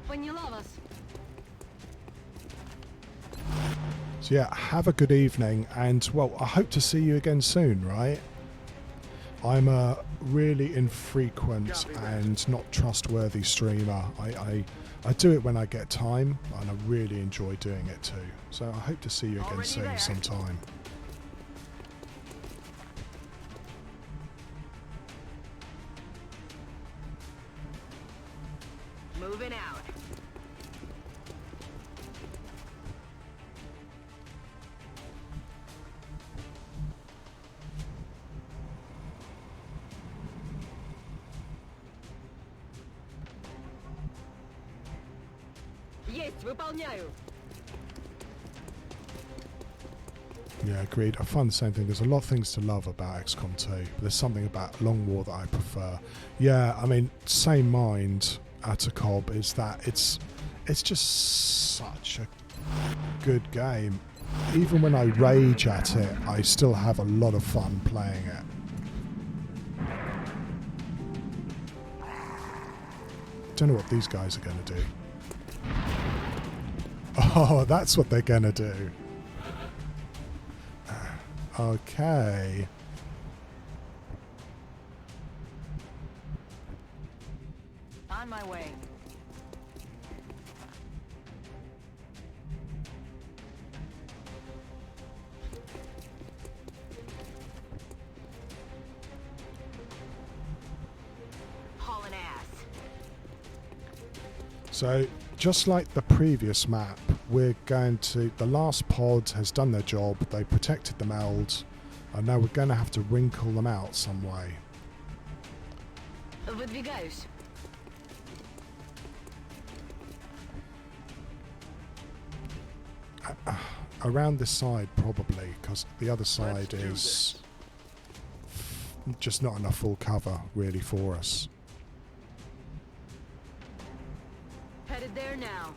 Поняла вас. So yeah, have a good evening, and well, I hope to see you again soon, right? I'm a really infrequent and not trustworthy streamer. I do it when I get time, and I really enjoy doing it too. So I hope to see you again soon sometime. Moving out. Есть, выполняю. Yeah, agreed. I find the same thing. There's a lot of things to love about XCOM 2, but there's something about Long War that I prefer. Yeah, I mean, same mind at a cob is that it's just such a good game. Even when I rage at it, I still have a lot of fun playing it. Don't know what these guys are going to do. Oh, that's what they're going to do. Okay. On my way. Hauling ass. So, just like the previous map, we're going to... The last pod has done their job. They protected the meld. And now we're going to have to wrinkle them out some way. Выдвигаюсь. Around this side, probably, because the other side is just not enough full cover, really, for us. Headed there now.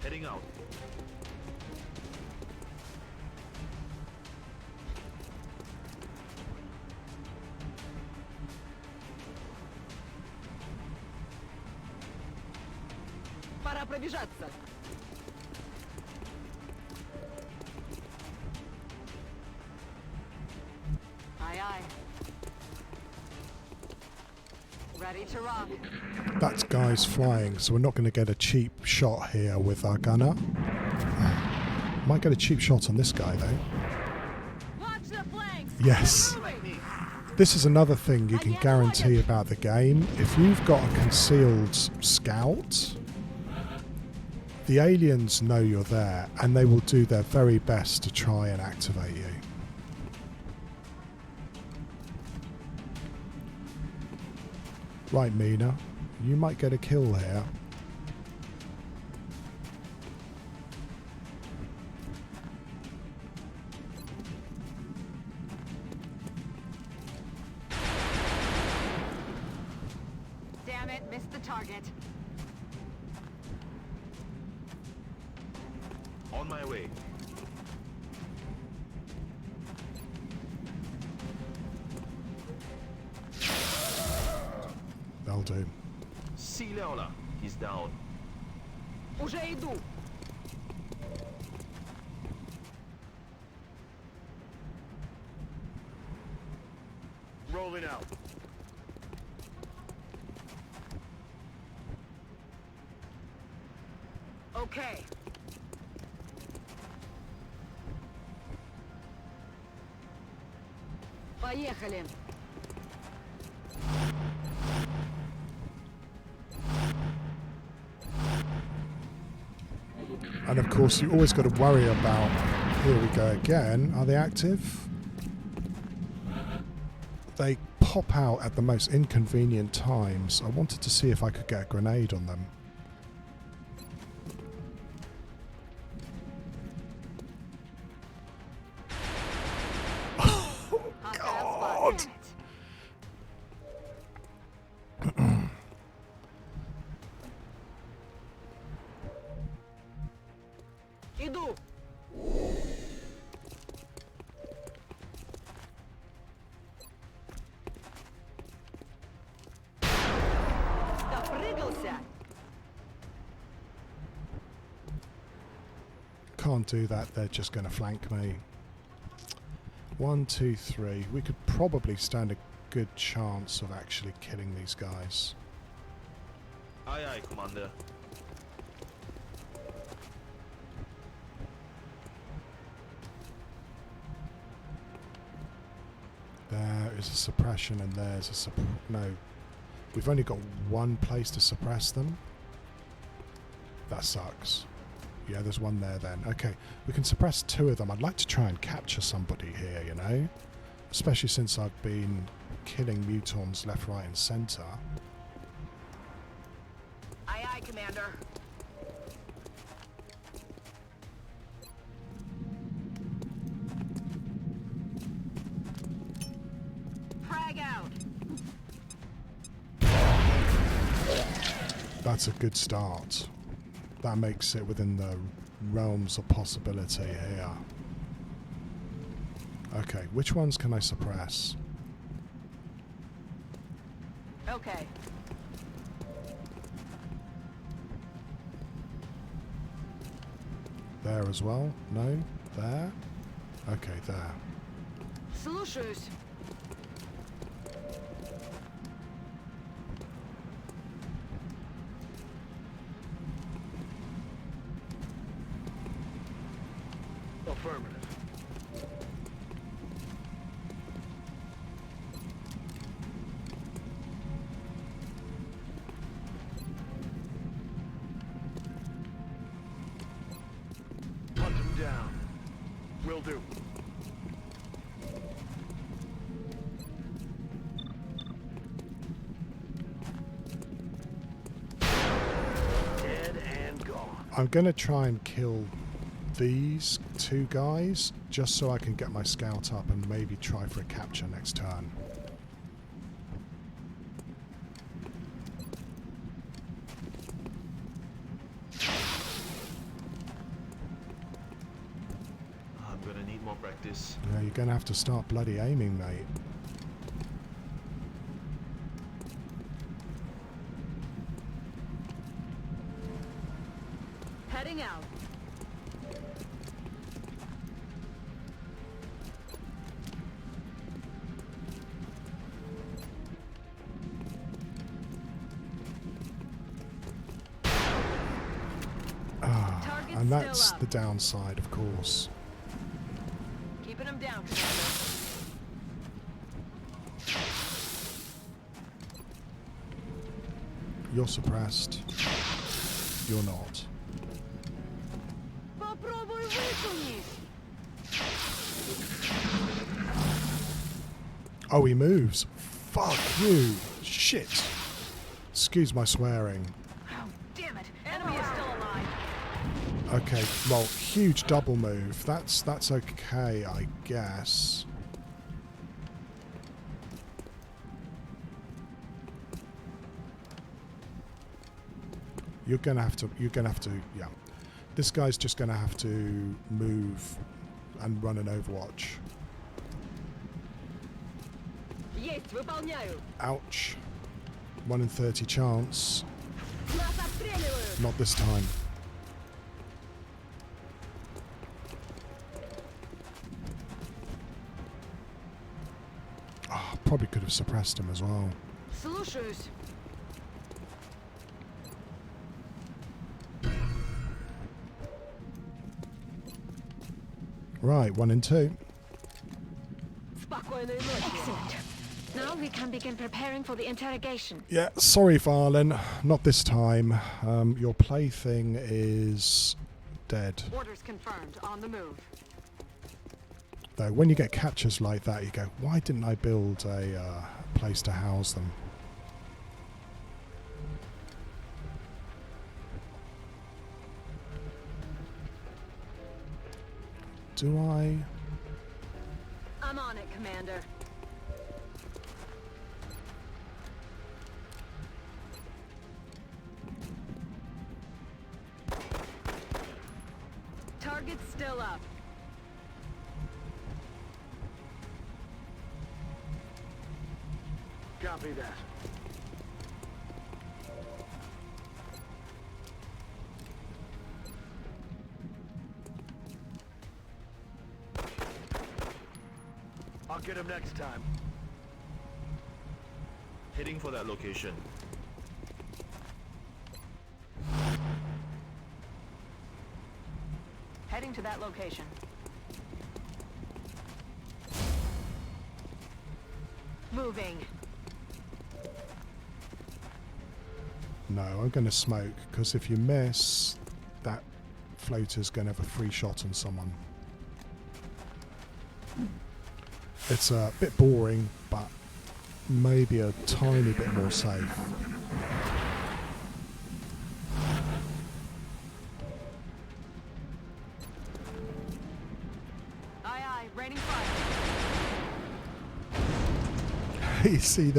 Heading out. Пора пробежаться. Aye, aye. Ready to rock. That guy's flying, so we're not going to get a cheap shot here with our gunner. Might get a cheap shot on this guy, though. Watch the flanks. Yes. This is another thing you can guarantee about the game. If you've got a concealed scout, the aliens know you're there, and they will do their very best to try and activate you. Right, Mina, you might get a kill here. Damn it, missed the target. On my way. That'll do. Sea Leola is down. Уже иду. Rolling out. Okay. Поехали. And of course, you always got to worry about, here we go again, are they active? They pop out at the most inconvenient times. I wanted to see if I could get a grenade on them. Oh, God! Иду. Допрыгался. Can't do that, they're just going to flank me. 1, 2, 3. We could probably stand a good chance of actually killing these guys. Aye, aye, Commander. There is a suppression and there's a no. We've only got one place to suppress them. That sucks. Yeah, there's one there then. Okay, we can suppress 2 of them. I'd like to try and capture somebody here, you know? Especially since I've been killing mutons left, right and centre. Aye, aye, Commander. Frag out. That's a good start. That makes it within the realms of possibility here. Okay, which ones can I suppress? Okay. There as well? No? There? Okay, there. Слушаюсь. Affirmative. Hunt him down. Will do. Dead and gone. I'm going to try and kill these 2 guys just so I can get my scout up and maybe try for a capture next turn. I'm gonna need more practice. Yeah, you're going to have to start bloody aiming, mate. Heading out. And that's the downside, of course. Keeping him down, Commander. You're suppressed. You're not. Попробуй высунись. Oh, he moves. Fuck you. Shit. Excuse my swearing. Oh, damn it. Enemy is still alive. Okay, well, huge double move. That's okay, I guess. You're gonna have to, yeah. This guy's just gonna have to move and run an overwatch. Есть, выполняю. Ouch. 1 in 30 chance. Нас обстреливают. Not this time. Oh, probably could have suppressed him as well. Слушаюсь. Right, 1 in 2. Спокойной ночи. Excellent. Now we can begin preparing for the interrogation. Yeah, sorry, Farlin. Not this time. Your plaything is dead. Orders confirmed. On the move. Though, when you get captures like that, you go, why didn't I build a place to house them? Do I? I'm on it, Commander. Target Target's still up. Copy that. I'll get him next time. Heading for that location. Heading to that location. Moving. No, I'm going to smoke, because if you miss, that floater's going to have a free shot on someone. It's a bit boring, but maybe a tiny bit more safe. Aye, aye, raining fire. You see,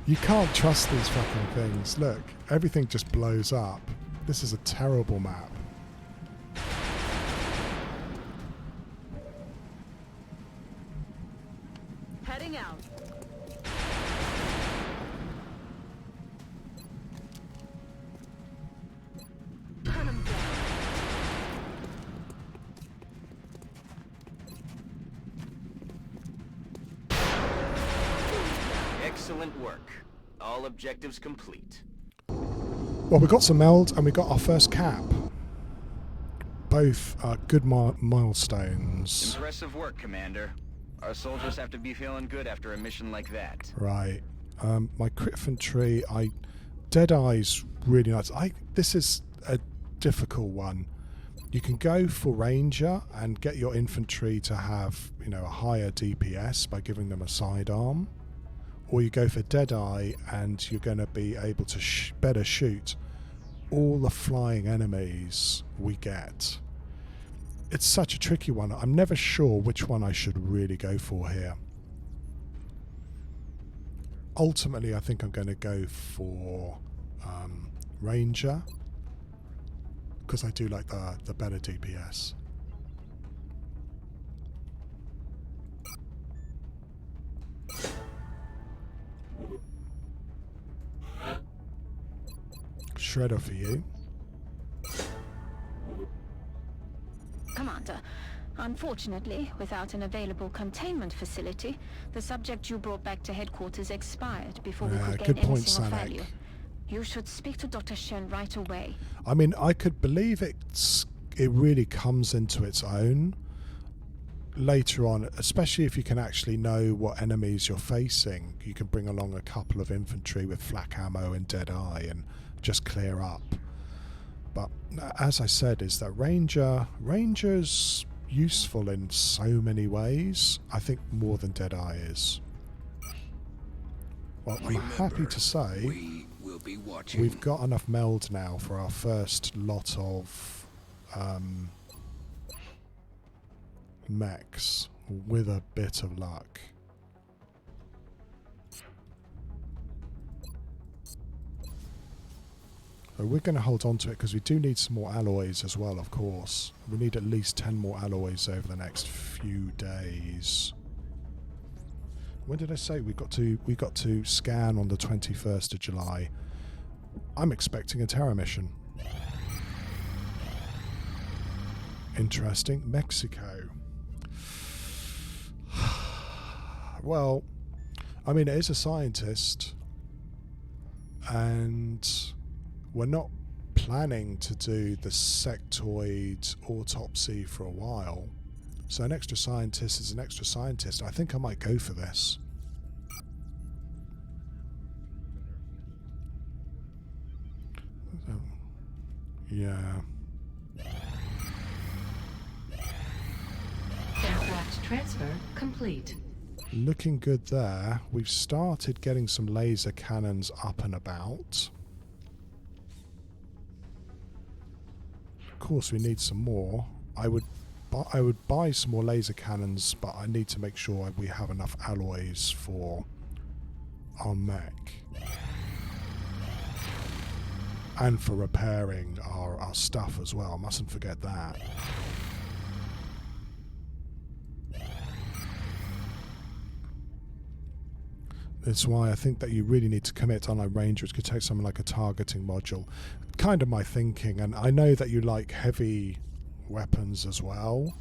you can't trust these fucking things. Look, everything just blows up. This is a terrible map. Heading out. Turn 'em down. Excellent work. All objectives complete. Well, we got some meld and we got our first cap. Both are good milestones. Impressive work, Commander. Our soldiers have to be feeling good after a mission like that. Right. My crit infantry, Deadeye's really nice. This is a difficult one. You can go for Ranger and get your infantry to have, a higher DPS by giving them a sidearm. Or you go for Deadeye and you're going to be able to better shoot all the flying enemies we get. It's such a tricky one. I'm never sure which one I should really go for here. Ultimately, I think I'm going to go for Ranger, because I do like the better DPS. Shredder for you. Commander, unfortunately, without an available containment facility, the subject you brought back to headquarters expired before we could gain anything of value. You should speak to Dr. Shen right away. I mean, I could believe it really comes into its own later on, especially if you can actually know what enemies you're facing. You can bring along a couple of infantry with flak ammo and Deadeye and just clear up. But as I said, is that Ranger's useful in so many ways. I think more than Deadeye is. Well, I'm happy to say we've got enough meld now for our first lot of mechs with a bit of luck. So we're going to hold on to it because we do need some more alloys as well, of course. We need at least 10 more alloys over the next few days. When did I say we got to scan on the 21st of July? I'm expecting a Terra mission. Interesting. Mexico. Well, I mean, it is a scientist, and we're not planning to do the sectoid autopsy for a while. So an extra scientist is an extra scientist. I think I might go for this. Yeah. Aircraft transfer complete. Looking good there. We've started getting some laser cannons up and about. Of course, we need some more. I would buy some more laser cannons, but I need to make sure we have enough alloys for our mech. And for repairing our stuff as well. Mustn't forget that. It's why I think that you really need to commit on a range, which could take something like a targeting module. Kind of my thinking, and I know that you like heavy weapons as well.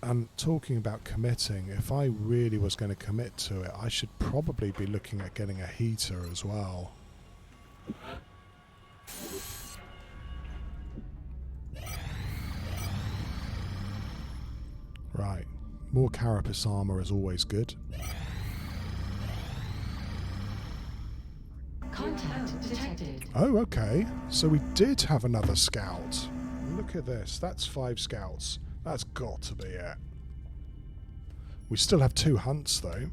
And talking about committing, if I really was going to commit to it, I should probably be looking at getting a heater as well. Right, more carapace armor is always good. Contact detected. Oh, okay. So we did have another scout. Look at this. That's 5 scouts. That's got to be it. We still have 2 hunts, though.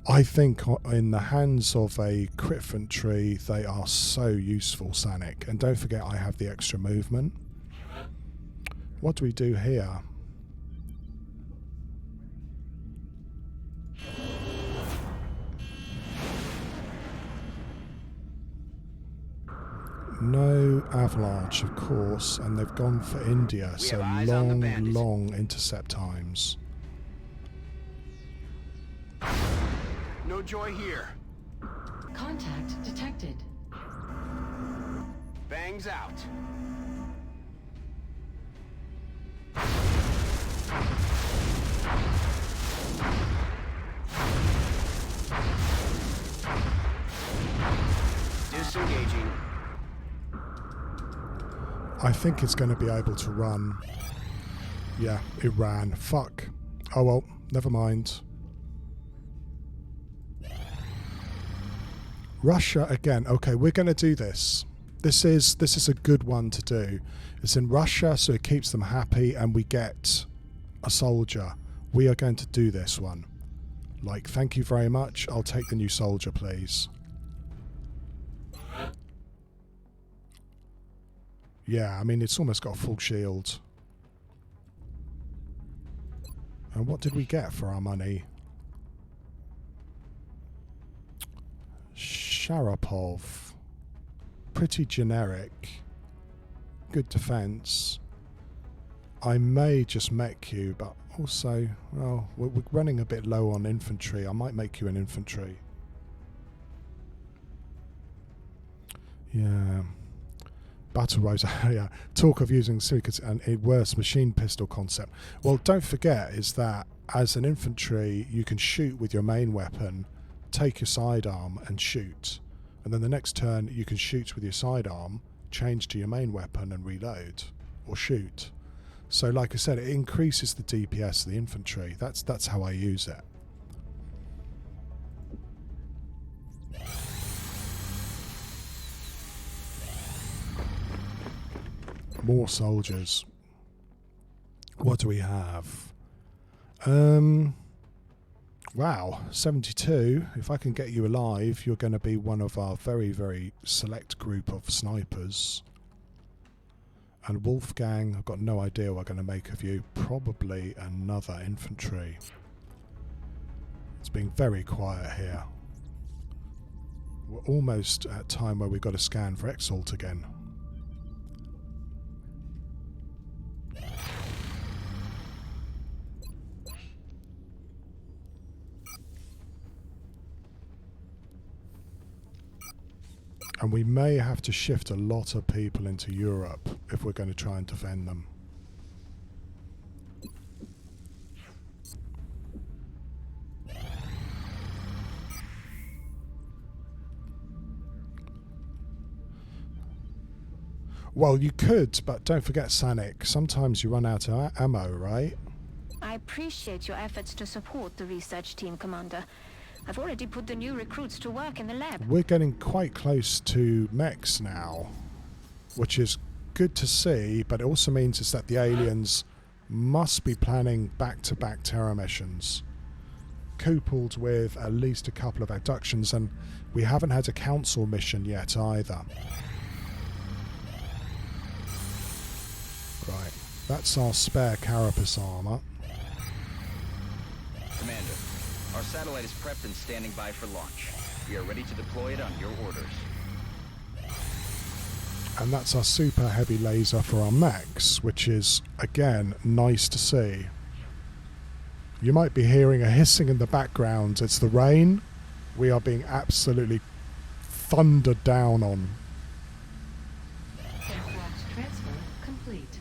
I think in the hands of a critfantry, they are so useful, Sanic. And don't forget, I have the extra movement. What do we do here? No avalanche, of course, and they've gone for India, so long intercept times. No joy here. Contact detected. Bangs out. Disengaging. I think it's going to be able to run. Yeah, it ran. Fuck. Oh well, never mind. Russia again. Okay, we're going to do this. This is a good one to do. It's in Russia, so it keeps them happy, and we get a soldier. We are going to do this one. Like, thank you very much. I'll take the new soldier, please. Yeah, I mean, it's almost got a full shield. And what did we get for our money? Sharapov. Pretty generic. Good defense. I may just mech you, but also, well, we're running a bit low on infantry. I might make you an infantry. Yeah. Battle Rosa, yeah. Talk of using silicate and a worse machine pistol concept. Well, don't forget is that as an infantry, you can shoot with your main weapon, take your sidearm and shoot. And then the next turn, you can shoot with your sidearm, change to your main weapon and reload or shoot. So like I said, it increases the DPS of the infantry. That's how I use it. More soldiers. What do we have? Wow, 72. If I can get you alive, you're going to be one of our very, very select group of snipers. And Wolfgang, I've got no idea what I'm going to make of you. Probably another infantry. It's being very quiet here. We're almost at time where we've got to scan for Exalt again. And we may have to shift a lot of people into Europe if we're going to try and defend them. Well, you could, but don't forget, Sanic, sometimes you run out of ammo, right? I appreciate your efforts to support the research team, Commander. I've already put the new recruits to work in the lab. We're getting quite close to mechs now, which is good to see, but it also means is that the aliens must be planning back-to-back terror missions, coupled with at least a couple of abductions, and we haven't had a council mission yet either. Right, that's our spare carapace armor. Commander, our satellite is prepped and standing by for launch. We are ready to deploy it on your orders. And that's our super heavy laser for our mechs, which is, again, nice to see. You might be hearing a hissing in the background. It's the rain. We are being absolutely thundered down on. Aircraft transfer complete.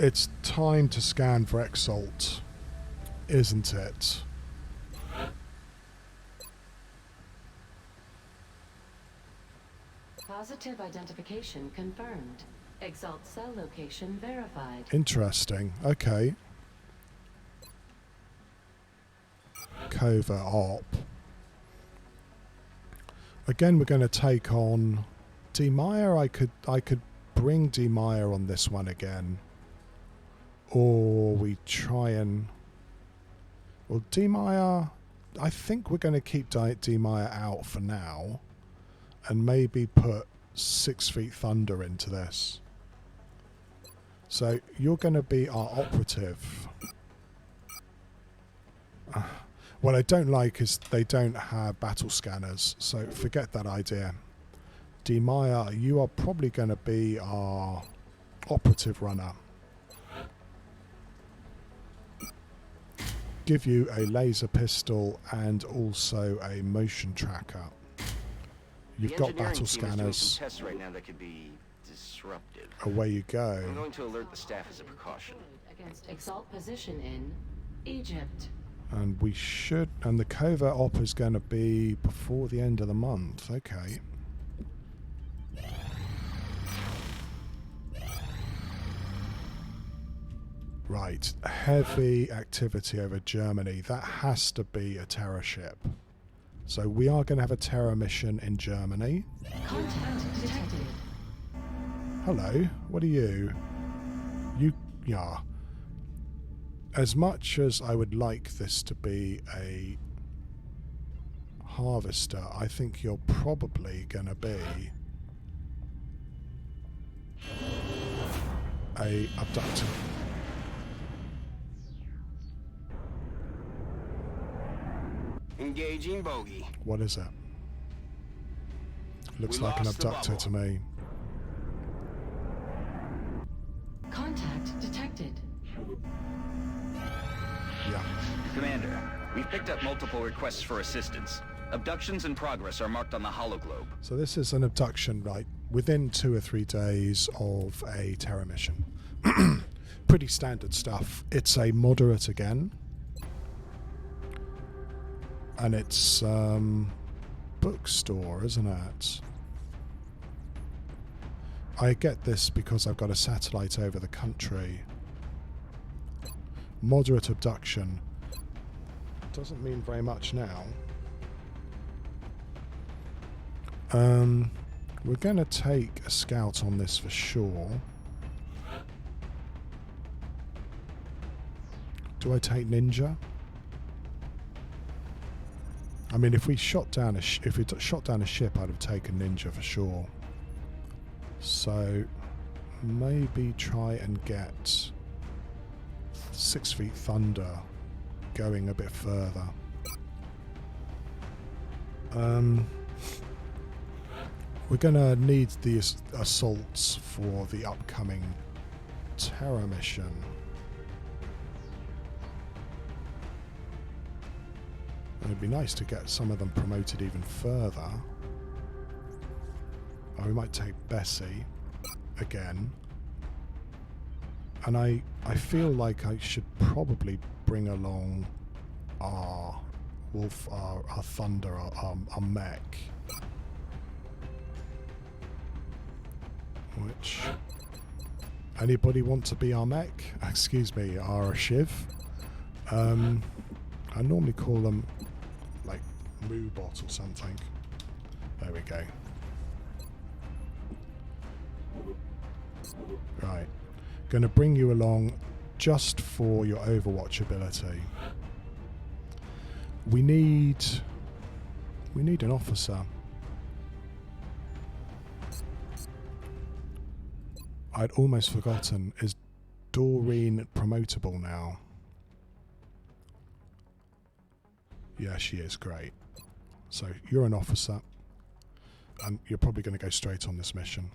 It's time to scan for Exalt, isn't it? Positive identification confirmed. Exalt cell location verified. Interesting. Okay. Covert op. Again, we're going to take on D. Meyer. I could bring D. Meyer on this one again, or we try and. Well, D. Meyer. I think we're going to keep D. Meyer out for now, and maybe put 6 Feet Thunder into this. So you're going to be our operative. What I don't like is they don't have battle scanners, so forget that idea. D. Meyer, you are probably going to be our operative runner. Give you a laser pistol and also a motion tracker. You've got battle scanners. Tests right now that could be disruptive. Away you go. I'm going to alert the staff as a precaution. Against Exalt position in Egypt. And we should, and the covert op is going to be before the end of the month. Okay. Right, heavy activity over Germany. That has to be a terror ship. So we are going to have a terror mission in Germany. Contact detected. Hello, what are you? Yeah. As much as I would like this to be a harvester, I think you're probably going to be a abductor. Engaging bogey. What is it? Looks like an abductor to me. Contact detected. Yeah. Commander, we've picked up multiple requests for assistance. Abductions in progress are marked on the hologlobe. So this is an abduction, right? Within 2 or 3 days of a terror mission. Pretty standard stuff. It's a moderate again. And it's bookstore, isn't it? I get this because I've got a satellite over the country. Moderate abduction doesn't mean very much now. We're going to take a scout on this for sure. Do I take ninja? I mean, if we shot down a ship, I'd have taken ninja for sure. So maybe try and get 6 Feet Thunder going a bit further. We're gonna need the assaults for the upcoming terror mission. It'd be nice to get some of them promoted even further. Oh, we might take Bessie again. And I feel like I should probably bring along our Wolf, our Thunder, our mech. Which... Anybody want to be our mech? Excuse me, our Shiv? I normally call them like Moobot or something. There we go. Right. Going to bring you along just for your Overwatch ability. We need an officer. I'd almost forgotten. Is Doreen promotable now? Yeah, she is. Great. So you're an officer, and you're probably going to go straight on this mission.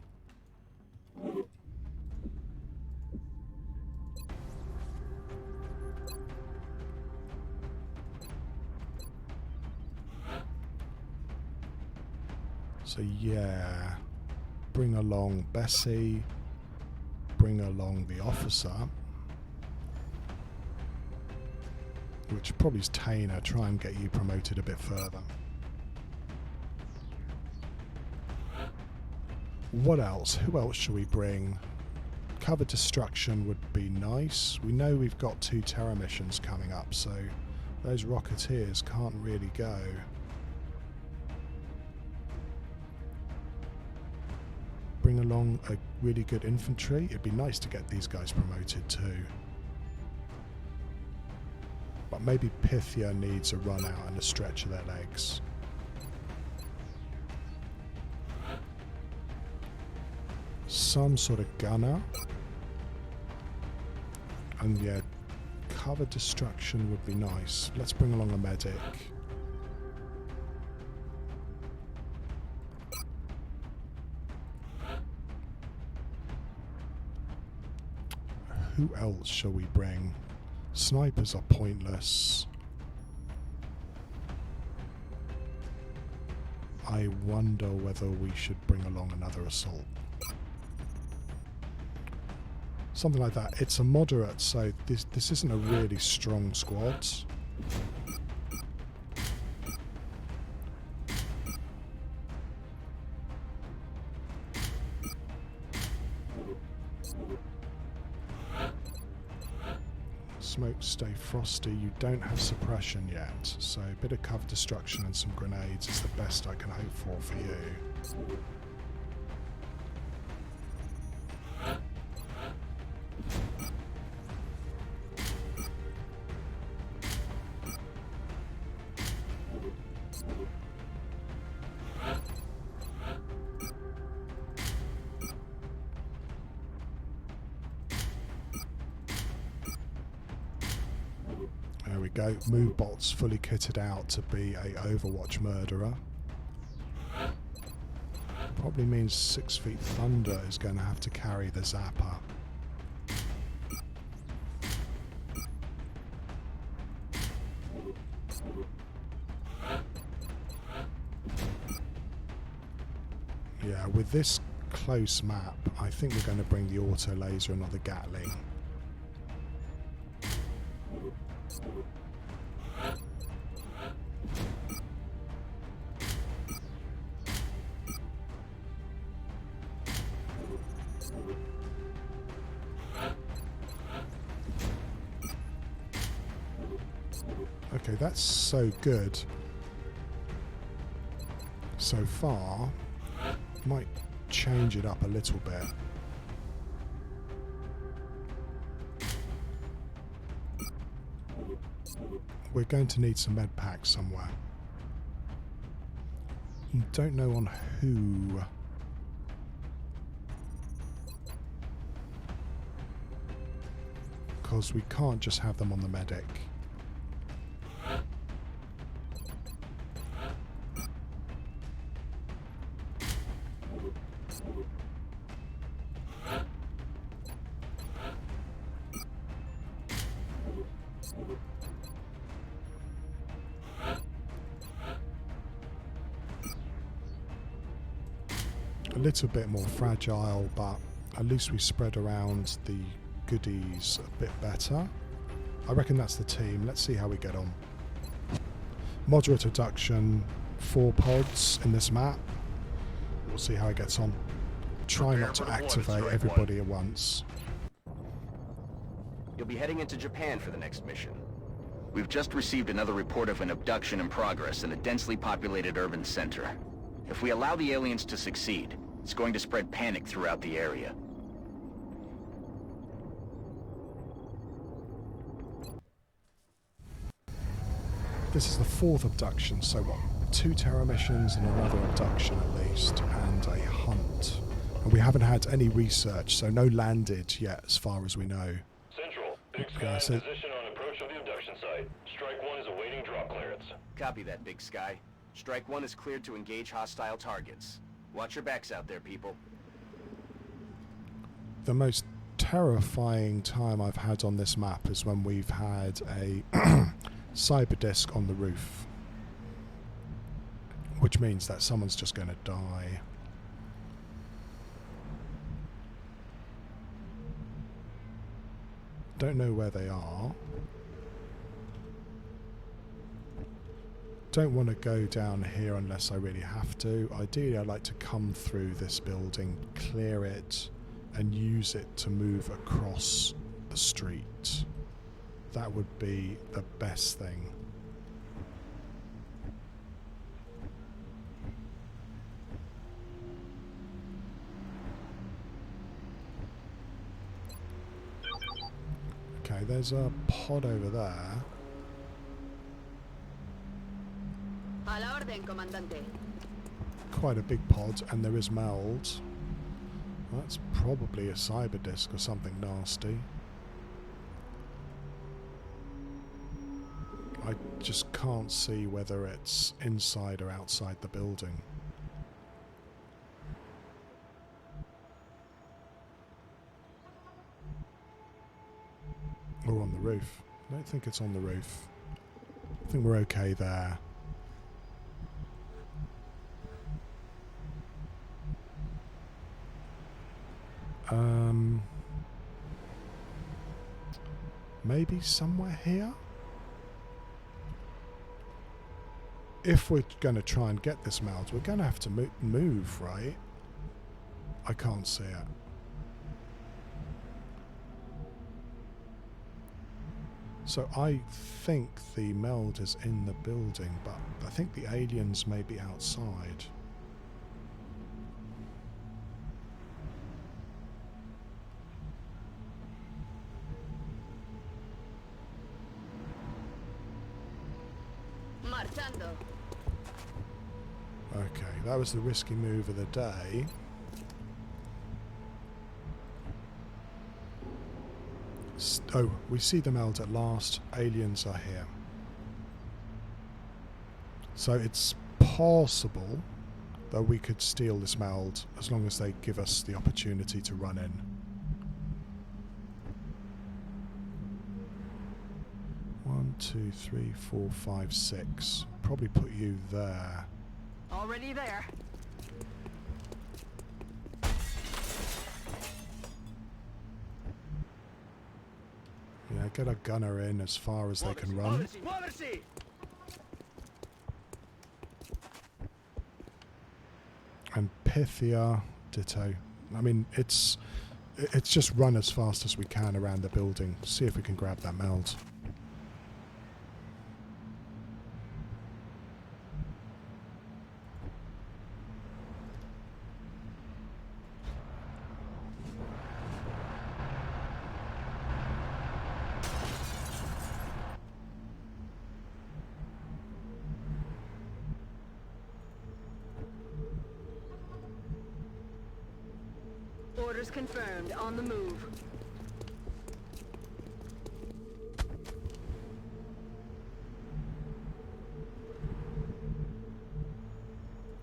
So yeah, bring along Bessie, bring along the officer, which probably is Tainer. Try and get you promoted a bit further. What else? Who else should we bring? Cover destruction would be nice. We know we've got 2 Terra missions coming up, so those Rocketeers can't really go. Bring along a really good infantry. It'd be nice to get these guys promoted too. But maybe Pythia needs a run out and a stretch of their legs. Some sort of gunner. And yeah, cover destruction would be nice. Let's bring along a medic. Who else shall we bring? Snipers are pointless. I wonder whether we should bring along another assault. Something like that. It's a moderate, so this isn't a really strong squad. Smoke, stay frosty. You don't have suppression yet, so a bit of cover destruction and some grenades is the best I can hope for you. There we go. Movebot's fully kitted out to be a Overwatch murderer. Probably means 6 Feet Thunder is going to have to carry the Zapper. Yeah, with this close map, I think we're going to bring the auto laser and not the Gatling. Okay, that's so good. So far, might change it up a little bit. We're going to need some med packs somewhere. Don't know on who. Because we can't just have them on the medic. A little bit more fragile, but at least we spread around the goodies a bit better. I reckon that's the team. Let's see how we get on. Moderate abduction, 4 pods in this map. We'll see how it gets on. Try not to activate everybody at once. You'll be heading into Japan for the next mission. We've just received another report of an abduction in progress in a densely populated urban center. If we allow the aliens to succeed, it's going to spread panic throughout the area. This is the 4th abduction, so what? 2 Terra missions and another abduction at least, and a hunt. And we haven't had any research, so no landed yet as far as we know. Central, Big Sky in position on approach of the abduction site. Strike 1 is awaiting drop clearance. Copy that, Big Sky. Strike 1 is cleared to engage hostile targets. Watch your backs out there, people. The most terrifying time I've had on this map is when we've had a cyber disc on the roof. which means that someone's just going to die. Don't know where they are. Don't want to go down here unless I really have to. Ideally, I'd like to come through this building, clear it, and use it to move across the street. That would be the best thing. Okay, there's a pod over there. A la orden, comandante. Quite a big pod, and there is meld. That's probably a cyber disk or something nasty. I just can't see whether it's inside or outside the building. Or on the roof. I don't think it's on the roof. I think we're okay there. Maybe somewhere here? If we're going to try and get this meld, we're going to have to move, right? I can't see it. So I think the meld is in the building, but I think the aliens may be outside. Marchando. Okay, that was the risky move of the day. Oh, we see the meld at last. Aliens are here. So it's possible that we could steal this meld as long as they give us the opportunity to run in. One, two, three, four, five, six. Probably put you there. Already there. Yeah, get a gunner in as far as they can run. And Pythia, ditto. I mean, it's just run as fast as we can around the building. See if we can grab that meld. Orders confirmed. On the move.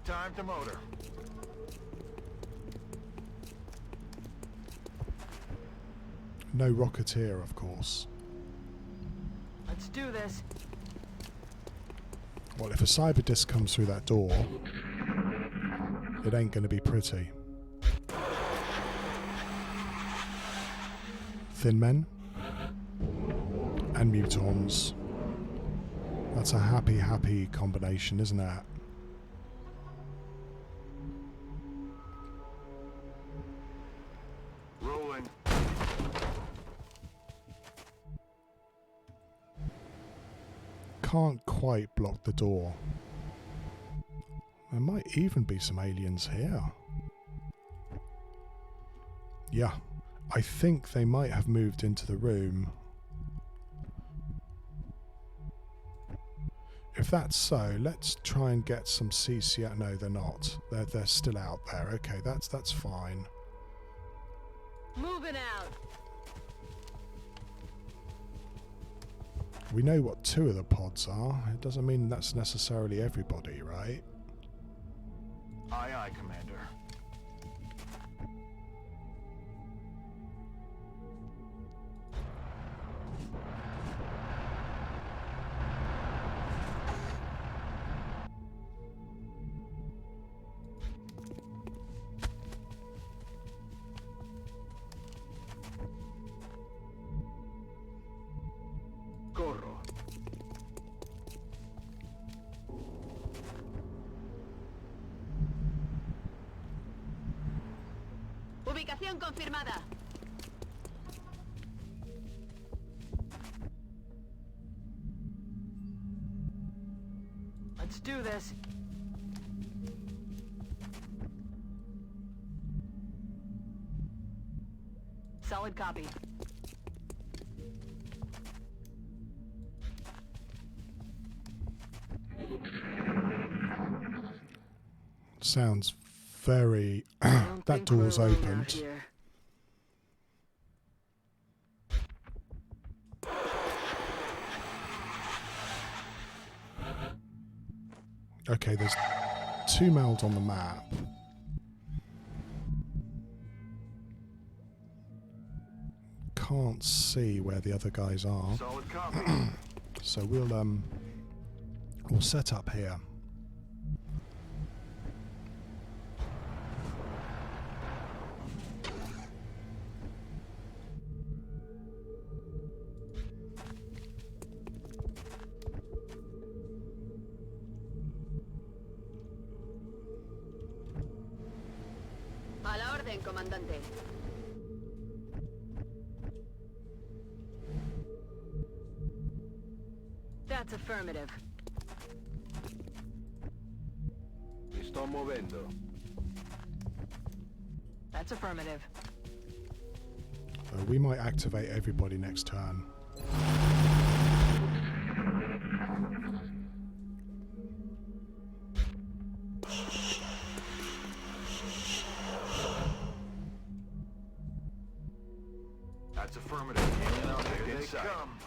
Time to motor. No Rocketeer, of course. Let's do this. Well, if a cyber disc comes through that door, it ain't going to be pretty. Thin men and mutons. That's a happy combination, isn't it? Rolling. Can't quite block the door. There might even be some aliens here. Yeah. I think they might have moved into the room. If that's so, let's try and get some CCR. No, they're not. They're still out there. Okay, that's fine. Moving out. We know what two of the pods are. It doesn't mean that's necessarily everybody, right? Aye, aye, Commander. Ubicación confirmada. Let's do this. Solid copy. Sounds very... that door's opened. Okay, there's 2 meld on the map. Can't see where the other guys are. Solid copy. So we'll set up here. A la orden, comandante. That's affirmative. Mi sto muovendo. That's affirmative. We might activate everybody next turn. That's affirmative. Here they come.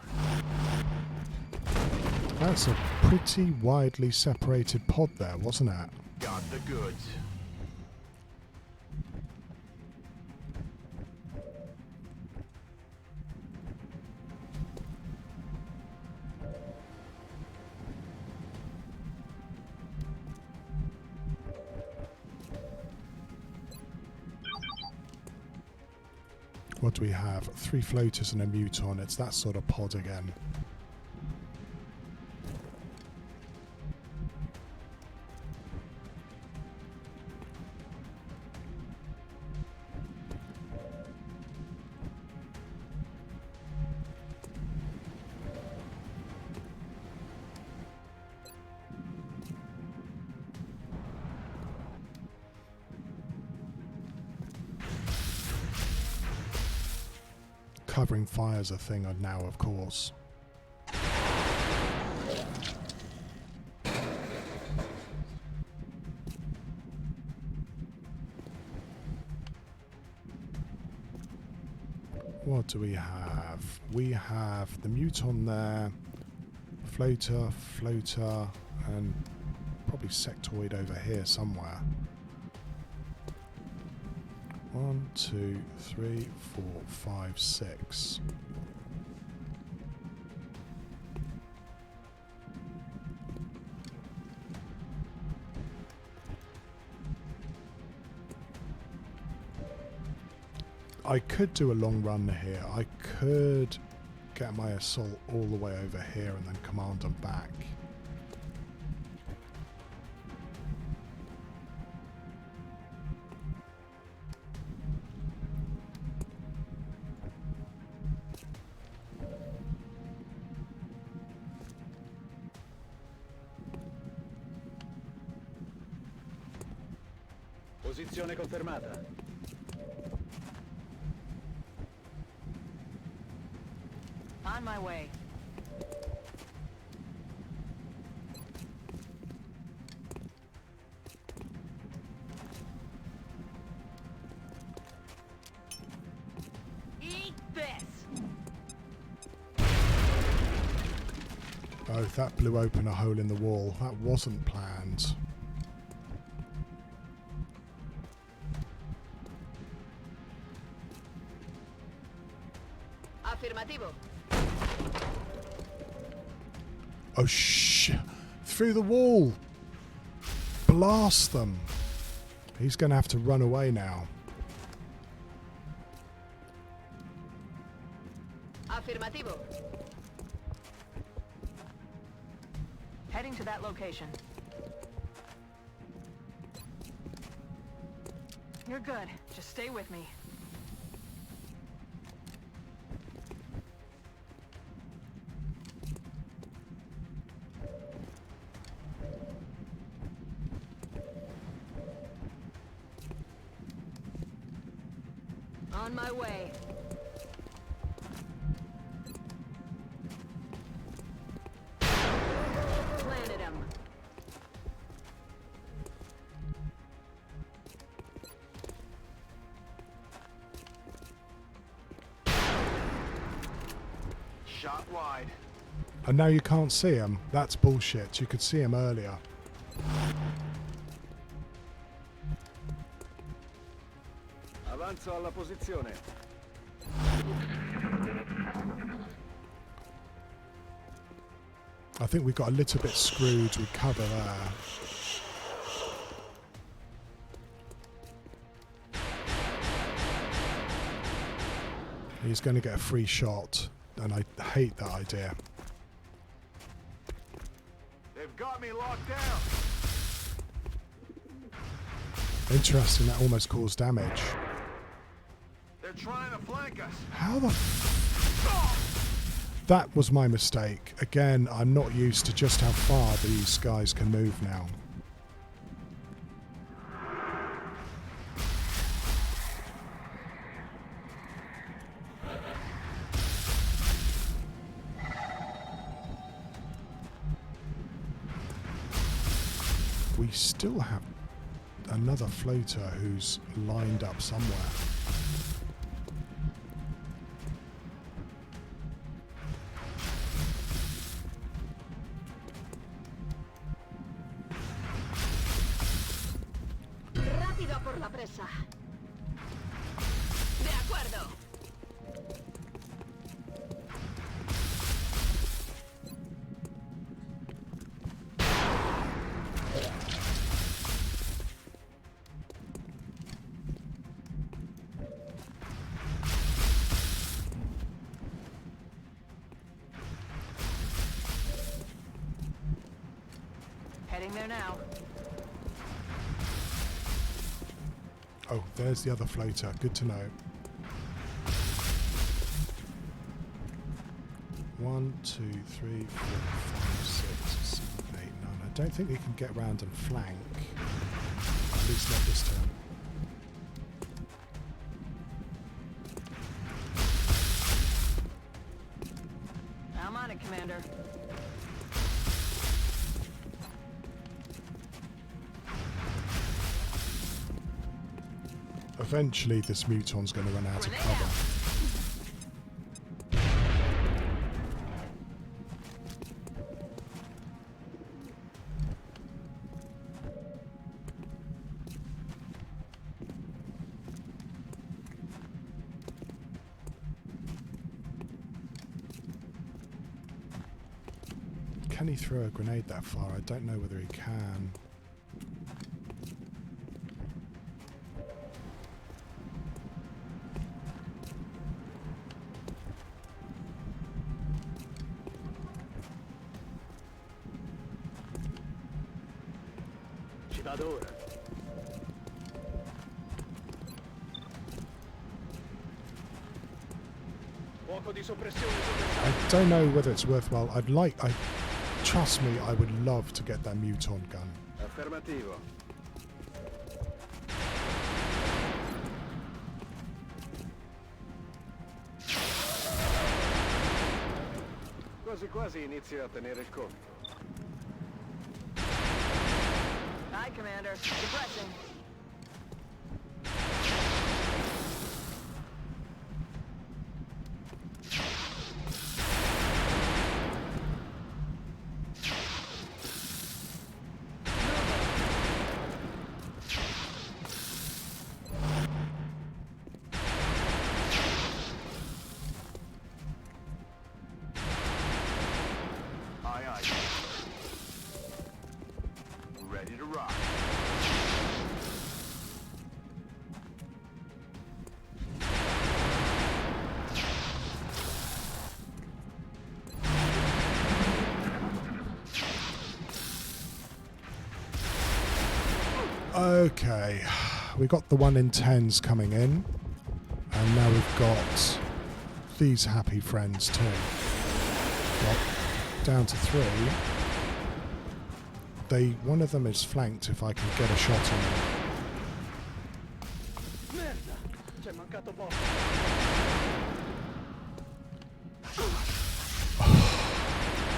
That's a pretty widely separated pod there, wasn't it? Got the goods. What do we have? 3 floaters and a muton. It's that sort of pod again. Covering fire's a thing now, of course. What do we have? We have the muton there, floater, and probably sectoid over here somewhere. 1, 2, 3, 4, 5, 6. I could do a long run here. I could get my assault all the way over here and then command them back. Posizione confermata. On my way. Eat this. Oh, that blew open a hole in the wall. That wasn't planned. Afirmativo. Oh, shit. Through the wall. Blast them. He's going to have to run away now. Afirmativo. Heading to that location. You're good. Just stay with me. On my way. Planted him. Shot wide. And now you can't see him. That's bullshit. You could see him earlier. Avanzo alla posizione. I think we got a little bit screwed with cover there. He's going to get a free shot, and I hate that idea. They've got me locked down. Interesting, that almost caused damage. They're trying to flank us. How the That was my mistake. Again, I'm not used to just how far these guys can move now. We still have another floater who's lined up somewhere. Rápido por la presa. De acuerdo. Heading there now. Oh, there's the other floater. Good to know. 1, 2, 3, 4, 5, 6, 7, 8, 9. I don't think we can get round and flank. At least not this turn. I'm on it, Commander. Eventually this muton's going to run out of cover. Can he throw a grenade that far? I don't know whether he can. I don't know whether it's worthwhile. Trust me, I would love to get that muton gun. Affermativo. Quasi quasi inizia a tenere il conto. Aye, Commander. Depressing. Ready to rock. Okay, we got the 1 in 10s coming in, and now we've got these happy friends too. Well, down to 3. One of them is flanked if I can get a shot on him.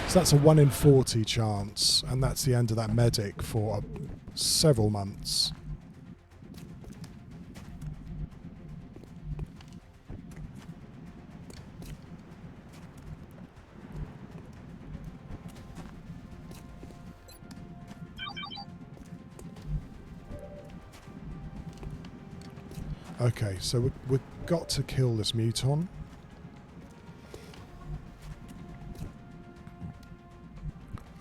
So that's a 1 in 40 chance, and that's the end of that medic for several months. Okay, so we've got to kill this muton.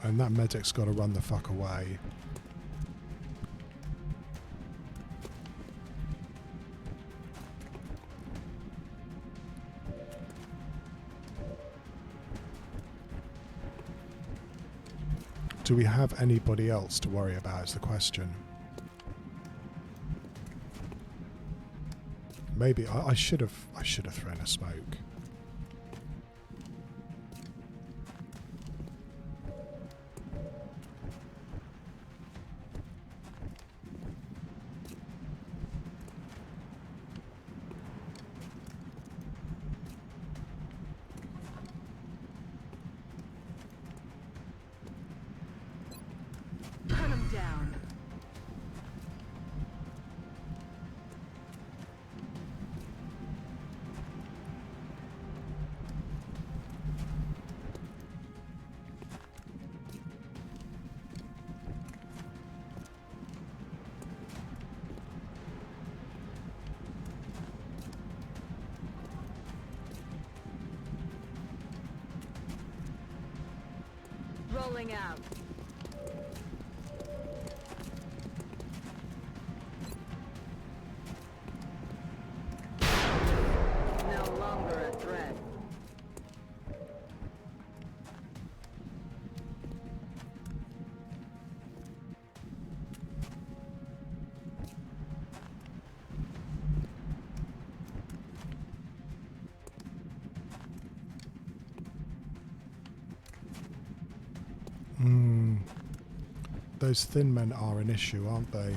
And that medic's got to run the fuck away. Do we have anybody else to worry about is the question. Maybe I should have thrown a smoke. Hunt 'em down. Rolling out. No longer a threat. Those thin men are an issue, aren't they?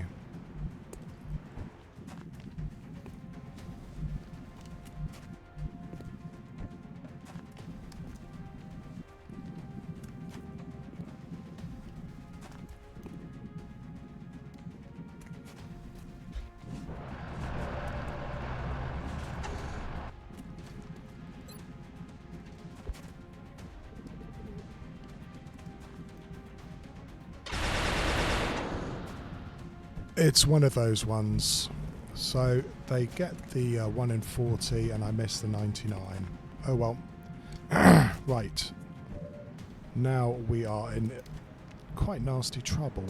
It's one of those ones. So they get the 1 in 40 and I miss the 99. Oh well. Right. Now we are in quite nasty trouble.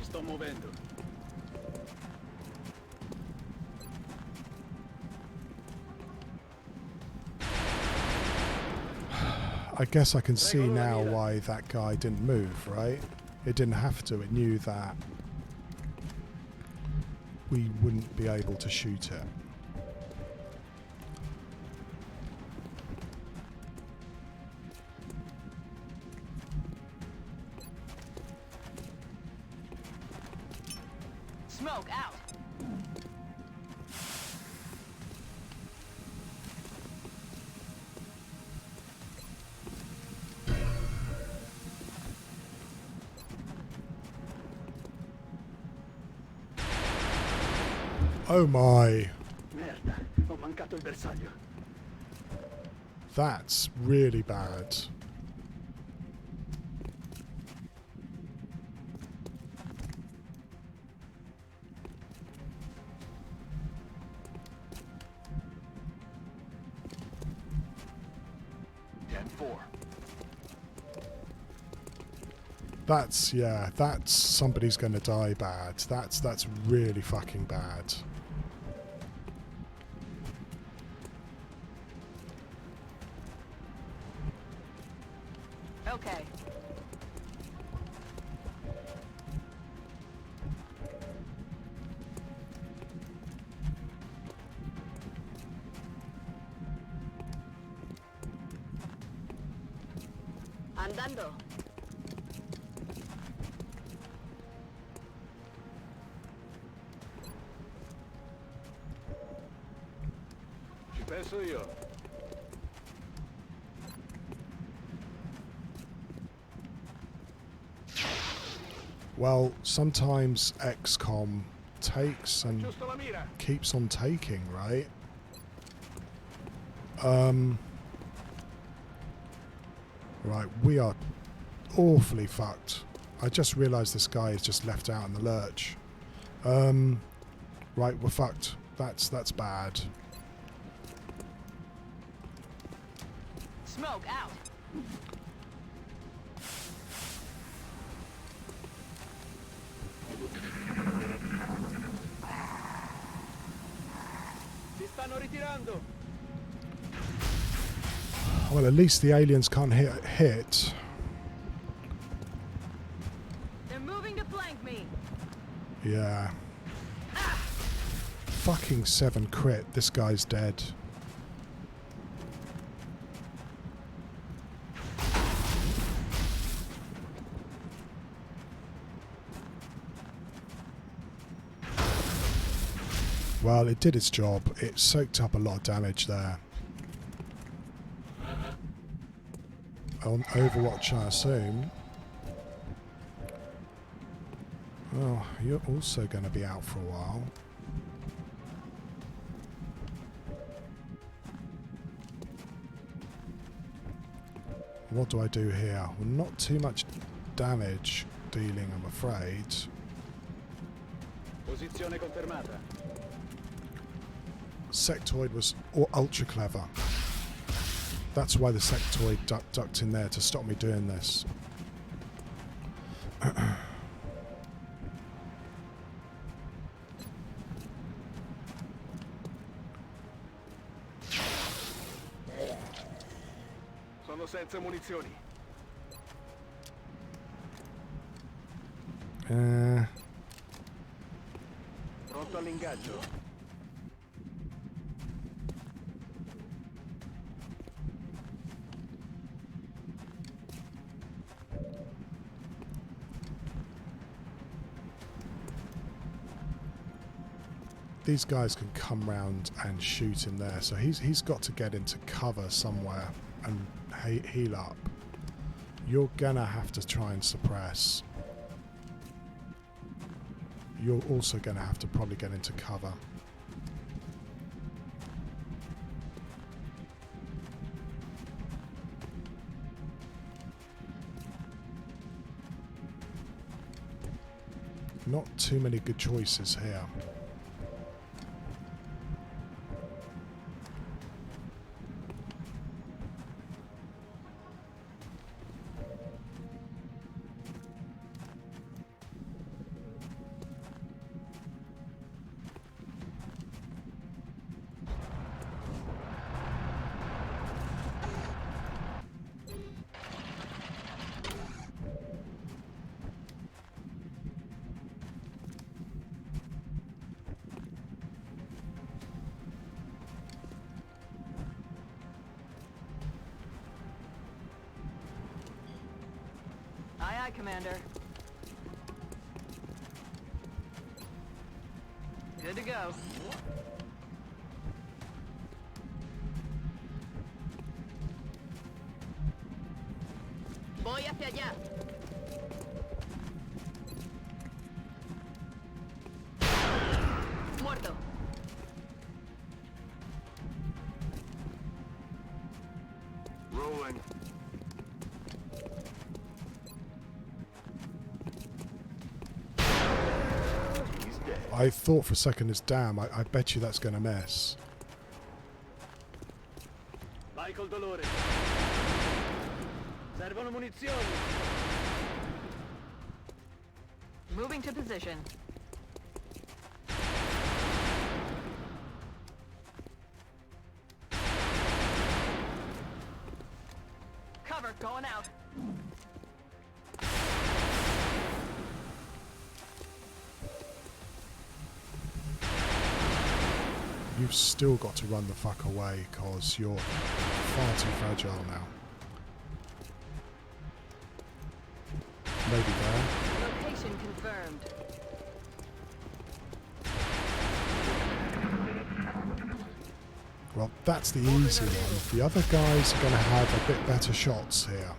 Sto muovendo. I guess I can see now why that guy didn't move, right? It didn't have to. It knew that we wouldn't be able to shoot it. Smoke out. Oh my. Merda, ho mancato il bersaglio. That's really bad. That's, yeah, that's somebody's gonna die bad. That's really fucking bad. Andando. Ci penso io. Well, sometimes XCOM takes and Giusto la mira. keeps on taking, right? Right, we are awfully fucked. I just realised this guy is just left out in the lurch. Right, we're fucked. That's bad. Smoke out. Si stanno ritirando. Well, at least the aliens can't hit. They're moving to flank me. Yeah. Fucking 7 crit. This guy's dead. Well, it did its job. It soaked up a lot of damage there. On Overwatch, I assume. Oh, you're also going to be out for a while. What do I do here? Well, not too much damage dealing, I'm afraid. Posizione confermata. Sectoid was ultra clever. That's why the sectoid ducked in there, to stop me doing this. Sono senza munizioni. Pronto all'ingaggio. These guys can come round and shoot in there, so he's got to get into cover somewhere and heal up. You're gonna have to try and suppress. You're also gonna have to probably get into cover. Not too many good choices here. Aye, aye, Commander. Good to go. Voy hacia allá. Muerto. Rolling. I thought for a second, damn, I bet you that's going to miss. Vai col dolore. Servono munizioni. Moving to position. Cover going out. You've still got to run the fuck away, because you're far too fragile now. Mission confirmed. Well, that's the easy one. The other guys are going to have a bit better shots here.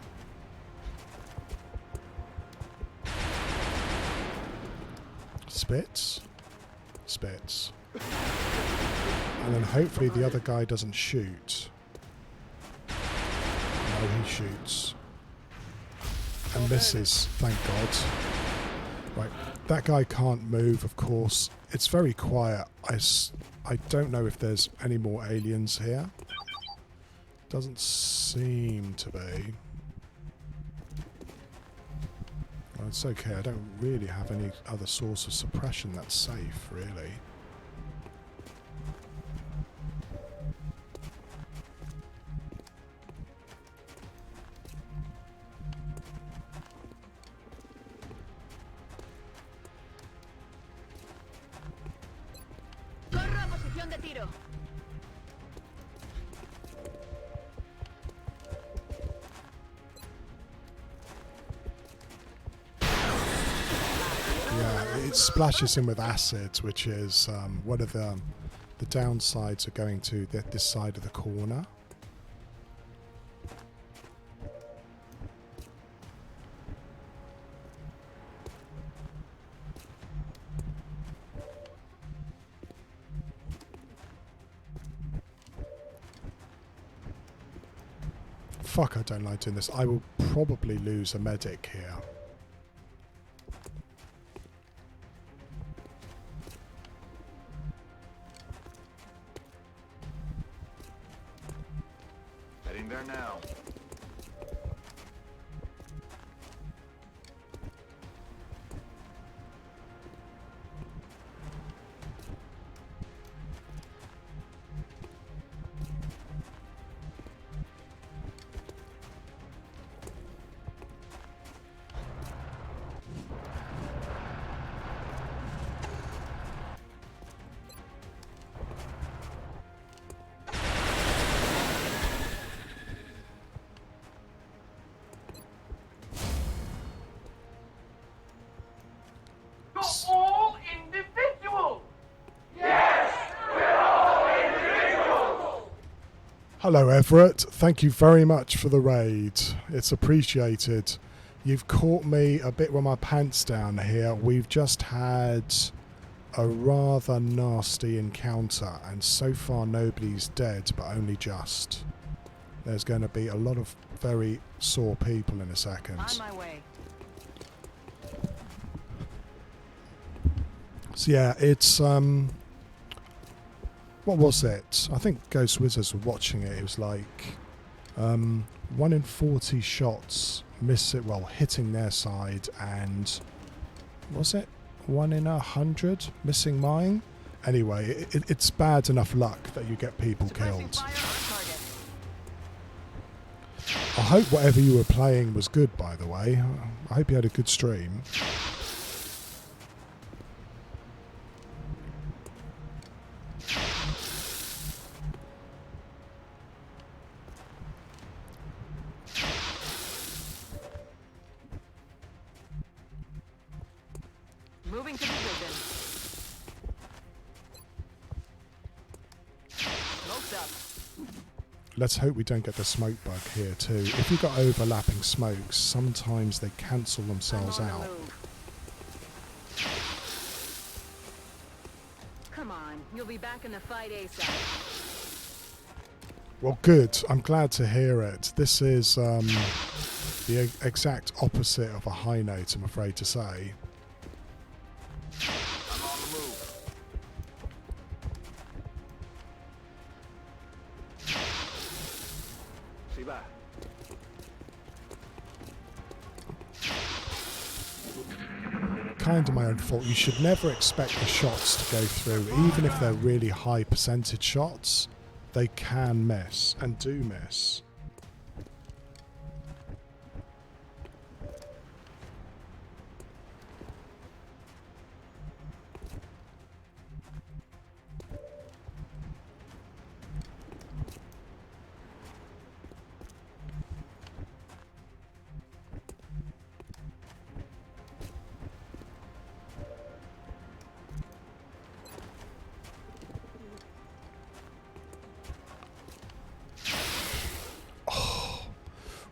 Spits. Spits. And then hopefully the other guy doesn't shoot. No, he shoots. And misses, thank God. Right, that guy can't move, of course. It's very quiet. I don't know if there's any more aliens here. Doesn't seem to be. Well, it's okay. I don't really have any other source of suppression that's safe, really. Corro a posición de tiro. Yeah, it splashes him with acid, which is one of the downsides of going to this side of the corner. Fuck, I don't like doing this. I will probably lose a medic here. Heading there now. All individuals! Hello Everett, thank you very much for the raid. It's appreciated. You've caught me a bit with my pants down here. We've just had a rather nasty encounter and so far nobody's dead, but only just. There's going to be a lot of very sore people in a second. On my way. So yeah, it's what was it? I think Ghost Wizards were watching it. It was like 1 in 40 shots hitting their side, and was it 1 in 100 missing mine? Anyway, it's bad enough luck that you get people killed. I hope whatever you were playing was good, by the way. I hope you had a good stream. Moving to position. Smoke's up. Let's hope we don't get the smoke bug here too. If you've got overlapping smokes, sometimes they cancel themselves out. Come on, you'll be back in the fight ASAP. Well, good. I'm glad to hear it. This is the exact opposite of a high note, I'm afraid to say. I'm on the move. Si va. Kind of my own fault. You should never expect the shots to go through, even if they're really high percentage shots. They can miss, and do miss.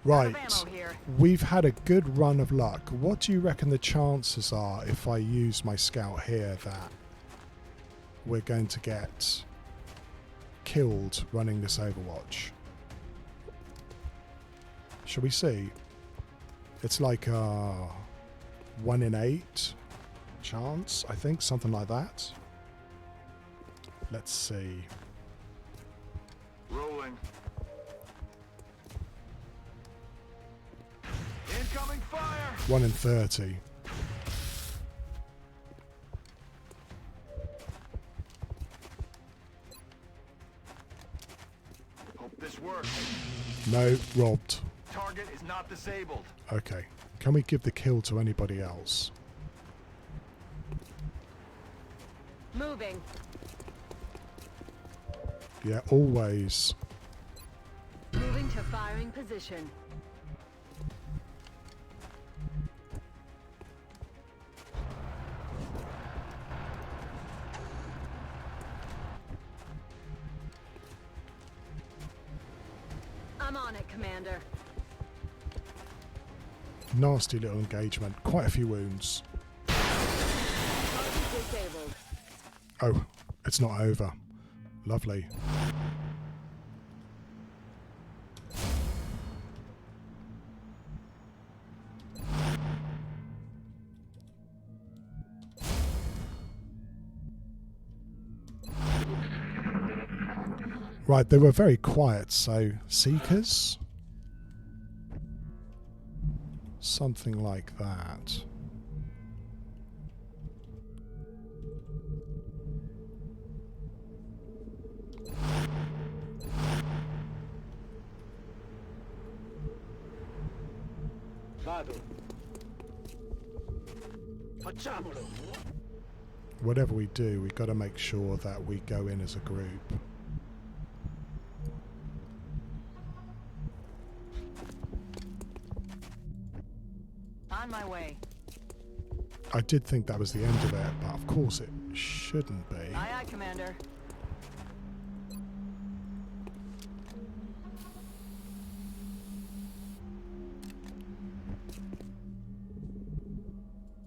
Right, we've had a good run of luck. What do you reckon the chances are if I use my scout here that we're going to get killed running this Overwatch? Shall we see? It's like a 1 in 8 chance, I think, something like that. Let's see. Rolling. Incoming fire! 1 in 30. Hope this works. No, robbed. Target is not disabled. Okay. Can we give the kill to anybody else? Moving. Yeah, always. Moving to firing position. I'm on it, Commander. Nasty little engagement. Quite a few wounds. Disabled. Oh, it's not over. Lovely. Right, they were very quiet, so Seekers? Something like that. Whatever we do, we've got to make sure that we go in as a group. On my way. I did think that was the end of it, but of course it shouldn't be. Aye, aye, Commander.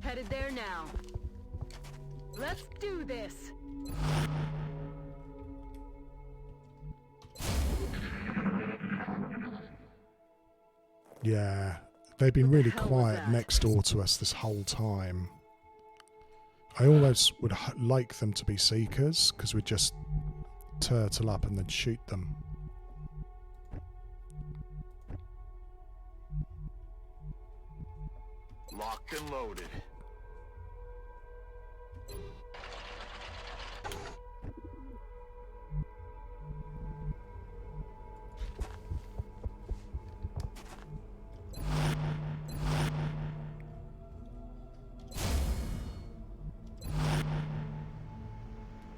Headed there now. Let's do this. Yeah, they've been really quiet next door to us this whole time. I almost would like them to be Seekers, because we'd just turtle up and then shoot them. Locked and loaded.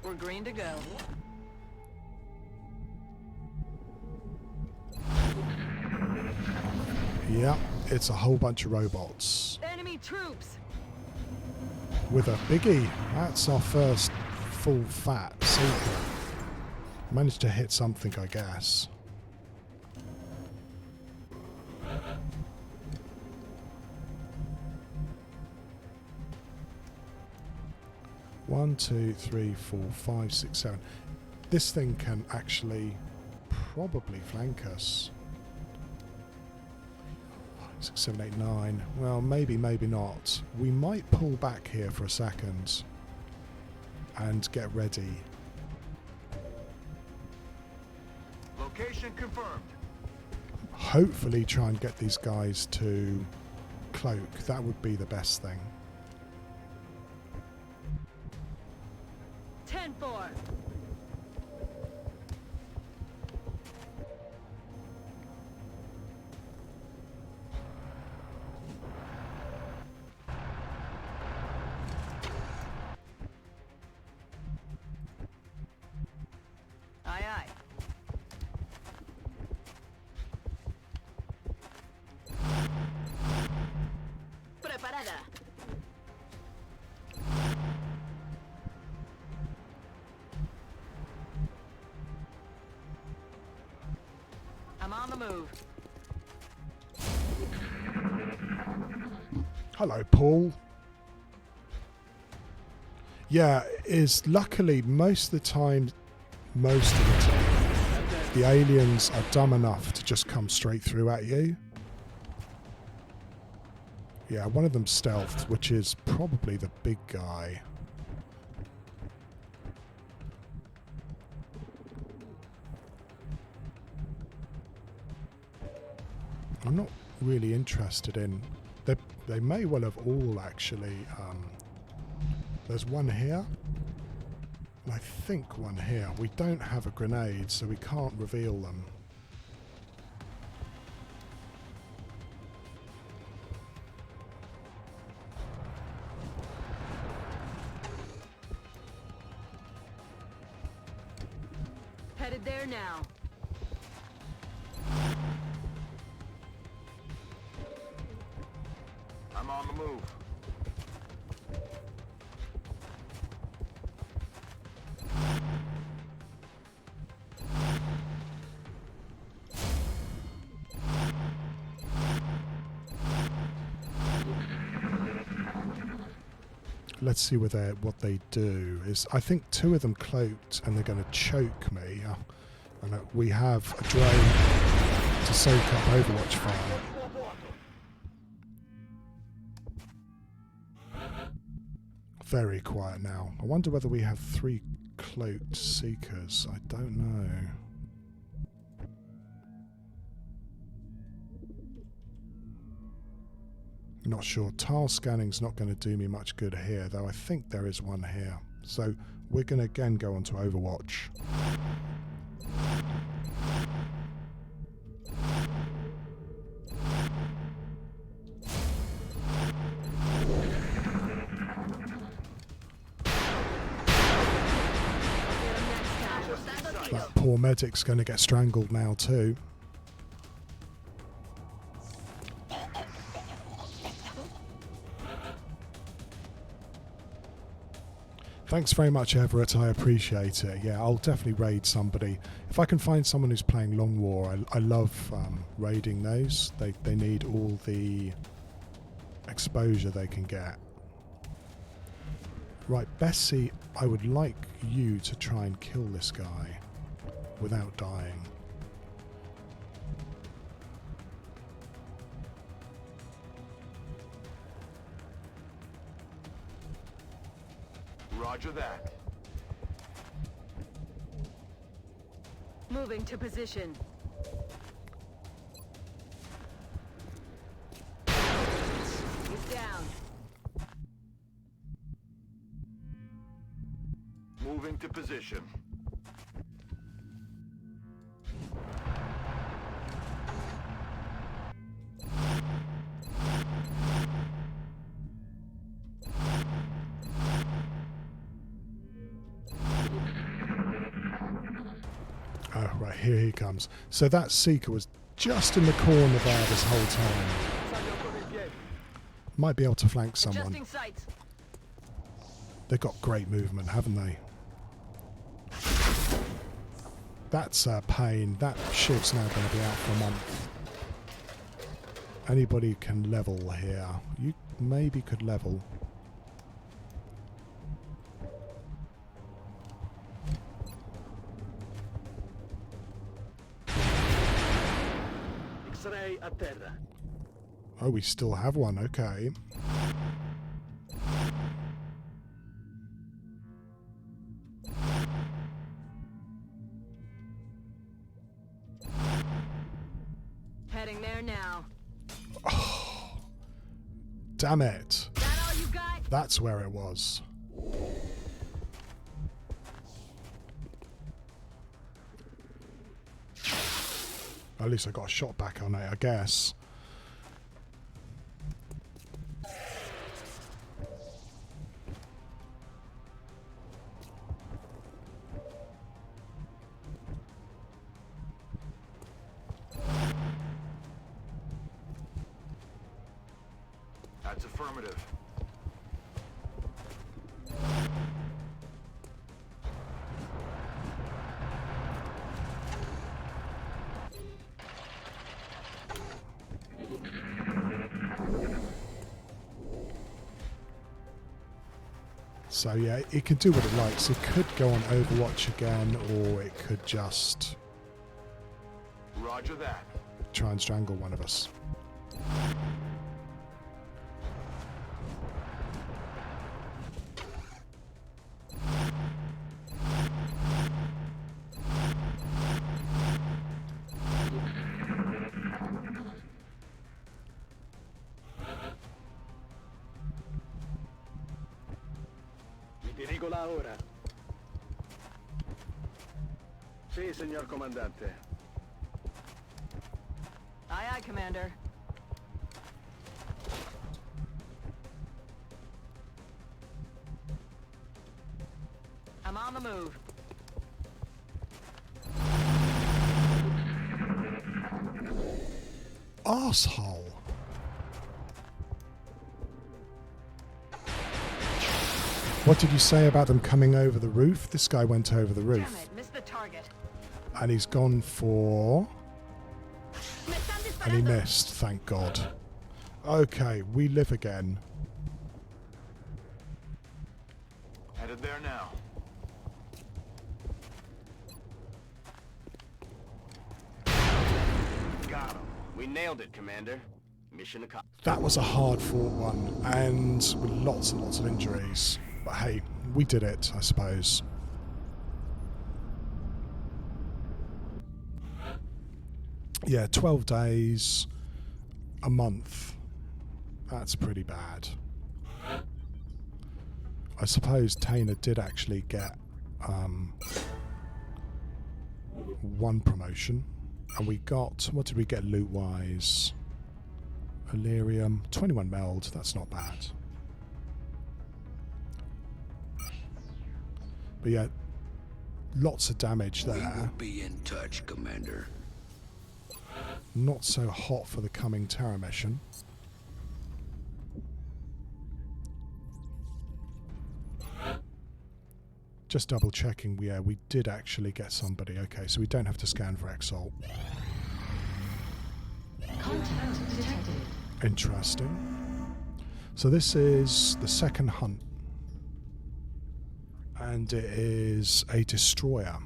We're green to go. Yeah, it's a whole bunch of robots. Enemy troops. With a biggie. That's our first full fat Seeker. Managed to hit something, I guess. One, two, three, 4, 5, 6, 7. This thing can actually probably flank us. 6, 7, 8, 9. Well, maybe, maybe not. We might pull back here for a second and get ready. Location confirmed. Hopefully try and get these guys to cloak. That would be the best thing. 10-4. Aye, aye. Preparada. I'm on the move. Hello, Paul. Yeah, luckily most of the time, the aliens are dumb enough to just come straight through at you. Yeah, one of them stealthed, which is probably the big guy. I'm not really interested in... They may well have all actually... there's one here. And I think one here. We don't have a grenade, so we can't reveal them. Headed there now. I'm on the move. Let's see what they do. I think two of them cloaked and they're going to choke me. And we have a drone to soak up Overwatch fire. Very quiet now. I wonder whether we have 3 cloaked seekers. I don't know. Not sure. Tile scanning's not going to do me much good here, though I think there is one here. So we're going to again go onto Overwatch. That poor medic's going to get strangled now too. Thanks very much, Everett. I appreciate it. Yeah, I'll definitely raid somebody. If I can find someone who's playing Long War, I love raiding those. They need all the exposure they can get. Right, Bessie, I would like you to try and kill this guy without dying. Roger that. Moving to position. He's down. Moving to position. Oh, right, here he comes. So that Seeker was just in the corner there this whole time. Might be able to flank someone. They've got great movement, haven't they? That's a pain. That ship's now going to be out for a month. Anybody can level here. You maybe could level. Oh, we still have one. Okay. Heading there now. Oh, damn it. That all you got? That's where it was. At least I got a shot back on it, I guess. That's affirmative. So yeah, it can do what it likes. It could go on Overwatch again, or it could just Roger that. try and strangle one of us. Dirigo la ora. Sì, signor comandante. Aye, aye, Commander. I'm on the move. Arsehole. What did you say about them coming over the roof? This guy went over the roof. Damn it, missed the target. And he's gone for... And he missed, thank God. Okay, we live again. Headed there now. Got him. We nailed it, Commander. Mission accomplished. That was a hard-fought one, and with lots and lots of injuries. But hey, we did it, I suppose. Yeah, 12 days, a month. That's pretty bad. I suppose Tainer did actually get one promotion. And we got, what did we get loot-wise? Illyrium, 21 meld, that's not bad. But yeah, lots of damage there. We will be in touch, Commander. Not so hot for the coming Terra mission. Just double checking, yeah, we did actually get somebody. Okay, so we don't have to scan for Exalt. Contact detected. Interesting. So this is the second hunt. And it is a destroyer.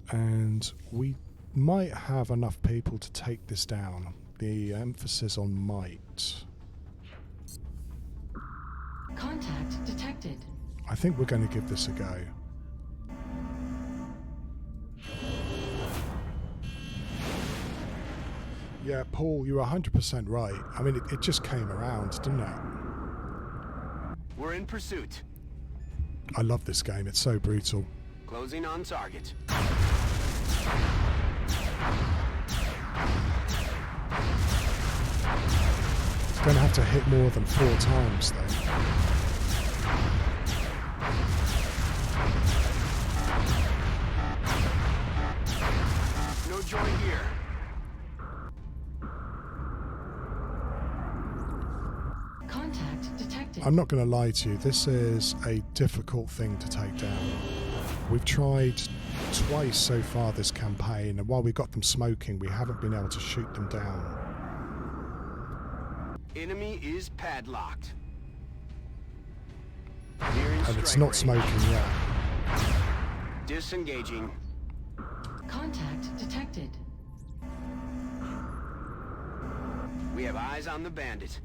And we might have enough people to take this down. The emphasis on might. Contact detected. I think we're going to give this a go. Yeah, Paul, you're 100% right. I mean, it just came around, didn't it? We're in pursuit. I love this game. It's so brutal. Closing on target. It's going to have to hit more than 4 times, though. No joy here. Contact detected. I'm not going to lie to you. This is a difficult thing to take down. We've tried twice so far this campaign, and while we got them smoking, we haven't been able to shoot them down. Enemy is padlocked. And it's not smoking yet. Disengaging. Contact detected. We have eyes on the bandit.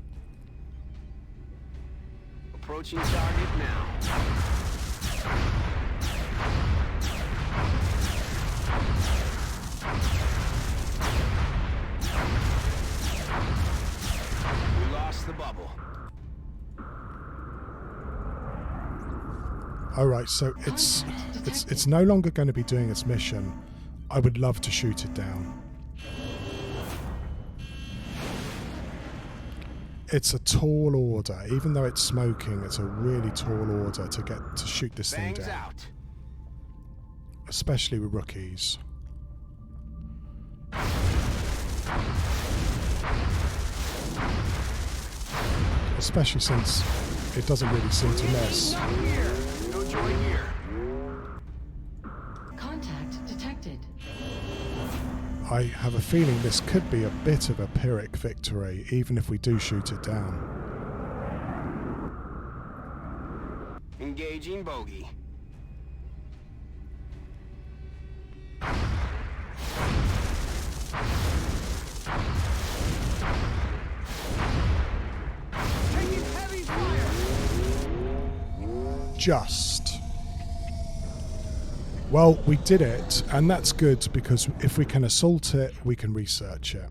Approaching target now. We lost the bubble. Alright, so it's no longer going to be doing its mission. I would love to shoot it down. It's a tall order. Even though it's smoking, it's a really tall order to get to shoot this thing down. Out. Especially with rookies. Especially since it doesn't really seem to miss. No joy here. Contact detected. I have a feeling this could be a bit of a Pyrrhic victory, even if we do shoot it down. Engaging bogey. Taking heavy fire. Just. Well, we did it, and that's good because if we can assault it, we can research it.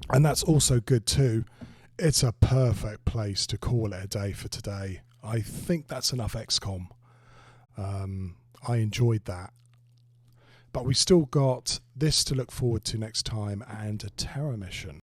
And that's also good too. It's a perfect place to call it a day for today. I think that's enough XCOM. I enjoyed that. But we still got this to look forward to next time and a terror mission.